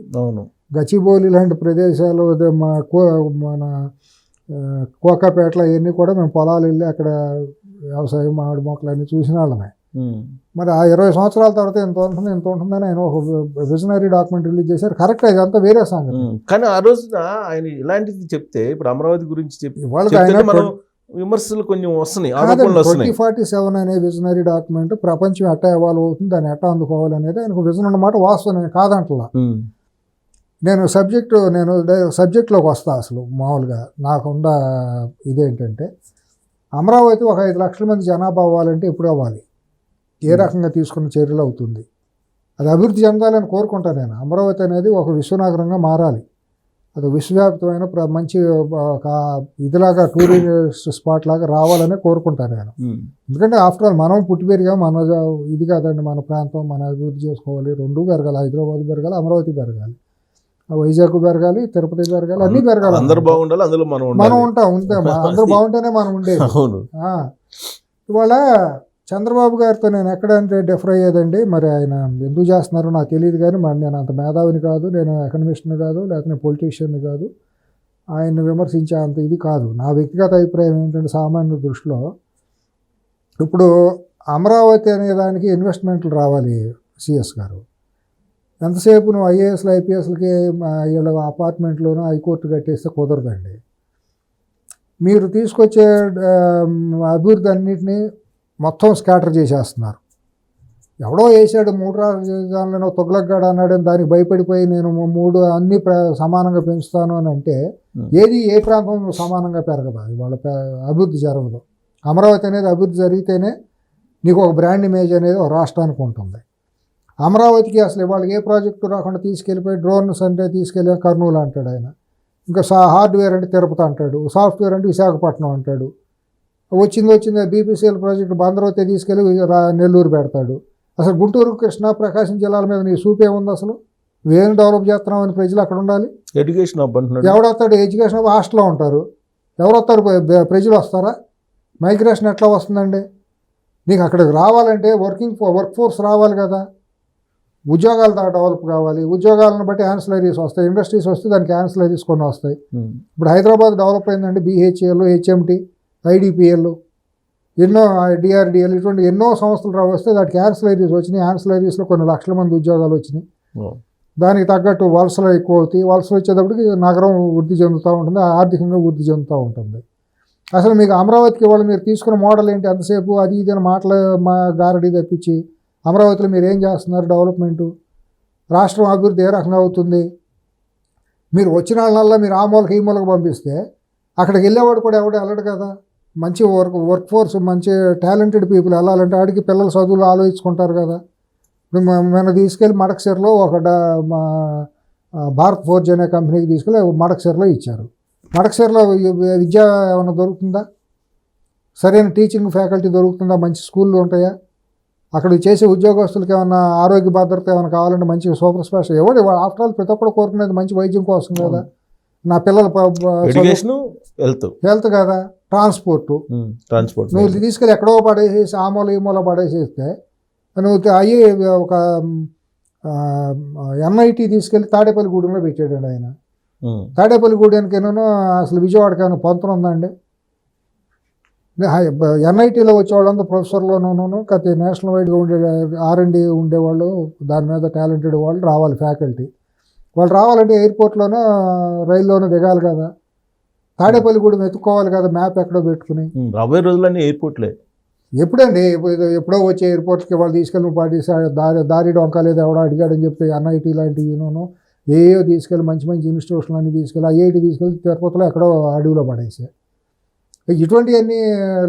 గచ్చిబౌలి లాంటి ప్రదేశాలు మన కోకాపేటలో ఇవన్నీ కూడా మేము పొలాలు వెళ్ళి అక్కడ వ్యవసాయం మామిడి మొక్కలు అన్నీ చూసిన వాళ్ళమే. మరి ఆ 20 సంవత్సరాల తర్వాత ఎంత ఉంటుందని ఆయన ఒక విజనరీ డాక్యుమెంట్ రిలీజ్ చేశారు. కరెక్ట్, ఇదంతా వేరే సంగతి. కానీ ఆ రోజున ఆయన ఇలాంటిది చెప్తే ఇప్పుడు అమరావతి గురించి విమర్శలు కొంచెం వస్తున్నాయి, 2047 అనే విజనరీ డాక్యుమెంట్ ప్రపంచం ఎట్టా ఇవాల్వ్ అవుతుంది, దాన్ని ఎట్టా అందుకోవాలి అనేది ఆయనకు విజన్ అన్నమాట. వాస్తవం నేను కాదంటలా. నేను సబ్జెక్ట్లోకి వస్తా. అసలు మామూలుగా నాకున్న ఇదేంటంటే అమరావతి ఒక 5 లక్షల మంది జనాభా అవ్వాలంటే ఎప్పుడు అవ్వాలి, ఏ రకంగా తీసుకున్న చర్యలు అవుతుంది, అది అభివృద్ధి చెందాలని కోరుకుంటాను నేను. అమరావతి అనేది ఒక విశ్వనగరంగా మారాలి, అది విశ్వవ్యాప్తమైన మంచి ఒక ఇదిలాగా టూరిస్ట్ స్పాట్ లాగా రావాలనే కోరుకుంటాను నేను. ఎందుకంటే ఆఫ్టర్ ఆల్ మనం పుట్టి పెరిగా, మన ఇది కాదండి, మన ప్రాంతం మన అభివృద్ధి చేసుకోవాలి. రెండూ పెరగాలి, హైదరాబాద్ పెరగాలి, అమరావతి పెరగాలి, వైజాగ్ పెరగాలి, తిరుపతి పెరగాలి, అన్నీ పెరగాలి. అందరూ బాగుండాలి, అందులో మనం ఉంటాం. అందరూ బాగుంటేనే మనం ఉండేది. ఇవాళ చంద్రబాబు గారితో నేను ఎక్కడంటే డిఫర్ అయ్యేదండి. మరి ఆయన ఎందుకు చేస్తున్నారో నాకు తెలియదు, కానీ మరి నేను అంత మేధావిని కాదు, నేను ఎకనమిస్ట్ని కాదు, లేకపోతే పొలిటీషియన్ని కాదు, ఆయన్ని విమర్శించే అంత ఇది కాదు. నా వ్యక్తిగత అభిప్రాయం ఏంటంటే సామాన్య దృష్టిలో ఇప్పుడు అమరావతి అనే దానికి ఇన్వెస్ట్మెంట్లు రావాలి. సిఎస్ గారు ఎంతసేపు నువ్వు ఐఏఎస్లు ఐపీఎస్లకి వీళ్ళ అపార్ట్మెంట్లోనూ హైకోర్టు కట్టేస్తే కుదరదండి. మీరు తీసుకొచ్చే అభివృద్ధి అన్నింటినీ మొత్తం స్కాటర్ చేసేస్తున్నారు. ఎవడో వేసాడు 3 రాజధానులను తొగలగ్గాడు అన్నాడని దానికి భయపడిపోయి నేను 3 అన్నీ సమానంగా పెంచుతాను అని అంటే ఏది ఏ ప్రాంతం సమానంగా పెరగదు, ఇవాళ అభివృద్ధి జరగదు. అమరావతి అనేది అభివృద్ధి జరిగితేనే నీకు ఒక బ్రాండ్ ఇమేజ్ అనేది ఒక రాష్ట్రానికి ఉంటుంది. అమరావతికి అసలు ఇవాళ ఏ ప్రాజెక్టు రాకుండా తీసుకెళ్ళిపోయి డ్రోన్స్ అంటే తీసుకెళ్ళి కర్నూలు అంటాడు ఆయన, ఇంకా హార్డ్వేర్ అంటే తిరుపతి అంటాడు, సాఫ్ట్వేర్ అంటే విశాఖపట్నం అంటాడు, వచ్చింది బీపీసీఎల్ ప్రాజెక్టు బందరవతి తీసుకెళ్ళి నెల్లూరు పెడతాడు. అసలు గుంటూరు, కృష్ణా, ప్రకాశం జిల్లాల మీద నీ సూపే ఉంది. అసలు ఏం డెవలప్ చేస్తున్నామని ప్రజలు అక్కడ ఉండాలి. ఎడ్యుకేషన్ ఎవడొస్తాడు? ఎడ్యుకేషన్ హాస్టల్లో ఉంటారు. ఎవరొస్తారు? ప్రజలు వస్తారా? మైగ్రేషన్ ఎట్లా వస్తుందండి? నీకు అక్కడికి రావాలంటే వర్క్ ఫోర్స్ రావాలి కదా, ఉద్యోగాలు డెవలప్ కావాలి. ఉద్యోగాలను బట్టి యాన్సిలరీస్ వస్తాయి, ఇండస్ట్రీస్ వస్తే దానికి యాన్సిలరీస్ కొన్ని వస్తాయి. ఇప్పుడు హైదరాబాద్ డెవలప్ అయిందండి, BHEL, HMT, IDPL, ఎన్నో DRDL, ఇటువంటి ఎన్నో సంస్థలు వస్తే దానికి యాన్సిలరీస్ వచ్చినాయి. యాన్సిలరీస్లో కొన్ని లక్షల మంది ఉద్యోగాలు వచ్చినాయి. దానికి తగ్గట్టు వలసలు ఎక్కువ అవుతాయి. వలసలు వచ్చేటప్పటికి నగరం వృద్ధి చెందుతూ ఉంటుంది, ఆర్థికంగా వృద్ధి చెందుతూ ఉంటుంది. అసలు మీకు అమరావతికి వాళ్ళు మీరు తీసుకున్న మోడల్ ఏంటి? అంతసేపు అది ఇది అని మాటలు గారడీ తప్పించి అమరావతిలో మీరు ఏం చేస్తున్నారు? డెవలప్మెంటు, రాష్ట్రం అభివృద్ధి ఏ రకంగా అవుతుంది? మీరు వచ్చిన వాళ్ళల్లో మీరు ఆ మూలకి ఈ మూలకి పంపిస్తే అక్కడికి వెళ్ళేవాడు కూడా ఎవడు వెళ్ళడు కదా. మంచి వర్క్ ఫోర్స్, మంచి టాలెంటెడ్ పీపుల్ వెళ్ళాలంటే ఆడికి పిల్లల చదువులు ఆలోచించుకుంటారు కదా. మన తీసుకెళ్ళి మడకసిరలో ఒక భారత్ ఫోర్జ్ అనే కంపెనీకి తీసుకెళ్ళి మడకసిరలో ఇచ్చారు. మడకసిరలో విద్య ఏమైనా దొరుకుతుందా? సరైన టీచింగ్ ఫ్యాకల్టీ దొరుకుతుందా? మంచి స్కూళ్ళు ఉంటాయా? అక్కడ చేసే ఉద్యోగస్తులకి ఏమైనా ఆరోగ్య భద్రత ఏమైనా కావాలంటే మంచి సూపర్ స్పెషల్ ఎవరు ఆఫ్టర్ ఆల్ ప్రతి ఒక్కరు కోరుకునేది మంచి వైద్యం కోసం కదా. నా పిల్లల హెల్త్ కదా, ట్రాన్స్పోర్ట్ నువ్వు తీసుకెళ్ళి ఎక్కడో పడేసేసి ఆ మూల ఈ మూల పడేసేస్తే నువ్వు అయ్యి ఒక NIT తీసుకెళ్ళి తాడేపల్లిగూడెంలో పెట్టాడు ఆయన. తాడేపల్లిగూడెనికి ఏమో అసలు విజయవాడకి ఏమైనా పొంతన ఉందండి? NITలో వచ్చేవాళ్ళంతా ప్రొఫెసర్లోనూ కతి నేషనల్ వైడ్గా ఉండే R&D ఉండేవాళ్ళు, దాని మీద టాలెంటెడ్ వాళ్ళు రావాలి ఫ్యాకల్టీ. వాళ్ళు రావాలంటే ఎయిర్పోర్ట్లోనో రైల్లోనో దిగాలి కదా, తాడేపల్లిగూడెం ఎత్తుక్కోవాలి కదా మ్యాప్ ఎక్కడో పెట్టుకుని. రాబోయే రోజులన్నీ ఎయిర్పోర్ట్లే. ఎప్పుడండి? ఎప్పుడో వచ్చే ఎయిర్పోర్ట్కి వాళ్ళు తీసుకెళ్ళి పాటిసి దారి డొంక లేదు ఎవడో అడిగాడని చెప్తే NIT లాంటివినూ ఏయో తీసుకెళ్ళి మంచి మంచి ఇన్స్టిట్యూషన్లు అన్నీ తీసుకెళ్ళి IIT తీసుకెళ్ళి తిరుపతిలో ఎక్కడో అడవిలో పడేసి ఇటువంటివన్నీ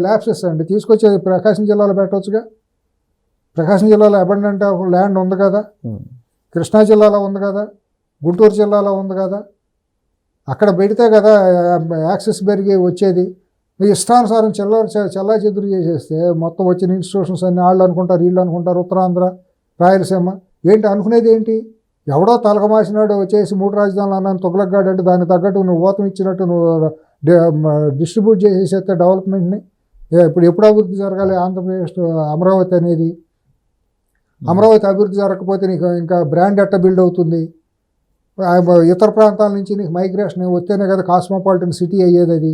ల్యాబ్సెస్ అండి. తీసుకొచ్చి ప్రకాశం జిల్లాలో పెట్టవచ్చుగా. ప్రకాశం జిల్లాలో అబండెంట్ ఆఫ్ ల్యాండ్ ఉంది కదా, కృష్ణా జిల్లాలో ఉంది కదా, గుంటూరు జిల్లాలో ఉంది కదా. అక్కడ పెడితే కదా యాక్సెస్ పెరిగి వచ్చేది. ఇష్టానుసారం చల్లా చెదురు చేసేస్తే మొత్తం వచ్చిన ఇన్స్టిట్యూషన్స్ అన్ని వాళ్ళు అనుకుంటారు, వీళ్ళు అనుకుంటారు, ఉత్తరాంధ్ర, రాయలసీమ ఏంటి అనుకునేది ఏంటి? ఎవడో తలకమాసినాడు వచ్చేసి 3 రాజధానులు అన్నాను తొగలగ్గాడు అంటే దానికి తగ్గట్టు నువ్వు ఊతం ఇచ్చినట్టు నువ్వు డిస్ట్రిబ్యూట్ చేసేస్తే డెవలప్మెంట్ని ఎప్పుడు అభివృద్ధి జరగాలి ఆంధ్రప్రదేశ్ అమరావతి అనేది? అమరావతి అభివృద్ధి జరగకపోతే నీకు ఇంకా బ్రాండ్ ఎట్ట బిల్డ్ అవుతుంది? ఇతర ప్రాంతాల నుంచి నీకు మైగ్రేషన్ వస్తేనే కదా కాస్మోపాలిటన్ సిటీ అయ్యేది. అది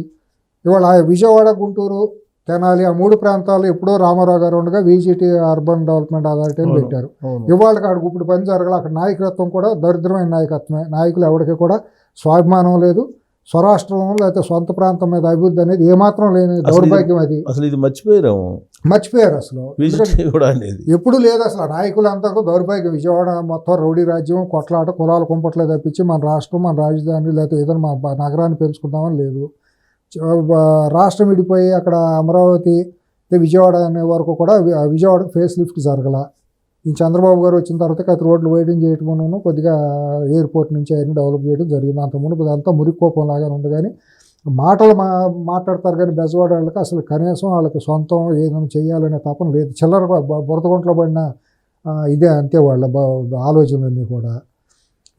ఇవాళ విజయవాడ, గుంటూరు, తెనాలి ఆ 3 ప్రాంతాలు ఎప్పుడో రామారావు గారు ఉండగా VGT అర్బన్ డెవలప్మెంట్ అథారిటీ అని పెట్టారు. ఇవాళ కాడికి ఇప్పుడు పని జరగాలి. అక్కడ నాయకత్వం కూడా దరిద్రమైన నాయకత్వమే. నాయకులు ఎవరికి కూడా స్వాభిమానం లేదు. స్వరాష్ట్రం లేకపోతే సొంత ప్రాంతం మీద అభివృద్ధి అనేది ఏమాత్రం లేని దౌర్భాగ్యం. అది అసలు ఇది మర్చిపోయారు అసలు ఎప్పుడు లేదు అసలు. నాయకులంతా దౌర్భాగ్యం. విజయవాడ మొత్తం రౌడీ రాజ్యం, కొట్లాట, కులాల కుంపట్లే తప్పించి మన రాష్ట్రం, మన రాజధాని లేకపోతే ఏదైనా మా నగరాన్ని పెంచుకుందామని లేదు. రాష్ట్రం విడిపోయి అక్కడ అమరావతి, విజయవాడ అనే వరకు కూడా విజయవాడ ఫేస్ లిఫ్ట్ జరగల. ఈ చంద్రబాబు గారు వచ్చిన తర్వాత అతి రోడ్లు వైడింగ్ చేయటం, కొద్దిగా ఎయిర్పోర్ట్ నుంచి అవన్నీ డెవలప్ చేయడం జరిగింది. అంత మునుపు అంతా మురికికోపం లాగానే ఉంది. కానీ మాటలు మాట్లాడతారు కానీ బెజవాడ వాళ్ళకి అసలు కనీసం వాళ్ళకి సొంతం ఏదైనా చేయాలనే తపన లేదు. చిల్లర బురదగుంట్లో పడిన ఇదే అంతే వాళ్ళ ఆలోచనలన్నీ కూడా.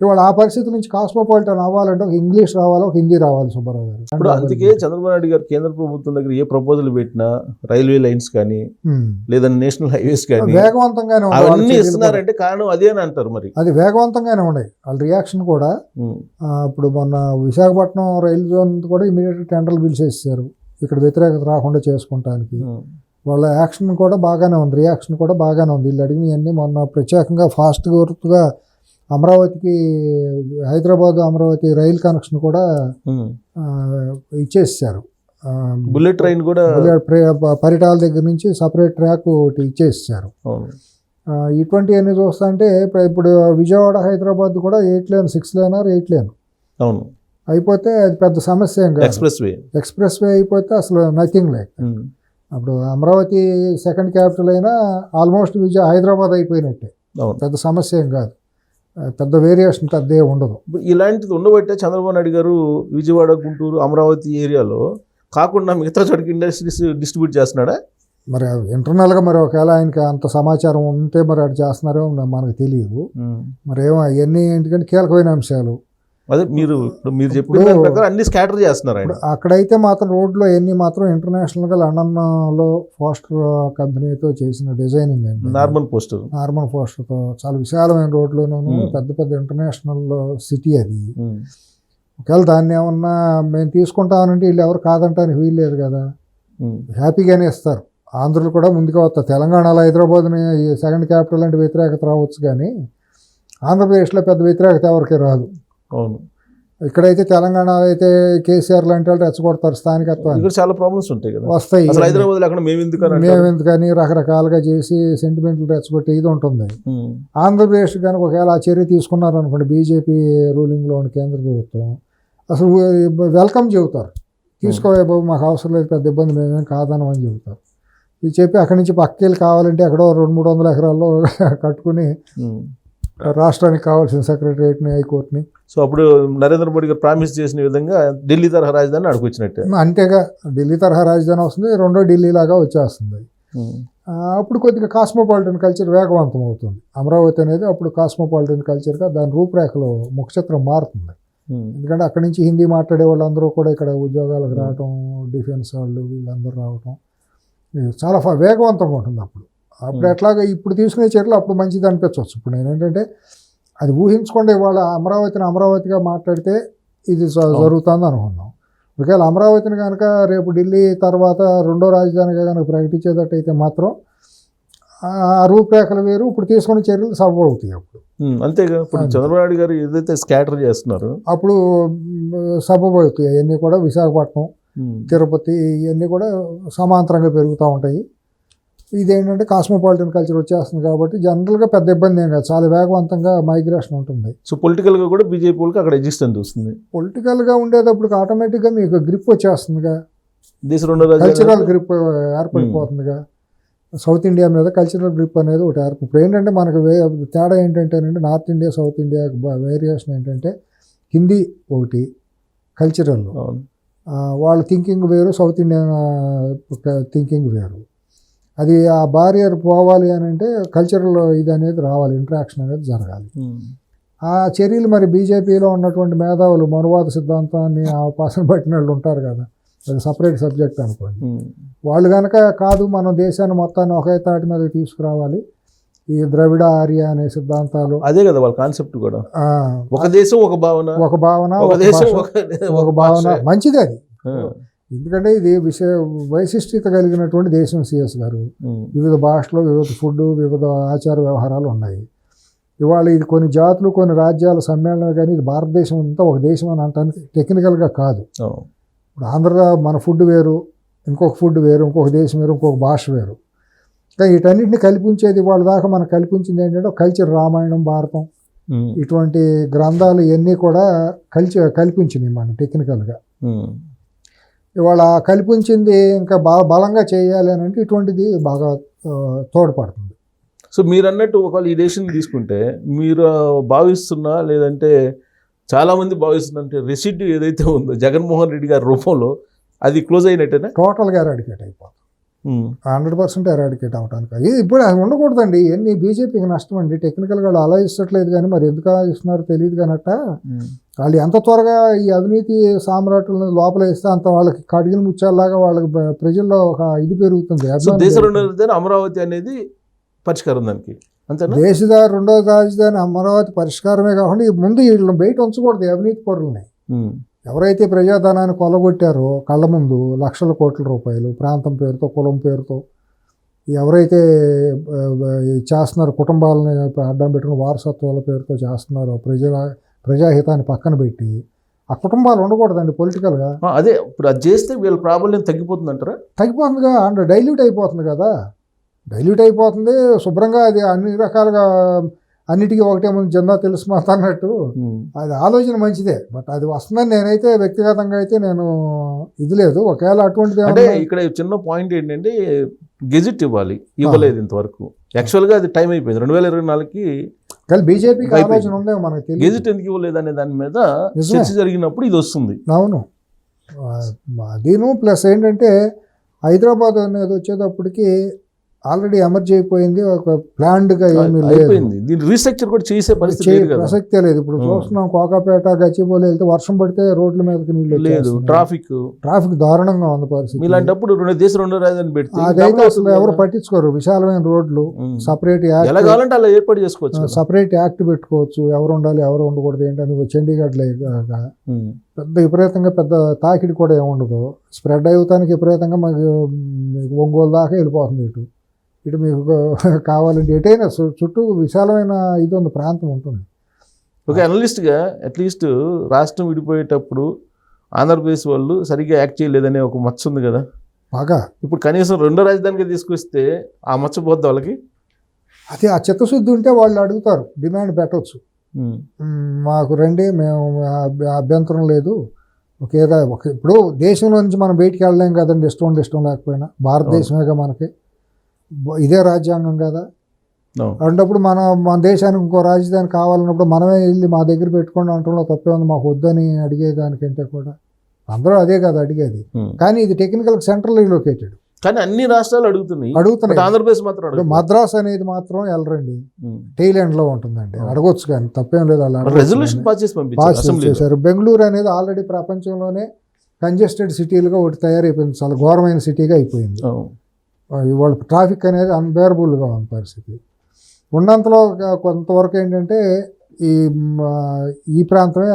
ఇవాళ ఆ పరిస్థితి నుంచి కాస్మోపాలిటన్ అవ్వాలంటే ఒక ఇంగ్లీష్ రావాలి, ఒక హిందీ రావాలి. సుబ్బారావు గారు ఇప్పుడు అందుకే చంద్రబాబు నాయుడు గారు కేంద్ర ప్రభుత్వం దగ్గర ఏ ప్రపోజల్ పెట్టినా రైల్వే లైన్స్ కానీ లేదా నేషనల్ హైవేస్ కానీ వేగవంతంగానే అవన్నీ ఇస్తున్నారంటే కారణం అదే అని అంటారు. మరి అది వేగవంతంగానే ఉన్నాయి వాళ్ళ రియాక్షన్ కూడా. ఇప్పుడు మొన్న విశాఖపట్నం రైలు జోన్ కూడా ఇమీడియట్గా టెండర్లు పిలిచేసారు ఇక్కడ వ్యతిరేకత రాకుండా చేసుకుంటానికి. వాళ్ళ యాక్షన్ కూడా బాగానే ఉంది, రియాక్షన్ కూడా బాగానే ఉంది. వీళ్ళు అడిగినవన్నీ మొన్న ప్రత్యేకంగా ఫాస్ట్గా వర్క్గా అమరావతికి హైదరాబాద్ అమరావతి రైలు కనెక్షన్ కూడా ఇచ్చేసారు. బుల్లెట్ ట్రైన్ కూడా పరిటాల దగ్గర నుంచి సపరేట్ ట్రాక్ ఒకటి ఇచ్చేసారు. ఇటువంటివన్నీ చూస్తా అంటే ఇప్పుడు విజయవాడ హైదరాబాద్ కూడా 8 లేన్ 6 లేన్ 8 లేన్ అయిపోతే అది పెద్ద సమస్య ఏం కాదు. ఎక్స్ప్రెస్ వే అయిపోతే అసలు నథింగ్ లేక. అప్పుడు అమరావతి సెకండ్ క్యాపిటల్ అయినా ఆల్మోస్ట్ హైదరాబాద్ అయిపోయినట్టే. పెద్ద సమస్య ఏం కాదు, పెద్ద వేరియేషన్ పెద్ద ఉండదు. ఇలాంటిది ఉండబట్టే చంద్రబాబు నాయుడు గారు విజయవాడ, గుంటూరు, అమరావతి ఏరియాలో కాకుండా మిగతా చోటికి ఇండస్ట్రీస్ డిస్ట్రిబ్యూట్ చేస్తున్నాడా? మరి ఇంటర్నల్గా మరి ఒకవేళ ఆయనకి అంత సమాచారం ఉంటే మరి అది చేస్తున్నారో మనకు తెలియదు. మరి ఏమో అవన్నీ ఏంటంటే కీలకమైన అంశాలు. అదే మీరు చెప్పిన ప్రకారం అన్ని స్కాటర్ చేస్తున్నారు. అక్కడైతే మాత్రం రోడ్లో ఎన్ని మాత్రం ఇంటర్నేషనల్గా లండన్లో పోస్టర్ కంపెనీతో చేసిన డిజైనింగ్ అండి. నార్మల్ పోస్టర్తో చాలా విశాలమైన రోడ్లోనూ పెద్ద పెద్ద ఇంటర్నేషనల్ సిటీ అది. ఒకవేళ దాన్ని ఏమన్నా మేము తీసుకుంటామనంటే వీళ్ళు ఎవరు కాదంటానికి వీల్లేదు కదా, హ్యాపీగానే ఇస్తారు. ఆంధ్రులు కూడా ముందుగా వస్తారు. తెలంగాణలో హైదరాబాద్ని సెకండ్ క్యాపిటల్ అంటే వ్యతిరేకత రావచ్చు, కానీ ఆంధ్రప్రదేశ్లో పెద్ద వ్యతిరేకత ఎవరికి రాదు. అవును, ఇక్కడైతే తెలంగాణ అయితే కేసీఆర్ లాంటి వాళ్ళు రెచ్చగొడతారు. స్థానికత్వాన్ని చాలా ప్రాబ్లమ్స్ ఉంటాయి కదా, వస్తాయి. మేము ఎందుకని రకరకాలుగా చేసి సెంటిమెంట్లు రెచ్చగొట్టి ఇది ఉంటుంది. ఆంధ్రప్రదేశ్ కనుక ఒకవేళ ఆ చర్య తీసుకున్నారనుకోండి, బీజేపీ రూలింగ్లో ఉన్న కేంద్ర ప్రభుత్వం అసలు వెల్కమ్ చెబుతారు. తీసుకోవే బాబు మాకు అవసరం లేదు, పెద్ద ఇబ్బంది, మేమేం కాదనం అని చెబుతారు. ఇది చెప్పి అక్కడి నుంచి పక్కకెళ్ళి కావాలంటే ఎక్కడో 200-300 ఎకరాల్లో కట్టుకుని రాష్ట్రానికి కావాల్సిన సెక్రటరియట్ని, హైకోర్టుని. సో అప్పుడు నరేంద్ర మోడీ గారు ప్రామిస్ చేసిన విధంగా ఢిల్లీ తరహా రాజధాని అడుగుచ్చినట్టే. అంతేగా, ఢిల్లీ తరహా రాజధాని వస్తుంది, రెండో ఢిల్లీ లాగా వచ్చేస్తుంది. అప్పుడు కొద్దిగా కాస్మోపాలిటన్ కల్చర్ వేగవంతం అవుతుంది. అమరావతి అనేది అప్పుడు కాస్మోపాలిటన్ కల్చర్గా దాని రూపురేఖలో ముఖచిత్రం మారుతుంది. ఎందుకంటే అక్కడి నుంచి హిందీ మాట్లాడే వాళ్ళందరూ కూడా ఇక్కడ ఉద్యోగాలకు రావటం, డిఫెన్స్ వాళ్ళు వీళ్ళందరూ రావటం చాలా వేగవంతంగా ఉంటుంది. అప్పుడు ఎట్లాగా ఇప్పుడు తీసుకునే చర్యలు అప్పుడు మంచిది అనిపించవచ్చు. ఇప్పుడు నేనేంటంటే అది ఊహించుకోండి, ఇవాళ అమరావతిగా మాట్లాడితే ఇది జరుగుతుంది అనుకున్నాం. ఒకవేళ అమరావతిని కనుక రేపు ఢిల్లీ తర్వాత రెండో రాజధానిగా కనుక ప్రకటించేటట్టయితే మాత్రం ఆ రూపురేఖలు వేరు, ఇప్పుడు తీసుకునే చర్యలు సబబు అవుతాయి. అప్పుడు అంతేగా, ఇప్పుడు చంద్రబాబు నాయుడు గారు ఏదైతే స్కాటర్ చేస్తున్నారు అప్పుడు సబబు అవుతాయి. అవన్నీ కూడా విశాఖపట్నం, తిరుపతి ఇవన్నీ కూడా సమాంతరంగా పెరుగుతూ ఉంటాయి. ఇదేంటంటే కాస్మోపాలిటన్ కల్చర్ వచ్చేస్తుంది కాబట్టి జనరల్గా పెద్ద ఇబ్బంది ఏం కాదు, చాలా వేగవంతంగా మైగ్రేషన్ ఉంటుంది. సో పొలిటికల్గా కూడా బీజేపీ వాళ్ళకి అక్కడ ఎగ్జిస్టెన్స్ వస్తుంది. పొలిటికల్గా ఉండేటప్పుడు ఆటోమేటిక్గా మీకు గ్రిప్ వచ్చేస్తుందిగా, కల్చరల్ గ్రిప్ ఏర్పడిపోతుందిగా. సౌత్ ఇండియా మీద కల్చరల్ గ్రిప్ అనేది ఒకటి ఏర్పడి. ఇప్పుడు ఏంటంటే మనకు తేడా ఏంటంటే north India, south India variation ఏంటంటే హిందీ ఒకటి, కల్చరల్. అవును. వాళ్ళ థింకింగ్ వేరు, సౌత్ ఇండియన్ థింకింగ్ వేరు. అది ఆ బారియర్ పోవాలి అని అంటే కల్చరల్ ఇది అనేది రావాలి, ఇంటరాక్షన్ అనేది జరగాలి. ఆ చర్యలు మరి బీజేపీలో ఉన్నటువంటి మేధావులు మనువాద సిద్ధాంతాన్ని ఆ పాసన పట్టిన వాళ్ళు ఉంటారు కదా, అది సపరేట్ సబ్జెక్ట్ అనుకోండి. వాళ్ళు కనుక కాదు మనం దేశాన్ని మొత్తాన్ని ఒకే తాటి మీద తీసుకురావాలి, ఈ ద్రవిడ ఆర్య అనే సిద్ధాంతాలు, అదే కదా వాళ్ళ కాన్సెప్ట్ కూడా, ఒక దేశం ఒక భావన, ఒక భావన, ఒక దేశం ఒక భావన మంచిది అది. ఎందుకంటే ఇది వైశిష్ట్యత కలిగినటువంటి దేశం సిఎస్ గారు. వివిధ భాషలు, వివిధ ఫుడ్, వివిధ ఆచార వ్యవహారాలు ఉన్నాయి. ఇవాళ ఇది కొన్ని జాతులు, కొన్ని రాజ్యాల సమ్మేళనం, కానీ ఇది భారతదేశం అంతా ఒక దేశం అని అంటానికి టెక్నికల్గా కాదు. ఇప్పుడు ఆంధ్ర మన ఫుడ్ వేరు, ఇంకొక ఫుడ్ వేరు, ఇంకొక దేశం వేరు, ఇంకొక భాష వేరు. కానీ వీటన్నిటిని కల్పించేది వాళ్ళ దాకా మనకు కల్పించింది ఏంటంటే కల్చర్, రామాయణం, భారతం ఇటువంటి గ్రంథాలు ఇవన్నీ కూడా కల్పించినాయి మనం టెక్నికల్గా. ఇవాళ కల్పించింది ఇంకా బాగా బలంగా చేయాలి అని అంటే ఇటువంటిది బాగా తోడ్పడుతుంది. సో మీరు అన్నట్టు ఒకవేళ ఈ డెసిషన్ తీసుకుంటే మీరు భావిస్తున్నా, లేదంటే చాలామంది భావిస్తున్నంటే రెసిడ్యూ ఏదైతే ఉందో జగన్మోహన్ రెడ్డి గారి రూపంలో అది క్లోజ్ అయినట్టేనా? టోటల్గా ఎరాడికేట్ అయిపోతుంది, 100% ఎరాడికేట్ అవడానికి. ఇది ఇప్పుడు అది ఉండకూడదండి. ఎన్ని బీజేపీకి నష్టం అండి. టెక్నికల్గా వాళ్ళు అలా ఇస్తట్లేదు, కానీ మరి ఎందుకు అలా ఇస్తున్నారో తెలియదు. కానట్ట వాళ్ళు ఎంత త్వరగా ఈ అవినీతి సామ్రాట్లను లోపల ఇస్తే అంత వాళ్ళకి కడిగిన ముచ్చాలాగా వాళ్ళకి ప్రజల్లో ఒక ఇది పెరుగుతుంది. దేశ రెండో అమరావతి అనేది పరిష్కారం దానికి, అంతేనా? దేశ రెండో రాజధాని అమరావతి పరిష్కారమే కాకుండా ముందు వీళ్ళని బయట ఉంచకూడదు, అవినీతి పరులని. ఎవరైతే ప్రజాధనాన్ని కొలగొట్టారో కళ్ళ ముందు లక్షల కోట్ల రూపాయలు ప్రాంతం పేరుతో, కులం పేరుతో ఎవరైతే చేస్తున్నారో, కుటుంబాలని అడ్డం పెట్టుకుని వారసత్వాల పేరుతో చేస్తున్నారో, ప్రజాహితాన్ని పక్కన పెట్టి ఆ కుటుంబాలు ఉండకూడదండి పొలిటికల్గా. అదే ఇప్పుడు అది చేస్తే వీళ్ళ ప్రాబ్లం తగ్గిపోతుంది అంటారా? తగ్గిపోతుందిగా, అంటే డైల్యూట్ అయిపోతుంది కదా, డైల్యూట్ అయిపోతుంది శుభ్రంగా. అది అన్ని రకాలుగా అన్నిటికీ ఒకటే ముందు జెండా తెలుసు మాత అన్నట్టు అది ఆలోచన మంచిదే. బట్ అది వస్తుందని నేనైతే వ్యక్తిగతంగా అయితే నేను ఇది లేదు. ఒకవేళ అటువంటిది అంటే ఇక్కడ చిన్న పాయింట్ ఏంటంటే గెజిట్ ఇవ్వలేదు ఇంతవరకు. యాక్చువల్గా అది టైం అయిపోయింది 2024కి. కానీ బీజేపీకి ఆలోచన ఉండే మనకు తెలియదు. గెజిట్ ఎందుకు ఇవ్వలేదు అనే దాని మీద చర్చ జరిగినప్పుడు ఇది వస్తుంది. అవును, అదీను ప్లస్ ఏంటంటే హైదరాబాద్ అనేది వచ్చేటప్పటికి ఆల్రెడీ ఎమర్జ్ అయిపోయింది, ఒక ప్లాన్డ్గా ఏమీ లేదు. దీని రీస్ట్రక్చర్ కూడా చేసే ప్రసక్తే లేదు. ఇప్పుడు చూస్తున్నాం కోకాపేట, గచ్చిబౌలి వెళ్తే వర్షం పడితే రోడ్ల మీదకి నీళ్ళు లేదు, ట్రాఫిక్ దారుణంగా ఉంది పరిస్థితి. ఇలాంటప్పుడు దేశ రెండో రాజధాని పెడితే అదైతే అసలు ఎవరు పట్టించుకోరు. విశాలమైన రోడ్లు, సపరేట్ ఏర్పాటు చేసుకోవచ్చు, సపరేట్ యాక్ట్ పెట్టుకోవచ్చు, ఎవరు ఉండాలి ఎవరు ఉండకూడదు ఏంటని. చండీగఢ్లో పెద్ద విపరీతంగా పెద్ద తాకిడి కూడా ఏముండదు. స్ప్రెడ్ అవుతానికి విపరీతంగా మాకు ఒంగోలు దాకా వెళ్ళిపోతుంది. ఇటు మీకు కావాలంటే ఎటైనా చుట్టూ విశాలమైన ఇది ఉంది, ప్రాంతం ఉంటుంది. ఒక అనలిస్ట్గా అట్లీస్ట్ రాష్ట్రం విడిపోయేటప్పుడు ఆంధ్రప్రదేశ్ వాళ్ళు సరిగ్గా యాక్ట్ చేయలేదనే ఒక మచ్చ ఉంది కదా బాగా. ఇప్పుడు కనీసం రెండో రాజధానికి తీసుకొస్తే ఆ మచ్చ పోద్ది వాళ్ళకి. అది ఆ చిత్తశుద్ధి ఉంటే వాళ్ళు అడుగుతారు, డిమాండ్ పెట్టవచ్చు. మాకు రండి, మేము అభ్యంతరం లేదు. ఇప్పుడు దేశంలో నుంచి మనం బయటికి వెళ్ళలేం కదండి, ఇష్టం లేకపోయినా. భారతదేశమేగా మనకి, ఇదే రాజ్యాంగం కదా. అన్నప్పుడు మన దేశానికి ఇంకో రాజధాని కావాలన్నప్పుడు మనమే వెళ్ళి మా దగ్గర పెట్టుకోండి అంటంలో తప్పే ఉంది. మాకు వద్దని అడిగేదానికంటే కూడా అందరూ అదే కదా అడిగేది. కానీ ఇది టెక్నికల్ సెంట్రల్ లొకేటెడ్, కానీ అన్ని రాష్ట్రాలు అడుగుతున్నాయి. ఆంధ్రప్రదేశ్ మాత్రం మద్రాస్ అనేది మాత్రం వెళ్ళరండి, టెయిల్ ఎండ్లో ఉంటుందండి. అడగొచ్చు కానీ తప్పేం లేదు. అలా రెజల్యూషన్ పాస్ చేశారు. బెంగళూరు అనేది ఆల్రెడీ ప్రపంచంలోనే కంజెస్టెడ్ సిటీలుగా ఒకటి తయారైపోయింది, చాలా ఘోరమైన సిటీగా అయిపోయింది. ఇవాళ ట్రాఫిక్ అనేది అన్బేరబుల్గా ఉంది పరిస్థితి. ఉన్నంతలో కొంతవరకు ఏంటంటే ఈ ప్రాంతమే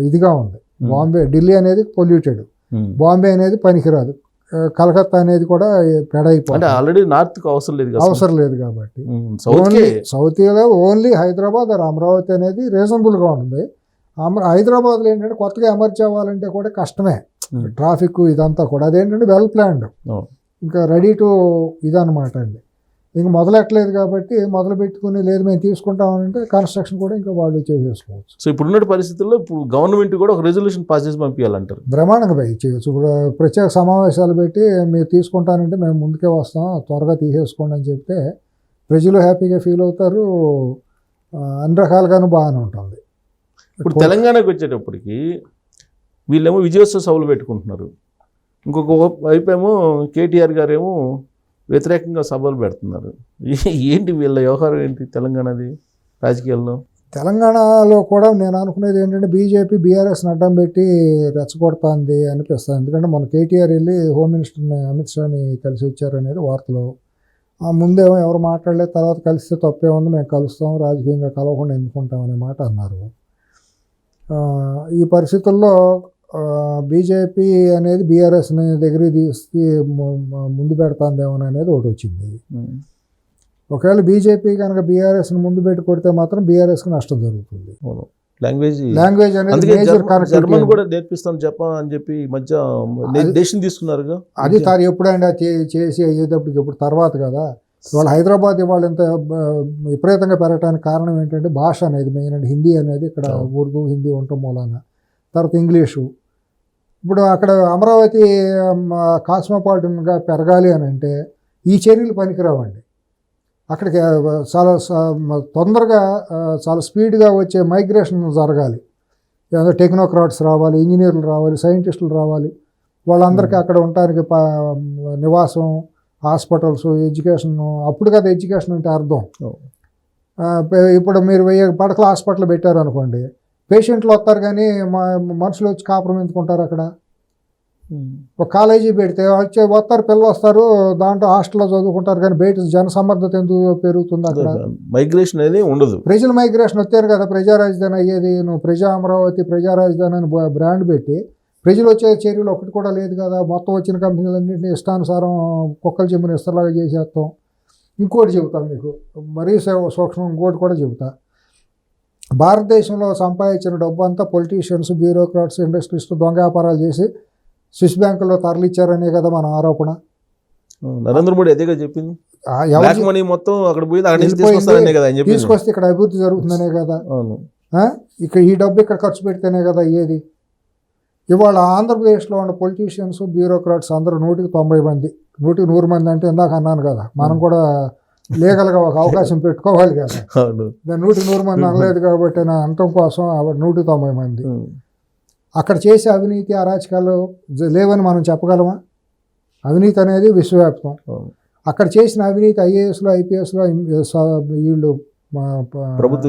ఇదిగా ఉంది. బాంబే, ఢిల్లీ అనేది పొల్యూటెడ్, బాంబే అనేది పనికిరాదు, కలకత్తా అనేది కూడా పెడైపోయింది. ఆల్రెడీ నార్త్కి అవసరం లేదు కాబట్టి సౌత్లో ఓన్లీ హైదరాబాద్ ఆర్ అమరావతి అనేది రీజనబుల్గా ఉంటుంది. హైదరాబాద్లో ఏంటంటే కొత్తగా ఎమర్జ్ అవ్వాలంటే కూడా కష్టమే, ట్రాఫిక్ ఇదంతా కూడా. అదేంటంటే వెల్ ప్లాన్డ్, ఇంకా రెడీ టు ఇదన్నమాట అండి. ఇంక మొదలెట్టలేదు కాబట్టి మొదలు పెట్టుకుని లేదు మేము తీసుకుంటామంటే కన్స్ట్రక్షన్ కూడా ఇంకా వాళ్ళు చేసేసుకోవచ్చు. సో ఇప్పుడున్న పరిస్థితుల్లో ఇప్పుడు గవర్నమెంట్ కూడా ఒక రెజల్యూషన్ పాస్ చేసి పంపించాలంటారు. బ్రహ్మాండంగా చేయొచ్చు. ఇప్పుడు ప్రత్యేక సమావేశాలు పెట్టి మీరు తీసుకుంటానంటే మేము ముందుకే వస్తాం, త్వరగా తీసేసుకోండి అని చెప్తే ప్రజలు హ్యాపీగా ఫీల్ అవుతారు, అన్ని రకాలుగాను బాగానే ఉంటుంది. ఇప్పుడు తెలంగాణకు వచ్చేటప్పటికి వీళ్ళేమో విజయోత్సవ సభలు పెట్టుకుంటున్నారు. ఇంకొక వైపు ఏమో కేటీఆర్ గారు ఏమో వ్యతిరేకంగా సభలు పెడుతున్నారు. ఏంటి వీళ్ళ వ్యవహారం ఏంటి తెలంగాణది రాజకీయాల్లో? తెలంగాణలో కూడా నేను అనుకునేది ఏంటంటే బీజేపీ బీఆర్ఎస్ని అడ్డం పెట్టి రెచ్చగొడుతుంది అనిపిస్తుంది. ఎందుకంటే మన కేటీఆర్ వెళ్ళి హోమ్ మినిస్టర్ని అమిత్ షాని కలిసి వచ్చారనేది వార్తలు. ముందేమో ఎవరు మాట్లాడలేదు, తర్వాత కలిస్తే తప్పే ఉంది, మేము కలుస్తాం, రాజకీయంగా కలవకుండా ఎందుకుంటాం అనే మాట అన్నారు. ఈ పరిస్థితుల్లో బీజేపీ అనేది బీఆర్ఎస్ని దగ్గరికి తీసుకు ముందు పెడుతుందేమో అనేది ఒకటి వచ్చింది. ఒకవేళ బీజేపీ కనుక బీఆర్ఎస్ని ముందు పెట్టి కొడితే మాత్రం బీఆర్ఎస్కి నష్టం జరుగుతుంది. లాంగ్వేజ్ అనేది మేజర్ కనెక్ట్. జర్మన్ కూడా నేర్పిస్తాను జపాన్ అని చెప్పి ఈ మధ్య డెసిషన్ తీసుకున్నారుగా. అది ఎప్పుడైనా చేసి అయ్యేటప్పటికి ఇప్పుడు తర్వాత కదా. ఇవాళ హైదరాబాద్ ఇవాళ ఇంత విపరీతంగా పెరగడానికి కారణం ఏంటంటే భాష అనేది మెయిన్ అండి. హిందీ అనేది ఇక్కడ ఉర్దూ హిందీ ఉండటం మూలాన, తర్వాత ఇంగ్లీషు. ఇప్పుడు అక్కడ అమరావతి కాస్మోపాలిటన్గా పెరగాలి అని అంటే ఈ చర్యలు పనికిరావండి. అక్కడికి చాలా తొందరగా చాలా స్పీడ్గా వచ్చే మైగ్రేషన్ జరగాలి. టెక్నోక్రాట్స్ రావాలి, ఇంజనీర్లు రావాలి, సైంటిస్టులు రావాలి. వాళ్ళందరికీ అక్కడ ఉండటానికి నివాసం, హాస్పిటల్స్, ఎడ్యుకేషన్. అప్పుడు కదా ఎడ్యుకేషన్ అంటే అర్థం. ఇప్పుడు మీరు 1000 పడకల హాస్పిటల్ పెట్టారు అనుకోండి, పేషెంట్లు వస్తారు కానీ మనుషులు వచ్చి కాపురం ఎందుకుంటారు అక్కడ. ఒక కాలేజీ పెడితే వస్తారు, పిల్లలు వస్తారు, దాంట్లో హాస్టల్లో చదువుకుంటారు కానీ బయట జనసమర్థత ఎందుకు పెరుగుతుంది అక్కడ? మైగ్రేషన్ అనేది ఉండదు. ప్రజల మైగ్రేషన్ వచ్చారు కదా, ప్రజా రాజధాని అయ్యేది. నువ్వు ప్రజా అమరావతి, ప్రజా రాజధాని అని బ్రాండ్ పెట్టి ప్రజలు వచ్చే చర్యలు ఒకటి కూడా లేదు కదా. మొత్తం వచ్చిన కంపెనీలన్నింటినీ ఇష్టానుసారం కుక్కలు చెమ్మిన ఇస్తలాగా చేసేస్తాం. ఇంకోటి చెబుతాం మీకు, మరీ సూక్ష్మం ఇంకోటి కూడా చెబుతా. భారతదేశంలో సంపాదించిన డబ్బు అంతా పొలిటీషియన్స్, బ్యూరోక్రాట్స్, ఇండస్ట్రీస్టు దొంగ వ్యాపారాలు చేసి స్విస్ బ్యాంకుల్లో తరలిచ్చారనే కదా మన ఆరోపణ. నరేంద్ర మోడీ అదేగా చెప్పింది. మొత్తం అక్కడ తీసుకొస్తే ఇక్కడ అభివృద్ధి జరుగుతుందనే కదా. ఇక్కడ ఈ డబ్బు ఇక్కడ ఖర్చు పెడితేనే కదా అయ్యేది. ఇవాళ ఆంధ్రప్రదేశ్లో ఉన్న పొలిటీషియన్స్, బ్యూరోక్రాట్స్ అందరూ 190 మంది, 100 మంది అంటే ఇందాక అన్నాను కదా, మనం కూడా లీగల్గా ఒక అవకాశం పెట్టుకోవాలి కదా. 100 మంది అనలేదు కాబట్టి నా అంతం కోసం 190 మంది. అక్కడ చేసే అవినీతి, అరాచకాలు లేవని మనం చెప్పగలమా? అవినీతి అనేది విశ్వవ్యాప్తం. అక్కడ చేసిన అవినీతి ఐఏఎస్లు, ఐపీఎస్లు, వీళ్ళు ప్రభుత్వ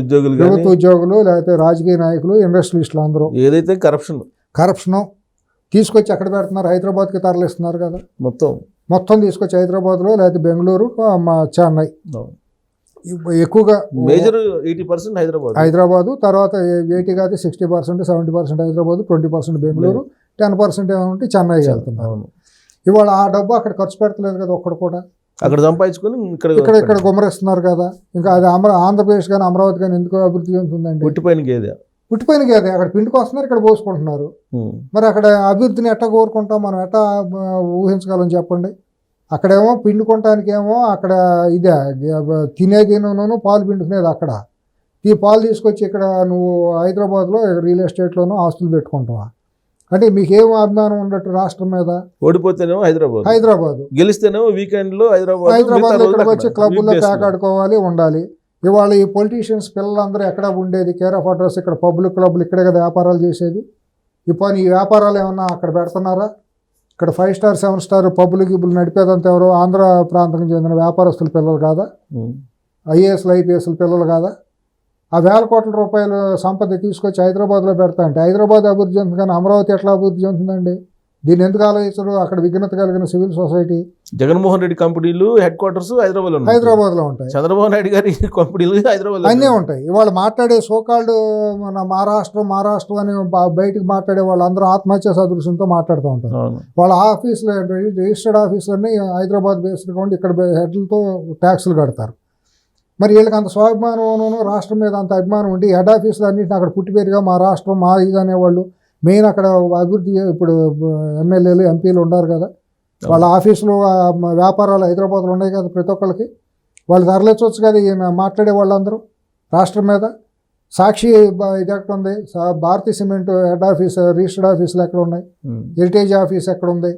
ఉద్యోగులు, లేకపోతే రాజకీయ నాయకులు, ఇండస్ట్రియలిస్టులు అందరూ ఏదైతే కరప్షను తీసుకొచ్చి అక్కడ పెడుతున్నారు. హైదరాబాద్కి తరలిస్తున్నారు కదా. మొత్తం తీసుకొచ్చి హైదరాబాద్లో, లేకపోతే బెంగళూరు, చెన్నై, ఎక్కువగా మేజర్ 80% హైదరాబాదు. తర్వాత 80 కాదు 60%, 70% హైదరాబాదు, 20% బెంగళూరు, 10% ఏమంటే చెన్నైకి వెళ్తున్నారు. ఇవాళ ఆ డబ్బు అక్కడ ఖర్చు పెడతలేదు కదా ఒక్కడు కూడా. అక్కడ సంపాదించుకొని ఇక్కడ గుమ్మరిస్తున్నారు కదా. ఇంకా అది ఆంధ్రప్రదేశ్ కానీ అమరావతి కానీ ఎందుకు అభివృద్ధి చెందుతుందండి? పుట్టిపోయిన గేదే అక్కడ పిండికి వస్తున్నారు, ఇక్కడ పోసుకుంటున్నారు. మరి అక్కడ అభివృద్ధిని ఎట్టా కోరుకుంటాం మనం? ఎట్టా ఊహించగలం చెప్పండి? అక్కడేమో పిండుకోవటానికి ఏమో అక్కడ ఇదే తినేదిను పాలు పిండుకునేది అక్కడ. ఈ పాలు తీసుకొచ్చి ఇక్కడ నువ్వు హైదరాబాద్లో రియల్ ఎస్టేట్లోనూ ఆస్తులు పెట్టుకుంటావా? అంటే మీకేం అభిమానం ఉండట్టు రాష్ట్రం మీద? ఓడిపోతేనేమో హైదరాబాద్, గెలిస్తేనేమో వీకెండ్లో హైదరాబాద్ ఇక్కడికి వచ్చి క్లబ్బుల్లో పేకాడుకోవాలి, ఉండాలి. ఇవాళ ఈ పొలిటీషియన్స్ పిల్లలందరూ ఎక్కడ ఉండేది? కేర్ ఆఫ్ అడ్రస్ ఇక్కడ, పబ్లిక్ క్లబ్లు ఇక్కడే కదా వ్యాపారాలు చేసేది. ఈ వ్యాపారాలు ఏమన్నా అక్కడ పెడుతున్నారా? ఇక్కడ 5 స్టార్ 7 స్టార్ పబ్బులు గిబ్బులు నడిపేదంతా ఎవరో ఆంధ్ర ప్రాంతానికి చెందిన వ్యాపారస్తుల పిల్లలు కాదా? ఐఏఎస్లు, ఐపీఎస్ల పిల్లలు కాదా? ఆ వేల కోట్ల రూపాయలు సంపద తీసుకొచ్చి హైదరాబాద్లో పెడతా అంటే హైదరాబాద్ అభివృద్ధి చెందుతుంది కానీ అమరావతి ఎట్లా అభివృద్ధి చెందుతుందండి? దీన్ని ఎందుకు ఆలోచించరు? అక్కడ విఘ్నత కలిగిన సివిల్ సొసైటీ. జగన్మోహన్ రెడ్డి కంపెనీలు హెడ్ క్వార్టర్స్ హైదరాబాద్లో ఉంటాయి. చంద్రబాబు నాయుడు గారి కంపెనీలు హైదరాబాద్ అన్నీ ఉంటాయి. ఇవాళ మాట్లాడే సోకాల్డ్ మన మహారాష్ట్ర అని బయటకు మాట్లాడే వాళ్ళు అందరూ ఆత్మహత్య సదృశ్యంతో మాట్లాడుతూ ఉంటారు. వాళ్ళ ఆఫీసులు, రిజిస్టర్డ్ ఆఫీసులన్నీ హైదరాబాద్ బేస్డ్గా ఉండి ఇక్కడ హెడ్లతో ట్యాక్సులు కడతారు. మరి వీళ్ళకి అంత స్వాభిమానం, రాష్ట్రం మీద అంత అభిమానం ఉండి హెడ్ ఆఫీసులు అన్నింటినీ అక్కడ పుట్టిపేరుగా మా రాష్ట్రం మా ఇది అనేవాళ్ళు మెయిన్ అక్కడ అభివృద్ధి. ఇప్పుడు ఎమ్మెల్యేలు, ఎంపీలు ఉన్నారు కదా, వాళ్ళ ఆఫీసులు, వ్యాపారాలు హైదరాబాద్లో ఉన్నాయి కదా. ప్రతి ఒక్కరికి వాళ్ళు తరలించవచ్చు కదా ఈయన మాట్లాడే వాళ్ళందరూ రాష్ట్రం మీద. సాక్షి ఇది ఎక్కడ ఉంది? భారతీయ సిమెంట్ హెడ్ ఆఫీస్, రిజిస్టర్డ్ ఆఫీసులు ఎక్కడ ఉన్నాయి? హెరిటేజ్ ఆఫీస్ ఎక్కడ ఉంది?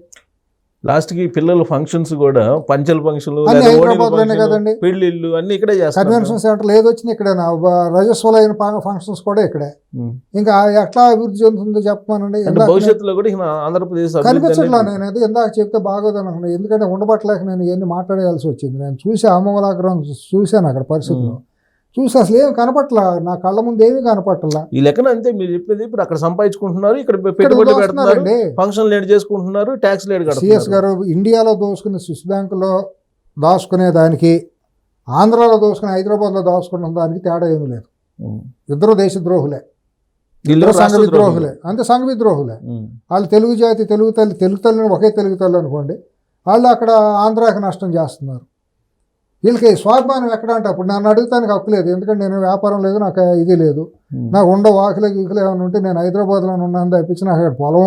లాస్ట్ కి పిల్లల ఫంక్షన్స్ కూడా పంచల్ ఫంక్షన్లు అన్ని లేదా ఓణీల హైదరాబాద్లోనే ఫంక్షన్లు, కదండి. పెళ్లిళ్ళు అన్ని ఇక్కడే చేస్తారు. కన్వెన్షన్ సెంటర్లు ఏది వచ్చినా ఇక్కడేనా, రజస్వలైన ఫంక్షన్స్ కూడా ఇక్కడే. ఇంకా ఎట్లా అభివృద్ధి చెందుతుందో చెప్పమానండి. భవిష్యత్తులో కూడా ఇక ఆంధ్రప్రదేశ్ అభివృద్ధి కనిపించట్లా. అనేది- నేను అది ఇందాక చెప్తే బాగోదని అనుకున్నాను, ఎందుకంటే ఉండబట్టలేక నేను ఇవన్నీ మాట్లాడేయాల్సి వచ్చింది. నేను చూసి అమ్మవలాగ్రహం చూశాను అక్కడ పరిస్థితులు చూసి అసలు ఏం కనపట్లా, నా కళ్ళ ముందు ఏమీ కనపట్లా. ఈ లెక్కన అంతే మీరు చెప్పేది. ఇప్పుడు అక్కడ సంపాదించుకుంటున్నారు, ఇక్కడ పెట్టుబడి పెడుతున్నారు, వస్తున్నారండి. ఫంక్షన్ లేట్ చేసుకుంటున్నారు, ట్యాక్స్ లేట్ సిఎస్ కడుతున్నారు. గారు ఇండియాలో దోసుకుని స్విస్ బ్యాంకులో దాచుకునే దానికి, ఆంధ్రాలో దోసుకుని హైదరాబాద్లో దాచుకున్న దానికి తేడా ఏమీ లేదు. ఇద్దరు దేశద్రోహులే, వీళ్ళు సంఘ రాష్ట్ర విద్రోహులే, అంతే సంఘ విద్రోహులే. వాళ్ళు తెలుగు జాతి, తెలుగు తల్లిని ఒకే తెలుగు తల్లి అనుకోండి, వాళ్ళు అక్కడ ఆంధ్రాకి నష్టం చేస్తున్నారు. వీళ్ళకి స్వాభిమానం ఎక్కడ అంటే అప్పుడు నన్ను అడుగుతానికి హక్కు లేదు, ఎందుకంటే నేను వ్యాపారం లేదు, నాకు ఇది లేదు, నాకు ఉండ వాకిలే గీకులు ఏమైనా ఉంటే నేను హైదరాబాద్లో ఉన్నాను తప్పించి నాకు అక్కడ పొలం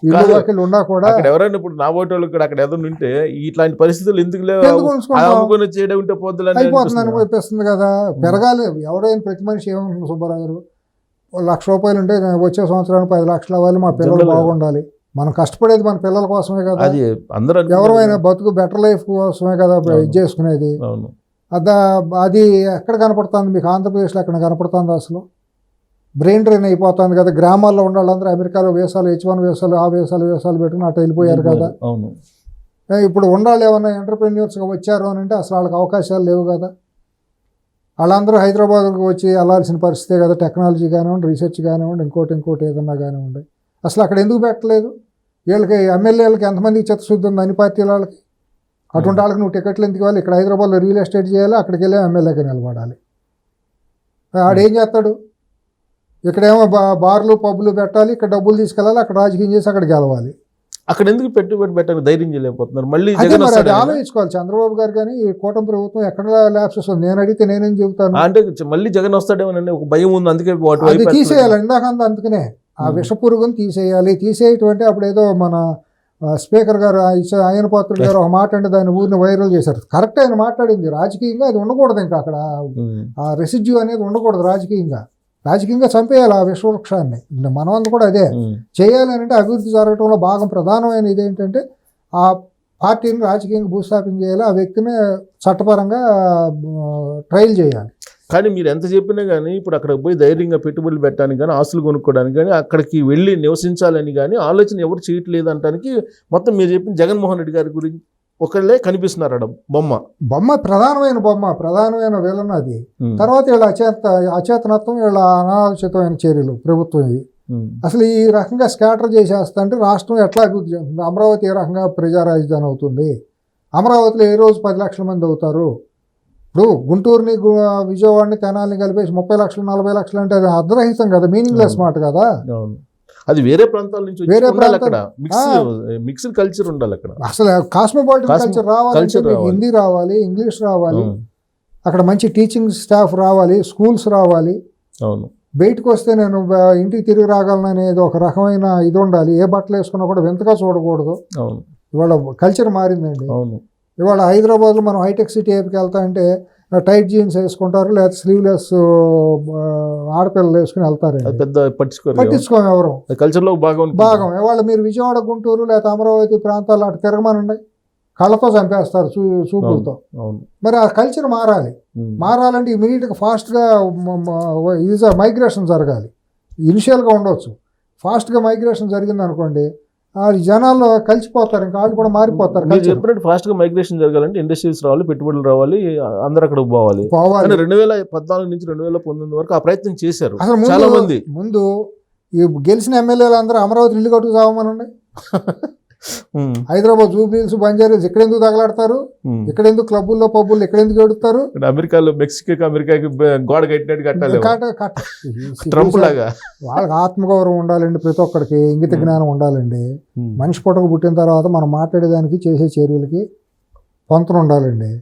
ఇల్లు వాకిలు ఉన్నా కూడా అక్కడ ఎవరైనా ఇప్పుడు నా ఓటు వాళ్ళు అక్కడ ఎదురు ఉంటే ఇట్లాంటి పరిస్థితులు ఎందుకు లేవు, ఎందుకు ఉంచుకుంటాం? అమ్ముకొని చేయడం ఉంటే పోద్దులని అయిపోతుంది అనిపిస్తుంది కదా. పెరగాలి. ఎవరైనా ప్రతి మనిషి ఏమనుకుంటుంది సుబ్బారావు గారు, ₹1,00,000 ఉంటే వచ్చే సంవత్సరానికి 10 లక్షలు అవ్వాలి, మా పిల్లలు బాగుండాలి. మనం కష్టపడేది మన పిల్లల కోసమే కదా. అది అందరూ ఎవరైనా బతుకు బెటర్ లైఫ్ కోసమే కదా ఇది చేసుకునేది. అవును. అది ఎక్కడ కనపడుతుంది మీకు? ఆంధ్రప్రదేశ్లో ఎక్కడ కనపడుతుంది అసలు? బ్రెయిన్ డ్రైన్ అయిపోతుంది కదా. గ్రామాల్లో ఉన్న వాళ్ళందరూ అమెరికాలో వేసాలు, H1 వేసాలు, ఆ వేసాలు పెట్టుకుని అటు వెళ్ళిపోయారు కదా. అవును. ఇప్పుడు ఉండాలి ఏమన్నా ఎంటర్ప్రెన్యూర్స్గా వచ్చారు అని అంటే అసలు వాళ్ళకి అవకాశాలు లేవు కదా. వాళ్ళందరూ హైదరాబాద్కి వచ్చి వెళ్ళాల్సిన పరిస్థితే కదా. టెక్నాలజీ కానివ్వండి, రీసెర్చ్ కానివ్వండి, ఇంకోటి ఏదన్నా కానివ్వండి. అసలు అక్కడ ఎందుకు పెట్టలేదు? వీళ్ళకి ఎమ్మెల్యేలకి ఎంతమందికి చిత్తశుద్ధి ఉంది అన్ని పార్టీల వాళ్ళకి? అటువంటి వాళ్ళకి నువ్వు టికెట్లు ఎందుకు ఇవ్వాలి? ఇక్కడ హైదరాబాద్లో రియల్ ఎస్టేట్ చేయాలి, అక్కడికి వెళ్ళి ఎమ్మెల్యేగా నిలబడాలి. ఆడేం చేస్తాడు? ఇక్కడేమో బార్లు పబ్బులు పెట్టాలి, ఇక్కడ డబ్బులు తీసుకెళ్ళాలి, అక్కడ రాజకీయం చేసి అక్కడ గెలవాలి. అక్కడ ఎందుకు పెట్టుబడి పెట్టాలి? ధైర్యం చేయలేకపోతున్నారు. మళ్ళీ అదే జగన్ మరి అది వస్తాడు. ఆలోచించుకోవాలి చంద్రబాబు గారు. కానీ ఈ కూటమి ప్రభుత్వం ఎక్కడ ల్యాప్సెస్ ఉంది? నేను అడిగితే నేనేం చెబుతాను? అంటే మళ్ళీ జగన్ వస్తాడేమోనండి ఒక భయం ఉంది, అందుకే వాటి అది వైపు తీసేయాలి. ఇందాకంత అందుకనే ఆ విషపురుగును తీసేయాలి. తీసేయటువంటి అప్పుడు ఏదో మన స్పీకర్ గారు ఆయన పాత్రుడు గారు ఒక మాట అంటే దాన్ని ఊరిని వైరల్ చేశారు. కరెక్ట్ ఆయన మాట్లాడింది. రాజకీయంగా అది ఉండకూడదు. ఇంకా అక్కడ ఆ రెసిడ్యూ అనేది ఉండకూడదు. రాజకీయంగా చంపేయాలి ఆ విషవృక్షాన్ని. మనమంతా కూడా అదే చేయాలి అంటే అభివృద్ధి జరగడంలో భాగం ప్రధానమైన ఇదేంటంటే ఆ పార్టీని రాజకీయంగా భూస్థాపన చేయాలి, ఆ వ్యక్తిని చట్టపరంగా ట్రయల్ చేయాలి. కానీ మీరు ఎంత చెప్పినా కానీ ఇప్పుడు అక్కడ పోయి ధైర్యంగా పెట్టుబడులు పెట్టడానికి కానీ, ఆస్తులు కొనుక్కోవడానికి కానీ, అక్కడికి వెళ్ళి నివసించాలని కానీ ఆలోచన ఎవరు చేయట్లేదు అంటానికి మొత్తం మీరు చెప్పిన జగన్మోహన్ రెడ్డి గారి గురించి ఒకళ్ళే కనిపిస్తున్నారు అక్కడ ప్రధానమైన విలన్ అది. తర్వాత వీళ్ళ అచేతనత్వం, వీళ్ళ అనాలోచితమైన చర్యలు ప్రభుత్వం. అసలు ఈ రకంగా స్కాటర్ చేసేస్తా అంటే రాష్ట్రం ఎట్లా అభివృద్ధి చెందుతుంది? అమరావతి ఏ రకంగా ప్రజా రాజధాని అవుతుంది? అమరావతిలో ఏ రోజు 10 లక్షల మంది అవుతారు? ఇప్పుడు గుంటూరుని, విజయవాడని, తెనాలిని కలిపేసి 30 లక్షలు 40 లక్షలు అంటే అది అర్ధరహితం కదా, మీనింగ్లెస్ మాట కదా. అది వేరే ప్రాంతాల నుంచి వేరే అక్కడ మిక్స్డ్ కల్చర్ ఉండాలి అక్కడ. అసలు కాస్మోపాలిటన్ కల్చర్ రావాలి, హిందీ రావాలి, ఇంగ్లీష్ రావాలి, అక్కడ మంచి టీచింగ్ స్టాఫ్ రావాలి, స్కూల్స్ రావాలి. అవును. బయటకు వస్తే నేను ఇంటికి తిరిగి రాగలను అనేది ఒక రకమైన ఇది ఉండాలి. ఏ బట్టలు వేసుకున్నా కూడా వింతగా చూడకూడదు. అవును. ఇవాళ కల్చర్ మారిందండి. అవును. ఇవాళ హైదరాబాద్లో మనం హైటెక్ సిటీ ఏపీకి వెళ్తా అంటే టైట్ జీన్స్ వేసుకుంటారు, లేదా స్లీవ్లెస్ ఆడపిల్లలు వేసుకుని వెళ్తారు. పెద్ద పట్టించుకోము ఎవరు. కల్చర్లో భాగం. ఇవాళ మీరు విజయవాడ, గుంటూరు లేదా అమరావతి ప్రాంతాల్లో అటు తిరగమనండి, కళ్ళతో చంపేస్తారు చూపులతో. మరి ఆ కల్చర్ మారాలంటే ఇమీడియట్గా ఫాస్ట్గా మైగ్రేషన్ జరగాలి. ఇనిషియల్గా ఉండవచ్చు, ఫాస్ట్గా మైగ్రేషన్ జరిగింది అనుకోండి, జనాలు కలిసిపోతారు, ఇంకా వాళ్ళు కూడా మారిపోతారు. చెప్పినట్టు ఫాస్ట్గా మైగ్రేషన్ జరగాలంటే ఇండస్ట్రీస్ రావాలి, పెట్టుబడులు రావాలి, అందరూ అక్కడ పోవాలి. 2014 నుంచి 2019 వరకు ఆ ప్రయత్నం చేశారు చాలా మంది. ముందు ఈ గెలిచిన ఎమ్మెల్యేలు అందరూ అమరావతి ఇల్లు కట్టుకు చావమనండి. హైదరాబాద్ జూబ్లీహిల్స్, బంజారాస్ ఇక్కడెందుకు తగలాడతారు? ఇక్కడెందుకు క్లబ్బుల్లో పబ్బుల్లో ఇక్కడెందుకు ఎడుతారు? అమెరికాలో అమెరికాకి గోడ కట్టినట్టు కట్టాలి. ట్రంప్ లాగా వాళ్ళకి ఆత్మగౌరవం ఉండాలండి. ప్రతి ఒక్కడికి ఇంగిత జ్ఞానం ఉండాలండి. మనిషి పుట్టకు పుట్టిన తర్వాత మనం మాట్లాడేదానికి, చేసే చర్యలకి పొంతన ఉండాలండి.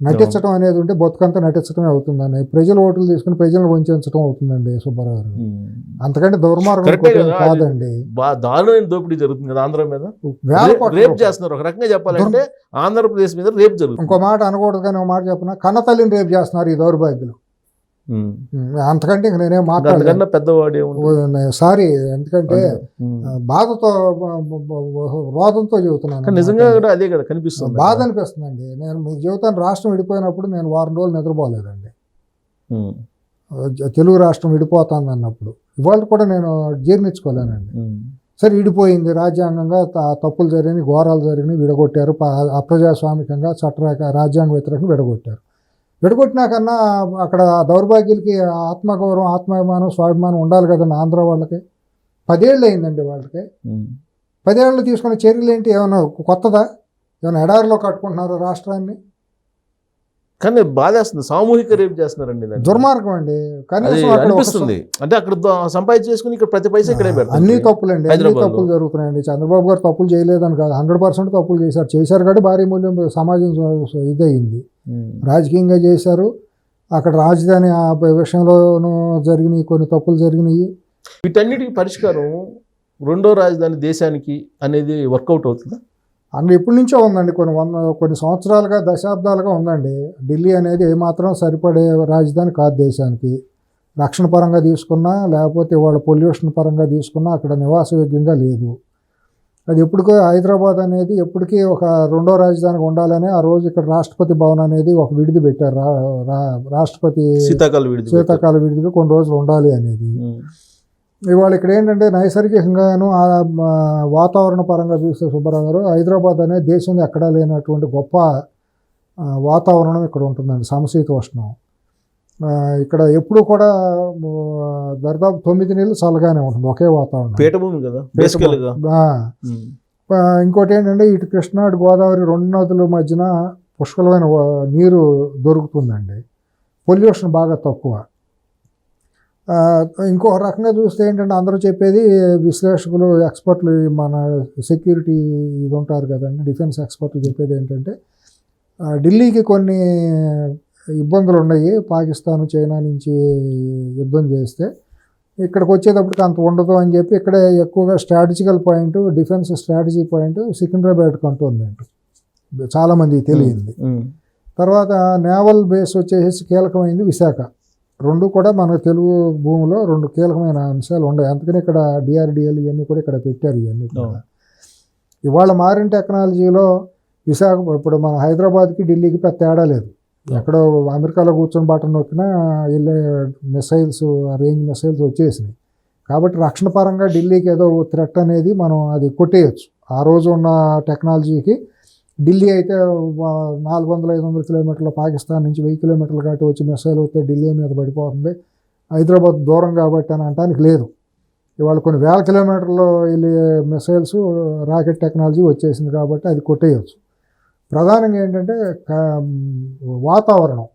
నటించడం అనేది ఉంటే బతుకంతా నటించడమే అవుతుందండి. ప్రజల ఓట్లు తీసుకుని ప్రజలను వంచడం అవుతుందండి సుబ్బారావు గారు. అంతకంటే దుర్మార్గం కాదండి. దారుణమైన దోపిడీ జరుగుతుంది కదా ఆంధ్ర మీద. రేప్ చేస్తున్నారు. ఒక రకంగా చెప్పాలంటే ఆంధ్రప్రదేశ్ మీద రేప్ జరుగుతుంది. ఇంకో మాట అనకూడదు కానీ ఒక మాట చెప్పిన, కన్నతల్లిని రేప్ చేస్తున్నారు ఈ దౌర్భాగ్యులు. అంతకంటే ఇంక నేనేం మాట్లాడలేదు. అంతకన్నా పెద్దవాడు ఏముంటుంది? సారీ, ఎందుకంటే బాధతో రోదంతో చెబుతున్నాను. కానీ నిజంగా కూడా అదే కదా కనిపిస్తుంది. బాధ అనిపిస్తుందండి. నేను మీకు చెబుతాను, రాష్ట్రం విడిపోయినప్పుడు నేను వారం రోజులు నిద్రపోలేదండి. తెలుగు రాష్ట్రం విడిపోతుంది అన్నప్పుడు ఇవాళ కూడా నేను జీర్ణించుకోలేనండి. సరే, విడిపోయింది, రాజ్యాంగంగా తప్పులు జరిగినాయి, ఘోరాలు జరిగినాయి, విడగొట్టారు, అప్రజాస్వామికంగా రాజ్యాంగ వ్యతిరేకంగా విడగొట్టారు. విడగొట్టినాకన్నా అక్కడ దౌర్భాగ్యులకి ఆత్మగౌరవం, ఆత్మాభిమానం, స్వాభిమానం ఉండాలి కదండి. ఆంధ్ర వాళ్ళకి 10 ఏళ్ళు అయిందండి. వాళ్ళకి 10 ఏళ్ళు తీసుకున్న చర్యలు ఏంటి? ఏమైనా కొత్తదా? ఏమైనా ఎడారిలో కట్టుకుంటున్నారు రాష్ట్రాన్ని? కానీ బాధేస్తుంది, సామూహిక రేపు చేస్తున్నారండి. దుర్మార్గం అండి. కనీసం అనిపిస్తుంది అంటే అక్కడ సంపాదించి చేసుకుని ఇక్కడ ప్రతి పైసా ఇక్కడే పెడతారు. అన్ని తప్పులండి, అన్ని తప్పులు జరుగుతున్నాయండి. చంద్రబాబు గారు తప్పులు చేయలేదని కాదు, 100% తప్పులు చేశారు కాబట్టి భారీ మూల్యం సమాజం ఇదయింది. రాజకీయంగా చేశారు. అక్కడ రాజధాని విషయంలోనూ జరిగినాయి, కొన్ని తప్పులు జరిగినాయి. వీటన్నిటికీ పరిష్కారం రెండో రాజధాని దేశానికి అనేది వర్కౌట్ అవుతుందా? అందులో ఎప్పటి నుంచో ఉందండి, కొన్ని సంవత్సరాలుగా, దశాబ్దాలుగా ఉందండి. ఢిల్లీ అనేది ఏమాత్రం సరిపడే రాజధాని కాదు దేశానికి. రక్షణ పరంగా తీసుకున్నా, లేకపోతే వాళ్ళ పొల్యూషన్ పరంగా తీసుకున్నా అక్కడ నివాసయోగ్యంగా లేదు. అది ఎప్పటికో హైదరాబాద్ అనేది ఎప్పటికీ ఒక రెండో రాజధానికి ఉండాలని ఆ రోజు ఇక్కడ రాష్ట్రపతి భవన్ అనేది ఒక విడిది పెట్టారు. రాష్ట్రపతి శీతాకాల విడిదిగా కొన్ని రోజులు ఉండాలి అనేది. ఇవాళ ఇక్కడ ఏంటంటే నైసర్గికంగాను వాతావరణ పరంగా చూస్తే సుబ్బారావు గారు, హైదరాబాద్ అనేది దేశంలో ఎక్కడా లేనటువంటి గొప్ప వాతావరణం ఇక్కడ ఉంటుందండి. సమశీతోష్ణం. ఇక్కడ ఎప్పుడు కూడా దాదాపు 9 నెలలు చల్లగానే ఉంటుంది, ఒకే వాతావరణం. పీఠభూమి కదా బేసికల్గా. ఇంకోటి ఏంటంటే ఇటు కృష్ణా, అటు గోదావరి 2 నదుల మధ్యన పుష్కలమైన నీరు దొరుకుతుందండి. పొల్యూషన్ బాగా తక్కువ. ఇంకో రకంగా చూస్తే ఏంటంటే అందరూ చెప్పేది, విశ్లేషకులు, ఎక్స్పర్ట్లు, మన సెక్యూరిటీ ఇది ఉంటారు కదండి, డిఫెన్స్ ఎక్స్పర్ట్లు చెప్పేది ఏంటంటే ఢిల్లీకి కొన్ని ఇబ్బందులు ఉన్నాయి. పాకిస్తాన్, చైనా నుంచి యుద్ధం చేస్తే ఇక్కడికి వచ్చేటప్పటికి అంత ఉండదు అని చెప్పి ఇక్కడే ఎక్కువగా strategical point, defence strategy point Secunderabad cantonment చాలామందికి తెలియంది. తర్వాత నేవల్ బేస్ వచ్చేసి కీలకమైంది విశాఖ. 2 కూడా మన తెలుగు భూమిలో 2 కీలకమైన అంశాలు ఉన్నాయి. అందుకని ఇక్కడ డిఆర్డిఎల్ ఇవన్నీ కూడా ఇక్కడ పెట్టారు. ఇవన్నీ కూడా ఇవాళ మారిన టెక్నాలజీలో విశాఖ, ఇప్పుడు మన హైదరాబాద్కి ఢిల్లీకి పెద్ద తేడా లేదు. ఎక్కడో అమెరికాలో కూర్చొని బటన్ నొక్కినా వెళ్ళే మిసైల్స్, రేంజ్ మిసైల్స్ వచ్చేసినాయి. కాబట్టి రక్షణ పరంగా ఢిల్లీకి ఏదో థ్రెట్ అనేది మనం అది కొట్టేయచ్చు. ఆ రోజు ఉన్న టెక్నాలజీకి ఢిల్లీ అయితే 400-500 కిలోమీటర్ల, పాకిస్తాన్ నుంచి 1000 కిలోమీటర్లు కాబట్టి వచ్చి మిసైల్ వస్తే ఢిల్లీ మీద పడిపోతుంది. హైదరాబాద్ దూరం కాబట్టి అని అనడానికి లేదు. ఇవాళ కొన్ని 1000 కిలోమీటర్లు వెళ్ళే మిసైల్స్, రాకెట్ టెక్నాలజీ వచ్చేసింది కాబట్టి అది కొట్టేయచ్చు. ప్రధానంగా ఏంటంటే వాతావరణం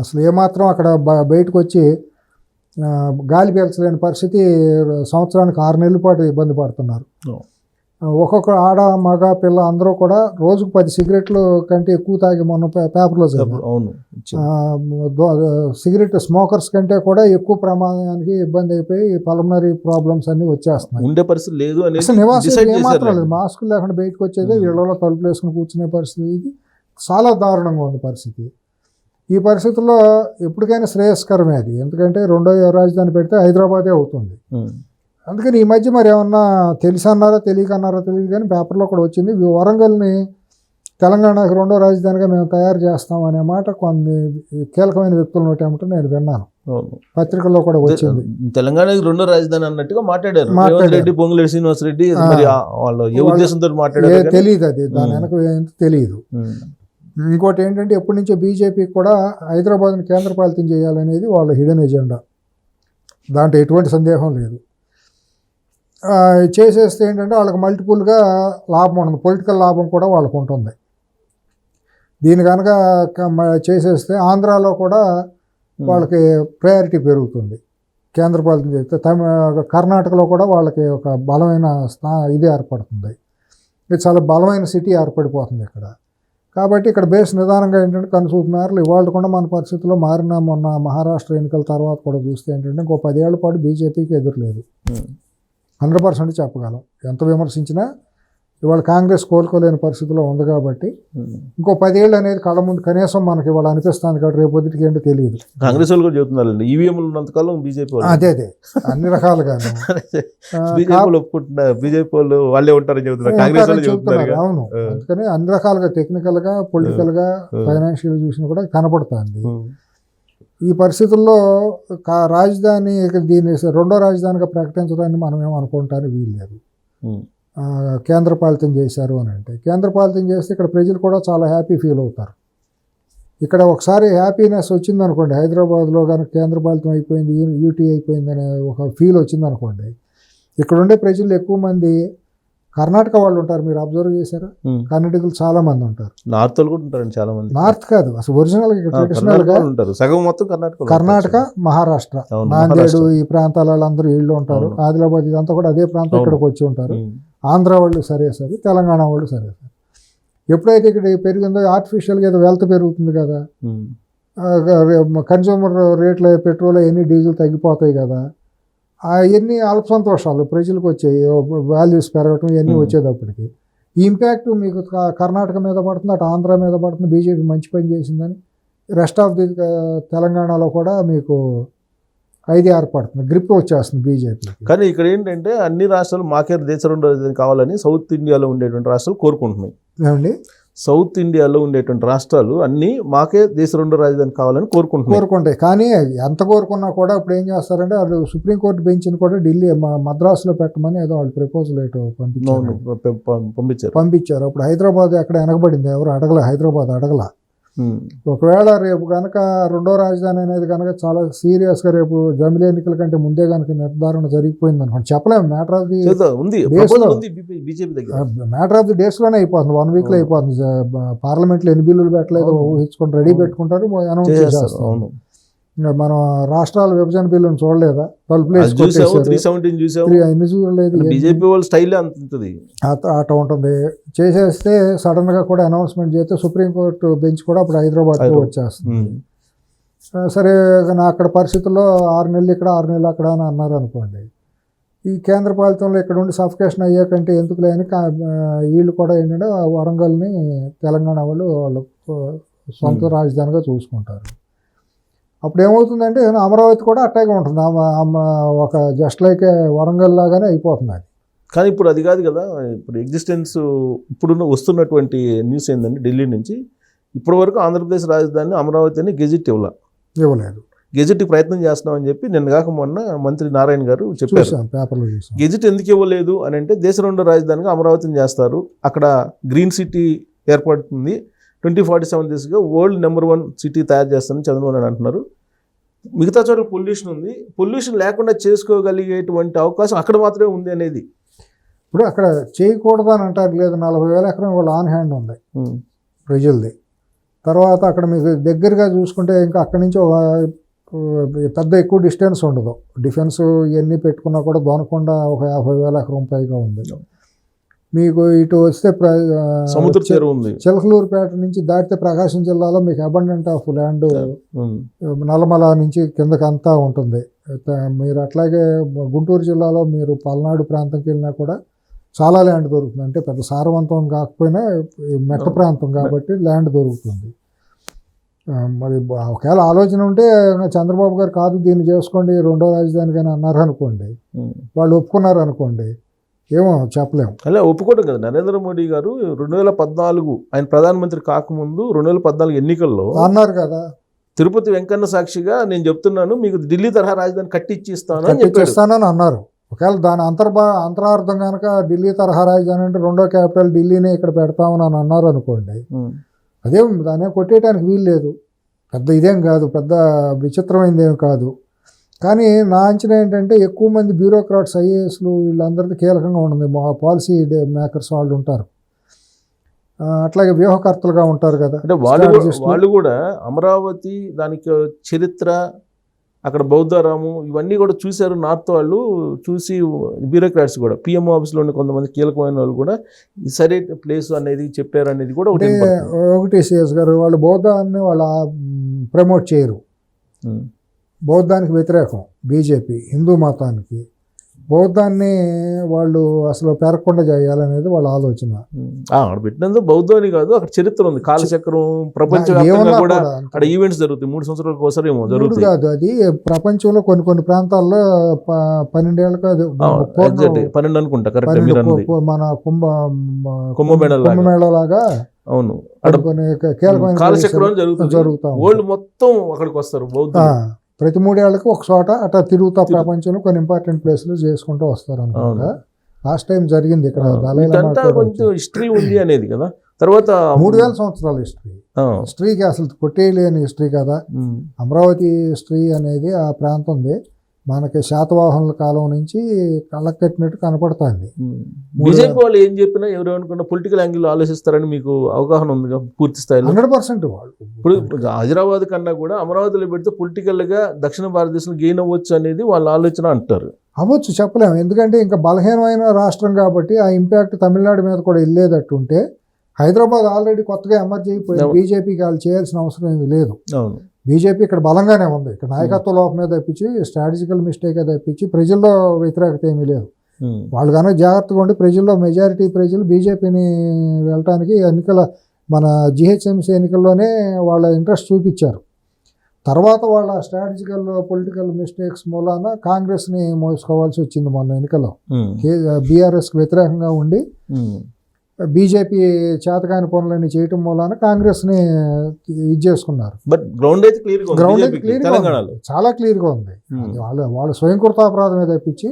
అసలు ఏమాత్రం అక్కడ బయటకు వచ్చి గాలి పీల్చలేని పరిస్థితి. సంవత్సరానికి 6 నెలల పాటు ఇబ్బంది పడుతున్నారు. ఒక్కొక్క ఆడ, మగ, పిల్ల అందరూ కూడా రోజుకు 10 సిగరెట్లు కంటే ఎక్కువ తాగి మొన్న పేపర్లో సిగరెట్ స్మోకర్స్ కంటే కూడా ఎక్కువ ప్రమాదానికి ఇబ్బంది అయిపోయి పల్మనరీ ప్రాబ్లమ్స్ అన్ని వచ్చేస్తున్నాయి. ఉండే పరిస్థితి లేదు, అసలు నివాసం ఏమాత్రం లేదు. మాస్కులు లేకుండా బయటకు వచ్చేది, ఇళ్లలో తలుపులు వేసుకుని కూర్చునే పరిస్థితి. ఇది చాలా దారుణంగా ఉంది పరిస్థితి. ఈ పరిస్థితుల్లో ఎప్పటికైనా శ్రేయస్కరమే అది. ఎందుకంటే రెండో రాజధాని పెడితే హైదరాబాదే అవుతుంది. అందుకని ఈ మధ్య మరి ఏమన్నా తెలియకన్నారో తెలియదు కానీ పేపర్లో కూడా వచ్చింది, వరంగల్ని తెలంగాణకు రెండో రాజధానిగా మేము తయారు చేస్తాం అనే మాట కొన్ని కీలకమైన వ్యక్తుల నోటి ఏమిటో నేను విన్నాను. పత్రికల్లో కూడా వచ్చింది. తెలంగాణకి రెండో రాజధాని అన్నట్టుగా మాట్లాడారు రెడ్డి, పొంగులేటి శ్రీనివాస్ రెడ్డి. వాళ్ళు ఏ ఉద్దేశంతో మాట్లాడారు తెలియదు, అది దాని వెనక తెలియదు. ఇంకోటి ఏంటంటే ఎప్పటి నుంచో బీజేపీకి కూడా హైదరాబాద్ని కేంద్రపాలితం చేయాలనేది వాళ్ళ హిడెన్ ఎజెండా. దాంట్లో ఎటువంటి సందేహం లేదు. చేసేస్తే ఏంటంటే వాళ్ళకి మల్టిపుల్గా లాభం ఉంటుంది, పొలిటికల్ లాభం కూడా వాళ్ళకు ఉంటుంది. దీని కనుక చేసేస్తే ఆంధ్రాలో కూడా వాళ్ళకి ప్రయారిటీ పెరుగుతుంది కేంద్రపాలితం చేస్తే. కర్ణాటకలో కూడా వాళ్ళకి ఒక బలమైన ఇది ఏర్పడుతుంది. ఇది చాలా బలమైన సిటీ ఏర్పడిపోతుంది ఇక్కడ. కాబట్టి ఇక్కడ బేస్ నిదానంగా ఏంటంటే కనుసూపు మేరలు ఇవాళ కూడా మన పరిస్థితుల్లో మారిన మొన్న మహారాష్ట్ర ఎన్నికల తర్వాత కూడా చూస్తే ఏంటంటే ఇంకో 10 ఏళ్ల పాటు బీజేపీకి ఎదురులేదు. 100% చెప్పగలం. ఎంత విమర్శించినా ఇవాళ కాంగ్రెస్ కోలుకోలేని పరిస్థితిలో ఉంది కాబట్టి ఇంకో 10 ఏళ్ళు అనేది కళ్ళ ముందు కనీసం మనకి ఇవాళ అనిపిస్తుంది కాబట్టి రేపు పొద్దుటికి ఏంటో తెలియదు. కాంగ్రెస్ వాళ్ళు కూడా చెప్తున్నారండి ఈవీఎంలు ఉన్నంతకాలం బీజేపీ వాళ్ళు అదే అన్ని రకాలుగాను బీజేపీ వాళ్ళు ఒప్పుకుంటున్నారు, బీజేపీ వాళ్ళు వాళ్ళే ఉంటారని చెబుతున్నారు, కాంగ్రెస్ వాళ్ళు చెబుతున్నారు. అవును, అందుకని అన్ని రకాలుగా టెక్నికల్గా పొలిటికల్గా ఫైనాన్షియల్ చూసినా కూడా కనపడుతుంది. ఈ పరిస్థితుల్లో రాజధాని దీన్ని రెండో రాజధానిగా ప్రకటించడాన్ని మనం ఏమనుకుంటానికి వీల్లేదు. కేంద్రపాలితం చేశారు అని అంటే కేంద్రపాలితం చేస్తే ఇక్కడ ప్రజలు కూడా చాలా హ్యాపీ ఫీల్ అవుతారు. ఇక్కడ ఒకసారి హ్యాపీనెస్ వచ్చిందనుకోండి, హైదరాబాద్లో కనుక కేంద్రపాలితం అయిపోయింది, యూటీ అయిపోయింది అనే ఒక ఫీల్ వచ్చిందనుకోండి, ఇక్కడ ఉండే ప్రజలు ఎక్కువ మంది కర్ణాటక వాళ్ళు ఉంటారు. మీరు అబ్జర్వ్ చేశారా? కర్ణాటకలు చాలా మంది ఉంటారు. నార్త్ వాళ్ళు కూడా ఉంటారండి చాలా మంది. నార్త్ కాదు, అసలు ఒరిజినల్ ట్రెడిషనల్ గా ఉంటారు, సగం మొత్తం కర్ణాటక, మహారాష్ట్ర, నాందేడు ఈ ప్రాంతాల వాళ్ళందరూ వీళ్ళు ఉంటారు. ఆదిలాబాద్ ఇదంతా కూడా అదే ప్రాంతం, ఇక్కడికి వచ్చి ఉంటారు. ఆంధ్ర వాళ్ళు సరే, తెలంగాణ వాళ్ళు సరే. ఎప్పుడైతే ఇక్కడ పెరిగిందో ఆర్టిఫిషియల్గా ఏదో వెల్త్ పెరుగుతుంది కదా, కన్జ్యూమర్ రేట్లు పెట్రోల్ అవన్నీ డీజిల్ తగ్గిపోతాయి కదా, అవన్నీ అల్ప సంతోషాలు ప్రజలకు వచ్చాయి, వాల్యూస్ పెరగటం ఇవన్నీ వచ్చేటప్పటికి ఈ ఇంపాక్ట్ మీకు కర్ణాటక మీద పడుతుంది, అటు ఆంధ్ర మీద పడుతుంది. బీజేపీ మంచి పని చేసిందని రెస్ట్ ఆఫ్ ది తెలంగాణలో కూడా మీకు ఐదు ఏర్పడుతుంది, గ్రిప్ వచ్చేస్తుంది బీజేపీ. కానీ ఇక్కడ ఏంటంటే అన్ని రాష్ట్రాలు మాకే దేశ రెండో రాజధాని కావాలని సౌత్ ఇండియాలో ఉండేటువంటి రాష్ట్రాలు కోరుకుంటున్నాయి. ఏమండి, సౌత్ ఇండియాలో ఉండేటువంటి రాష్ట్రాలు అన్నీ మాకే దేశ రెండో రాజధాని కావాలని కోరుకుంటాయి. కానీ ఎంత కోరుకున్నా కూడా ఇప్పుడు ఏం చేస్తారంటే వాళ్ళు సుప్రీంకోర్టు బెంచ్ని కూడా ఢిల్లీ మద్రాసులో పెట్టమని ఏదో వాళ్ళు ప్రపోజల్ ఏటో పంపించారు. అప్పుడు హైదరాబాద్ ఎక్కడ వెనకబడింది, ఎవరు అడగలే, హైదరాబాద్ అడగల. ఒకవేళ రేపు కనుక రెండో రాజధాని అనేది కనుక చాలా సీరియస్గా రేపు జమిలీ ఎన్నికల కంటే ముందే కనుక నిర్ధారణ జరిగిపోయింది అనుకోండి, చెప్పలేము. మ్యాటర్ ఆఫ్ ది డేస్లోనే అయిపోతుంది, 1 వీక్లో అయిపోతుంది. పార్లమెంట్లో ఎన్ని బిల్లులు పెట్టలేదు ఊహించుకొని రెడీ పెట్టుకుంటారు, అనౌన్స్ చేస్తారు. మనం రాష్ట్రాల విభజన బిల్లును చూడలేదా? 12 ప్లేస్ అన్ని చూడలేదు. బీజేపీ వాళ్ళ స్టైల్ అంతుంది, అట్లా ఉంటుంది. చేసేస్తే సడన్గా కూడా అనౌన్స్మెంట్ చేస్తే సుప్రీంకోర్టు బెంచ్ కూడా అప్పుడు హైదరాబాద్లో వచ్చేస్తుంది. సరే, అక్కడ పరిస్థితుల్లో 6 నెలలు ఇక్కడ 6 నెలలు అక్కడ అని అన్నారు అనుకోండి. ఈ కేంద్ర పాలితంలో ఇక్కడ ఉండి సఫికేషన్ అయ్యాకంటే ఎందుకు లేని వీళ్ళు కూడా ఏంటంటే వరంగల్ని తెలంగాణ వాళ్ళు సొంత రాజధానిగా చూసుకుంటారు. అప్పుడు ఏమవుతుందంటే అమరావతి కూడా అట్టాగే ఉంటుంది, ఒక జస్ట్ లైక్ వరంగల్ లాగానే అయిపోతుంది అది. కానీ ఇప్పుడు అది కాదు కదా, ఇప్పుడు ఎగ్జిస్టెన్స్ ఇప్పుడున్న వస్తున్నటువంటి న్యూస్ ఏంటంటే ఢిల్లీ నుంచి ఇప్పటి వరకు ఆంధ్రప్రదేశ్ రాజధాని అమరావతిని గెజిట్ ఇవ్వలేదు. గెజిట్ ప్రయత్నం చేస్తున్నామని చెప్పి నిన్న కాక మొన్న మంత్రి నారాయణ గారు చెప్పారు. పేపర్లో గెజిట్ ఎందుకు ఇవ్వలేదు అని అంటే దేశ రెండో రాజధానిగా అమరావతిని చేస్తారు, అక్కడ గ్రీన్ సిటీ ఏర్పడుతుంది, 2047 దిశగా వరల్డ్ నెంబర్ 1 సిటీ తయారు చేస్తానని చంద్రబాబు నాయుడు అంటున్నారు. మిగతా చోట్ల పొల్యూషన్ ఉంది, పొల్యూషన్ లేకుండా చేసుకోగలిగేటువంటి అవకాశం అక్కడ మాత్రమే ఉంది అనేది. ఇప్పుడు అక్కడ చేయకూడదు అని అంటారు, లేదు 40,000 ఎకరం వాళ్ళు ఆన్ హ్యాండ్ ఉంది ప్రజలది. తర్వాత అక్కడ మీకు దగ్గరగా చూసుకుంటే ఇంకా అక్కడి నుంచి పెద్ద ఎక్కువ డిస్టెన్స్ ఉండదు, డిఫెన్స్ ఇవన్నీ పెట్టుకున్నా కూడా దొనకుండా ఒక 50,000 ఎకరం పైగా ఉంది. మీకు ఇటు వస్తే సముద్ర చెరువు ఉంది, చిలకలూరుపేట నుంచి దాటితే ప్రకాశం జిల్లాలో మీకు అబండెంట్ ఆఫ్ ల్యాండ్ నల్లమల నుంచి కిందకి అంతా ఉంటుంది. మీరు అట్లాగే గుంటూరు జిల్లాలో మీరు పల్నాడు ప్రాంతంకి వెళ్ళినా కూడా చాలా ల్యాండ్ దొరుకుతుంది. అంటే పెద్ద సారవంతం కాకపోయినా మెట్ట ప్రాంతం కాబట్టి ల్యాండ్ దొరుకుతుంది. మరి ఒకవేళ ఆలోచన ఉంటే చంద్రబాబు గారు కాదు దీన్ని చేసుకోండి రెండో రాజధాని కానీ అన్నారు అనుకోండి, వాళ్ళు ఒప్పుకున్నారు అనుకోండి, ఏమో చెప్పలేము. అలా ఒప్పుకోవడం కదా. నరేంద్ర మోడీ గారు 2014 ఆయన ప్రధానమంత్రి కాకముందు 2014 ఎన్నికల్లో అన్నారు కదా, తిరుపతి వెంకన్న సాక్షిగా నేను చెప్తున్నాను మీకు ఢిల్లీ తరహా రాజధాని కట్టిచ్చిస్తానని అన్నారు. ఒకవేళ దాని అంతరార్థం కనుక ఢిల్లీ తరహా రాజధాని అంటే రెండో క్యాపిటల్ ఢిల్లీనే ఇక్కడ పెడతామని అని అన్నారు అనుకోండి, అదేం దాన్ని కొట్టేయడానికి వీలు లేదు, పెద్ద ఇదేం కాదు, పెద్ద విచిత్రమైనదేం కాదు. కానీ నా అంచనా ఏంటంటే ఎక్కువ మంది బ్యూరోక్రాట్స్ ఐఏఎస్లు వీళ్ళందరికీ కీలకంగా ఉంటుంది, పాలసీ మేకర్స్ వాళ్ళు ఉంటారు, అట్లాగే వ్యూహకర్తలుగా ఉంటారు కదా. అంటే వాళ్ళు కూడా అమరావతి దానికి చరిత్ర అక్కడ బౌద్ధరాము ఇవన్నీ కూడా చూశారు, నార్త్ వాళ్ళు చూసి బ్యూరోక్రాట్స్ కూడా పిఎంఓ ఆఫీస్లో ఉన్న కొంతమంది కీలకమైన వాళ్ళు కూడా ఈ సరైన ప్లేస్ అనేది చెప్పారు అనేది కూడా ఒకటి సిఎస్ గారు వాళ్ళు బౌద్ధాన్ని వాళ్ళ ప్రమోట్ చేయరు, బౌద్ధానికి వ్యతిరేకం బీజేపీ, హిందూ మతానికి. బౌద్ధాన్ని వాళ్ళు అసలు పెరగకుండా చేయాలనేది వాళ్ళ ఆలోచన. అక్కడ పెట్టినందుకు బౌద్ధం అని కాదు, అక్కడ చరిత్ర ఉంది. కాలచక్రం ప్రపంచవ్యాప్తంగా ఏమన్నా కూడా కూడా అక్కడ ఈవెంట్స్ జరుగుతాయి, 3 సంవత్సరాలకు ఒకసారి ఏమో మూడు జరుగుతాయి. కాదు, అది ప్రపంచంలో కొన్ని ప్రాంతాల్లో 12 ఏళ్ళకు అది ఎగ్జాక్ట్ 12 అనుకుంటా, కరెక్ట్ మీరు అన్నది. మన కుంభమేళ లాగా అవును, అక్కడ కొన్ని కీలకమైన కాలచక్రం జరుగుతుంది. జరుగుతాం. వరల్డ్ మొత్తం అక్కడికి వస్తారు బౌద్ధులు. ప్రతి 3 ఏళ్ళకి ఒక చోట అట్లా తిరుగుతా ప్రపంచంలో కొన్ని ఇంపార్టెంట్ ప్లేస్లు చేసుకుంటూ వస్తారు అనుకుంటా. లాస్ట్ టైం జరిగింది ఇక్కడ దలై లామా ఇదంతా కూడా కొంచెం హిస్టరీ ఉంది అనేది కదా. తర్వాత 3000 సంవత్సరాల హిస్టరీకి అసలు కొట్టేయలేని హిస్టరీ కదా అమరావతి హిస్టరీ అనేది. ఆ ప్రాంతంది మనకి శాతవాహనుల కాలం నుంచి కళ్ళకు కట్టినట్టు కనపడుతుంది. బీజేపీ వాళ్ళు ఏం చెప్పినా ఎవరు అనుకున్న పొలిటికల్ యాంగిల్ ఆలోచిస్తారని మీకు అవగాహన ఉంది పూర్తి స్థాయిలో? 100% వాళ్ళు ఇప్పుడు హైదరాబాద్ కన్నా కూడా అమరావతిలో పెడితే పొలిటికల్ గా దక్షిణ భారతదేశంలో గెయిన్ అవ్వచ్చు అనేది వాళ్ళ ఆలోచన అంటారు. అవ్వచ్చు, చెప్పలేము. ఎందుకంటే ఇంకా బలహీనమైన రాష్ట్రం కాబట్టి ఆ ఇంపాక్ట్ తమిళనాడు మీద కూడా వెళ్ళేటట్టుంటే హైదరాబాద్ ఆల్రెడీ కొత్తగా ఎమర్జ్ అయిపోయింది. బీజేపీకి వాళ్ళు చేయాల్సిన అవసరం ఏమీ లేదు. అవును, బీజేపీ ఇక్కడ బలంగానే ఉంది. ఇక్కడ నాయకత్వ లోపం మీద తప్పించి స్ట్రాటజికల్ మిస్టేక్ తప్పించి ప్రజల్లో వ్యతిరేకత ఏమీ లేదు. వాళ్ళు కనుక జాగ్రత్తగా ఉండి ప్రజల్లో మెజారిటీ ప్రజలు బీజేపీని వెళ్ళటానికి మన జిహెచ్ఎంసీ ఎన్నికల్లోనే వాళ్ళ ఇంట్రెస్ట్ చూపించారు. తర్వాత వాళ్ళ స్ట్రాటజికల్ పొలిటికల్ మిస్టేక్స్ మూలాన కాంగ్రెస్ని మోసుకోవాల్సి వచ్చింది మొన్న ఎన్నికల్లో. బీఆర్ఎస్కి వ్యతిరేకంగా ఉండి బీజేపీ చేతకాని పనులన్నీ చేయటం మూలాన కాంగ్రెస్ని ఇది చేసుకున్నారు. బట్ గ్రౌండ్ అయితే క్లియర్గా చాలా క్లియర్గా ఉంది. వాళ్ళ స్వయంకృతాపరాధమే తప్పించి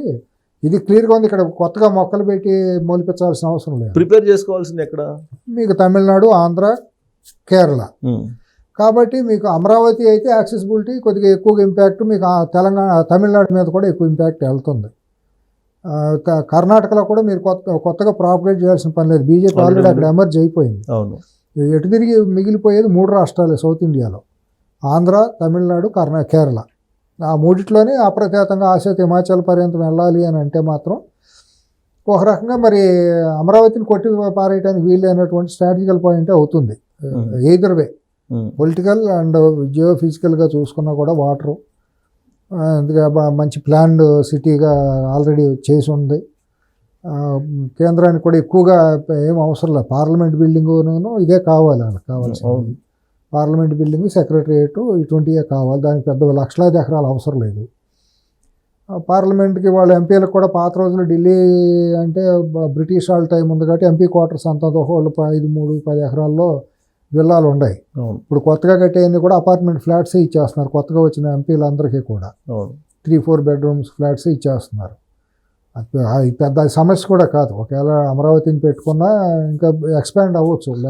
ఇది క్లియర్గా ఉంది. ఇక్కడ కొత్తగా మొక్కలు పెట్టి మొలిపించాల్సిన అవసరం లేదు. ప్రిపేర్ చేసుకోవాల్సింది ఎక్కడ? మీకు తమిళనాడు, ఆంధ్ర, కేరళ. కాబట్టి మీకు అమరావతి అయితే యాక్సెసిబిలిటీ కొద్దిగా ఎక్కువగా ఇంపాక్ట్ మీకు తమిళనాడు మీద కూడా ఎక్కువ ఇంపాక్ట్ వెళ్తుంది. కర్ణాటకలో కూడా మీరు కొత్తగా ప్రాపగేట్ చేయాల్సిన పని లేదు. బీజేపీ ఆల్రెడీ అక్కడ ఎమర్జ్ అయిపోయింది. ఎటు తిరిగి మిగిలిపోయేది 3 రాష్ట్రాలే సౌత్ ఇండియాలో, ఆంధ్ర, తమిళనాడు, కేరళ. ఆ మూడిట్లోనే అప్రత్యేతంగా ఆశాతి హిమాచల్ పర్యంతం వెళ్ళాలి అని అంటే మాత్రం ఒక రకంగా మరి అమరావతిని కొట్టి పారేయడానికి వీలైనటువంటి స్ట్రాటజికల్ పాయింట్ అవుతుంది. Either way political and geo ఫిజికల్గా చూసుకున్నా కూడా వాటరు మంచి ప్లాన్డ్ సిటీగా ఆల్రెడీ చేసి ఉంది. కేంద్రానికి కూడా ఎక్కువగా ఏం అవసరం లేదు. పార్లమెంట్ బిల్డింగును ఇదే కావాలి, వాళ్ళకి కావాల్సింది పార్లమెంట్ బిల్డింగ్, సెక్రటరియేటు ఇటువంటివే కావాలి. దానికి పెద్ద లక్షలాది ఎకరాలు అవసరం లేదు. పార్లమెంట్కి వాళ్ళ ఎంపీలకు కూడా పాత రోజులు ఢిల్లీ అంటే బ్రిటిష్ వాళ్ళ టైం ఉంది కాబట్టి ఎంపీ క్వార్టర్స్ అంతా వాళ్ళు 5-3-10 ఎకరాల్లో విల్లాలు ఉన్నాయి. ఇప్పుడు కొత్తగా కట్టేవన్నీ కూడా అపార్ట్మెంట్ ఫ్లాట్స్ ఇచ్చేస్తున్నారు. కొత్తగా వచ్చిన ఎంపీలందరికీ కూడా 3-4 బెడ్రూమ్స్ ఫ్లాట్స్ ఇచ్చేస్తున్నారు. అది పెద్ద సమస్య కూడా కాదు. ఒకవేళ అమరావతిని పెట్టుకున్నా ఇంకా ఎక్స్పాండ్ అవ్వచ్చు.